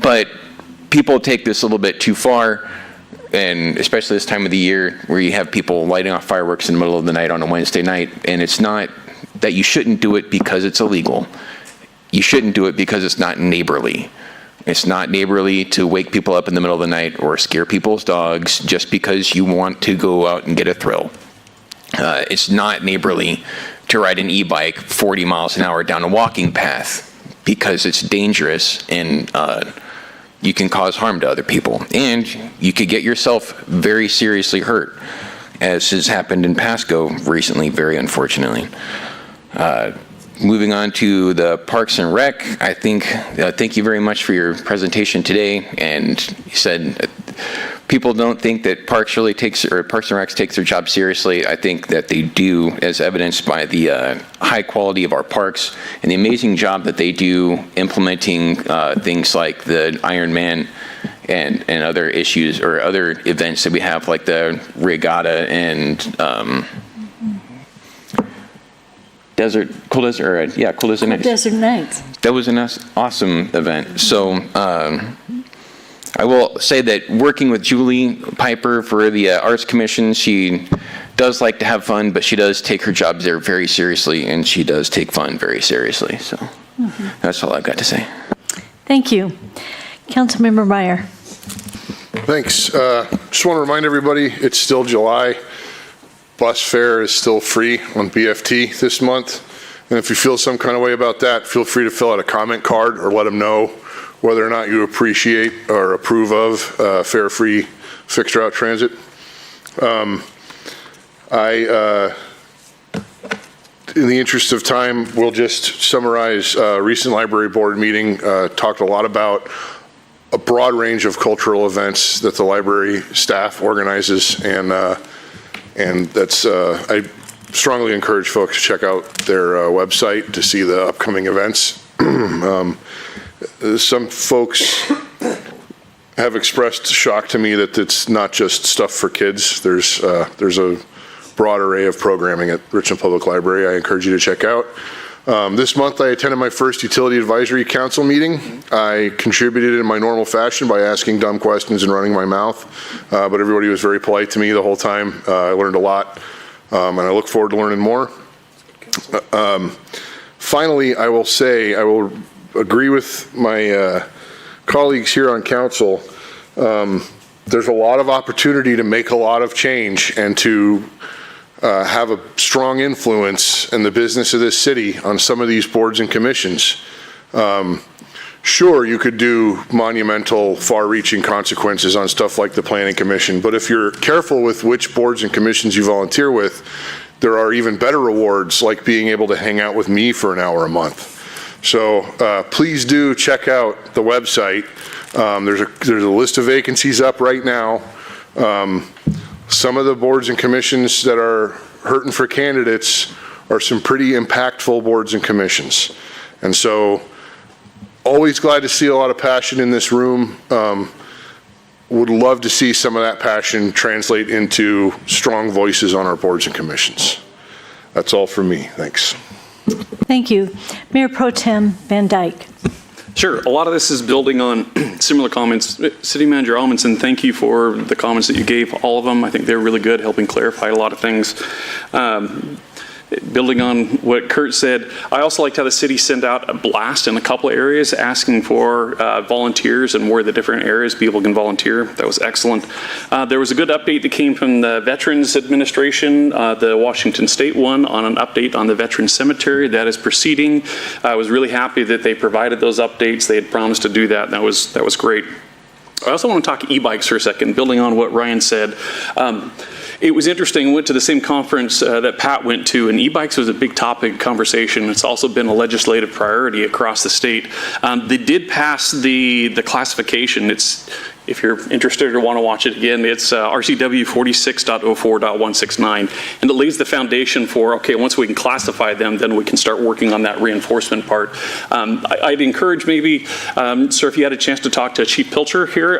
but people take this a little bit too far, and especially this time of the year where you have people lighting off fireworks in the middle of the night on a Wednesday night, and it's not that you shouldn't do it because it's illegal. You shouldn't do it because it's not neighborly. It's not neighborly to wake people up in the middle of the night or scare people's dogs just because you want to go out and get a thrill. It's not neighborly to ride an e-bike 40 miles an hour down a walking path, because it's dangerous and you can cause harm to other people. And you could get yourself very seriously hurt, as has happened in Pasco recently, very unfortunately. Moving on to the Parks and Rec, I think, thank you very much for your presentation today. And you said people don't think that Parks and Rec takes their job seriously. I think that they do, as evidenced by the high quality of our parks and the amazing job that they do implementing things like the Iron Man and other issues or other events that we have, like the regatta and Cool Desert Nights. That was an awesome event. So I will say that working with Julie Piper for the Arts Commission, she does like to have fun, but she does take her job there very seriously, and she does take fun very seriously. So that's all I've got to say. Thank you. Councilmember Meyer. Thanks. Just want to remind everybody, it's still July. Bus fare is still free on BFT this month. And if you feel some kind of way about that, feel free to fill out a comment card or let them know whether or not you appreciate or approve of fare-free fixed route transit. In the interest of time, we'll just summarize recent library board meeting. Talked a lot about a broad range of cultural events that the library staff organizes, and that's I strongly encourage folks to check out their website to see the upcoming events. Some folks have expressed shock to me that it's not just stuff for kids. There's a broad array of programming at Richland Public Library I encourage you to check out. This month I attended my first Utility Advisory Council meeting. I contributed in my normal fashion by asking dumb questions and running my mouth, but everybody was very polite to me the whole time. I learned a lot, and I look forward to learning more. Finally, I will say, I will agree with my colleagues here on council. There's a lot of opportunity to make a lot of change and to have a strong influence in the business of this city on some of these boards and commissions. Sure, you could do monumental, far-reaching consequences on stuff like the Planning Commission, but if you're careful with which boards and commissions you volunteer with, there are even better rewards, like being able to hang out with me for an hour a month. So please do check out the website. There's a list of vacancies up right now. Some of the boards and commissions that are hurting for candidates are some pretty impactful boards and commissions. And so always glad to see a lot of passion in this room. Would love to see some of that passion translate into strong voices on our boards and commissions. That's all from me. Thanks. Thank you. Mayor Pro Tem Van Dyke. Sure. A lot of this is building on similar comments. City Manager Almanson, thank you for the comments that you gave, all of them. I think they're really good, helping clarify a lot of things. Building on what Kurt said, I also liked how the city sent out a blast in a couple of areas asking for volunteers and where the different areas people can volunteer. That was excellent. There was a good update that came from the Veterans Administration, the Washington State one, on an update on the Veterans Cemetery. That is proceeding. I was really happy that they provided those updates. They had promised to do that, and that was great. I also want to talk e-bikes for a second, building on what Ryan said. It was interesting, went to the same conference that Pat went to, and e-bikes was a big topic of conversation. It's also been a legislative priority across the state. They did pass the classification. It's, if you're interested or want to watch it again, it's RCW 46.04.169. And it lays the foundation for, okay, once we can classify them, then we can start working on that reinforcement part. I'd encourage maybe, sir, if you had a chance to talk to Chief Pilcher here,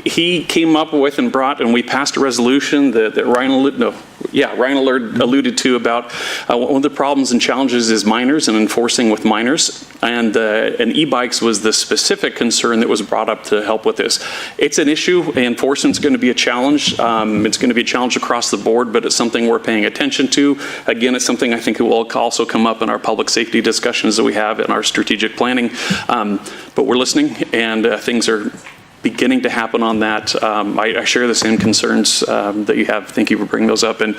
he came up with and brought, and we passed a resolution that Ryan alluded to about one of the problems and challenges is minors and enforcing with minors. And e-bikes was the specific concern that was brought up to help with this. It's an issue. Enforcement's going to be a challenge. It's going to be a challenge across the board, but it's something we're paying attention to. Again, it's something I think it will also come up in our public safety discussions that we have in our strategic planning. But we're listening, and things are beginning to happen on that. I share the same concerns that you have. Thank you for bringing those up. And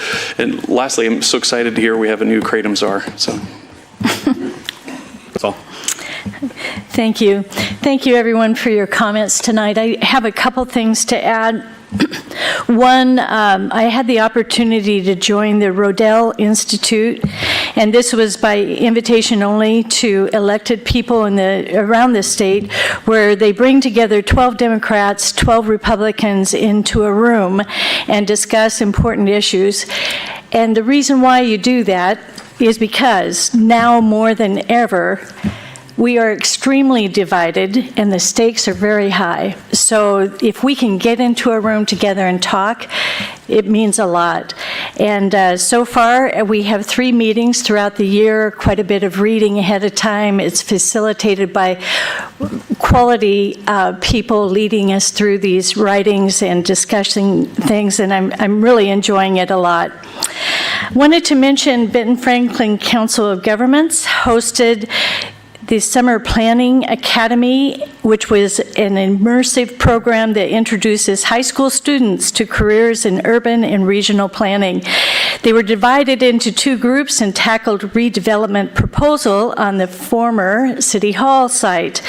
lastly, I'm so excited to hear we have a new Kratom czar. So that's all. Thank you. Thank you, everyone, for your comments tonight. I have a couple things to add. One, I had the opportunity to join the Rodell Institute, and this was by invitation only to elected people around the state, where they bring together 12 Democrats, 12 Republicans into a room and discuss important issues. And the reason why you do that is because now more than ever, we are extremely divided and the stakes are very high. So if we can get into a room together and talk, it means a lot. And so far, we have 3 meetings throughout the year, quite a bit of reading ahead of time. It's facilitated by quality people leading us through these writings and discussing things, and I'm really enjoying it a lot. Wanted to mention Benton Franklin Council of Governments hosted the Summer Planning Academy, which was an immersive program that introduces high school students to careers in urban and regional planning. They were divided into 2 groups and tackled redevelopment proposal on the former City Hall site.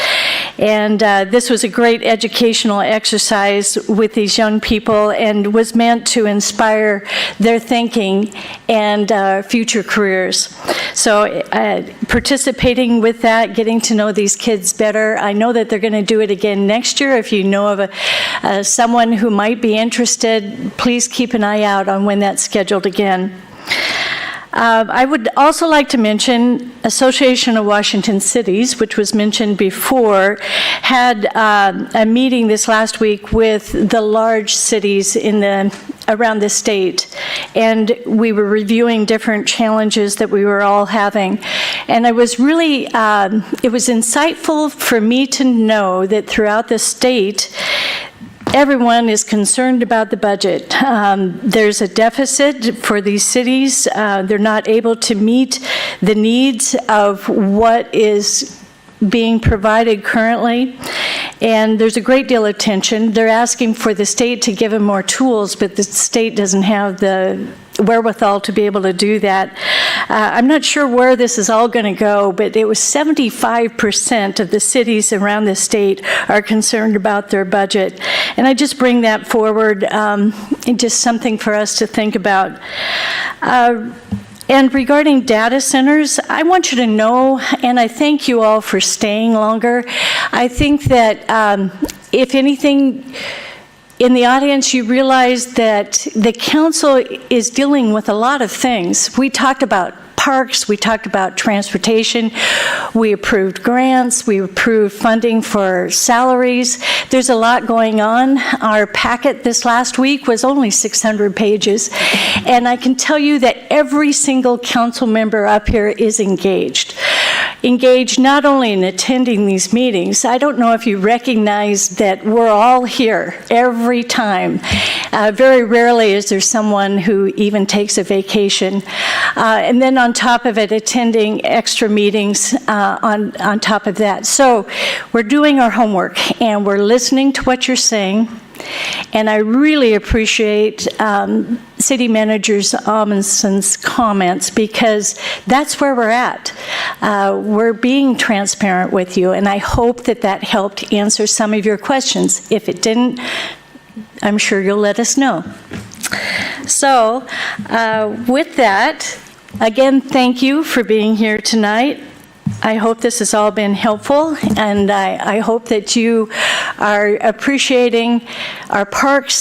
And this was a great educational exercise with these young people and was meant to inspire their thinking and future careers. So participating with that, getting to know these kids better. I know that they're going to do it again next year. If you know of someone who might be interested, please keep an eye out on when that's scheduled again. I would also like to mention Association of Washington Cities, which was mentioned before, had a meeting this last week with the large cities around the state, and we were reviewing different challenges that we were all having. And I was really, it was insightful for me to know that throughout the state, everyone is concerned about the budget. There's a deficit for these cities. They're not able to meet the needs of what is being provided currently, and there's a great deal of tension. They're asking for the state to give them more tools, but the state doesn't have the wherewithal to be able to do that. I'm not sure where this is all going to go, but it was 75% of the cities around the state are concerned about their budget. And I just bring that forward, just something for us to think about. And regarding data centers, I want you to know, and I thank you all for staying longer. I think that if anything, in the audience, you realize that the council is dealing with a lot of things. We talked about parks, we talked about transportation, we approved grants, we approved funding for salaries. There's a lot going on. Our packet this last week was only 600 pages, and I can tell you that every single council member up here is engaged not only in attending these meetings. I don't know if you recognize that we're all here every time. Very rarely is there someone who even takes a vacation. And then on top of it, attending extra meetings on top of that. So we're doing our homework and we're listening to what you're saying. And I really appreciate City Manager Amundsen's comments, because that's where we're at. We're being transparent with you, and I hope that that helped answer some of your questions. If it didn't, I'm sure you'll let us know. So with that, again, thank you for being here tonight. I hope this has all been helpful, and I hope that you are appreciating our parks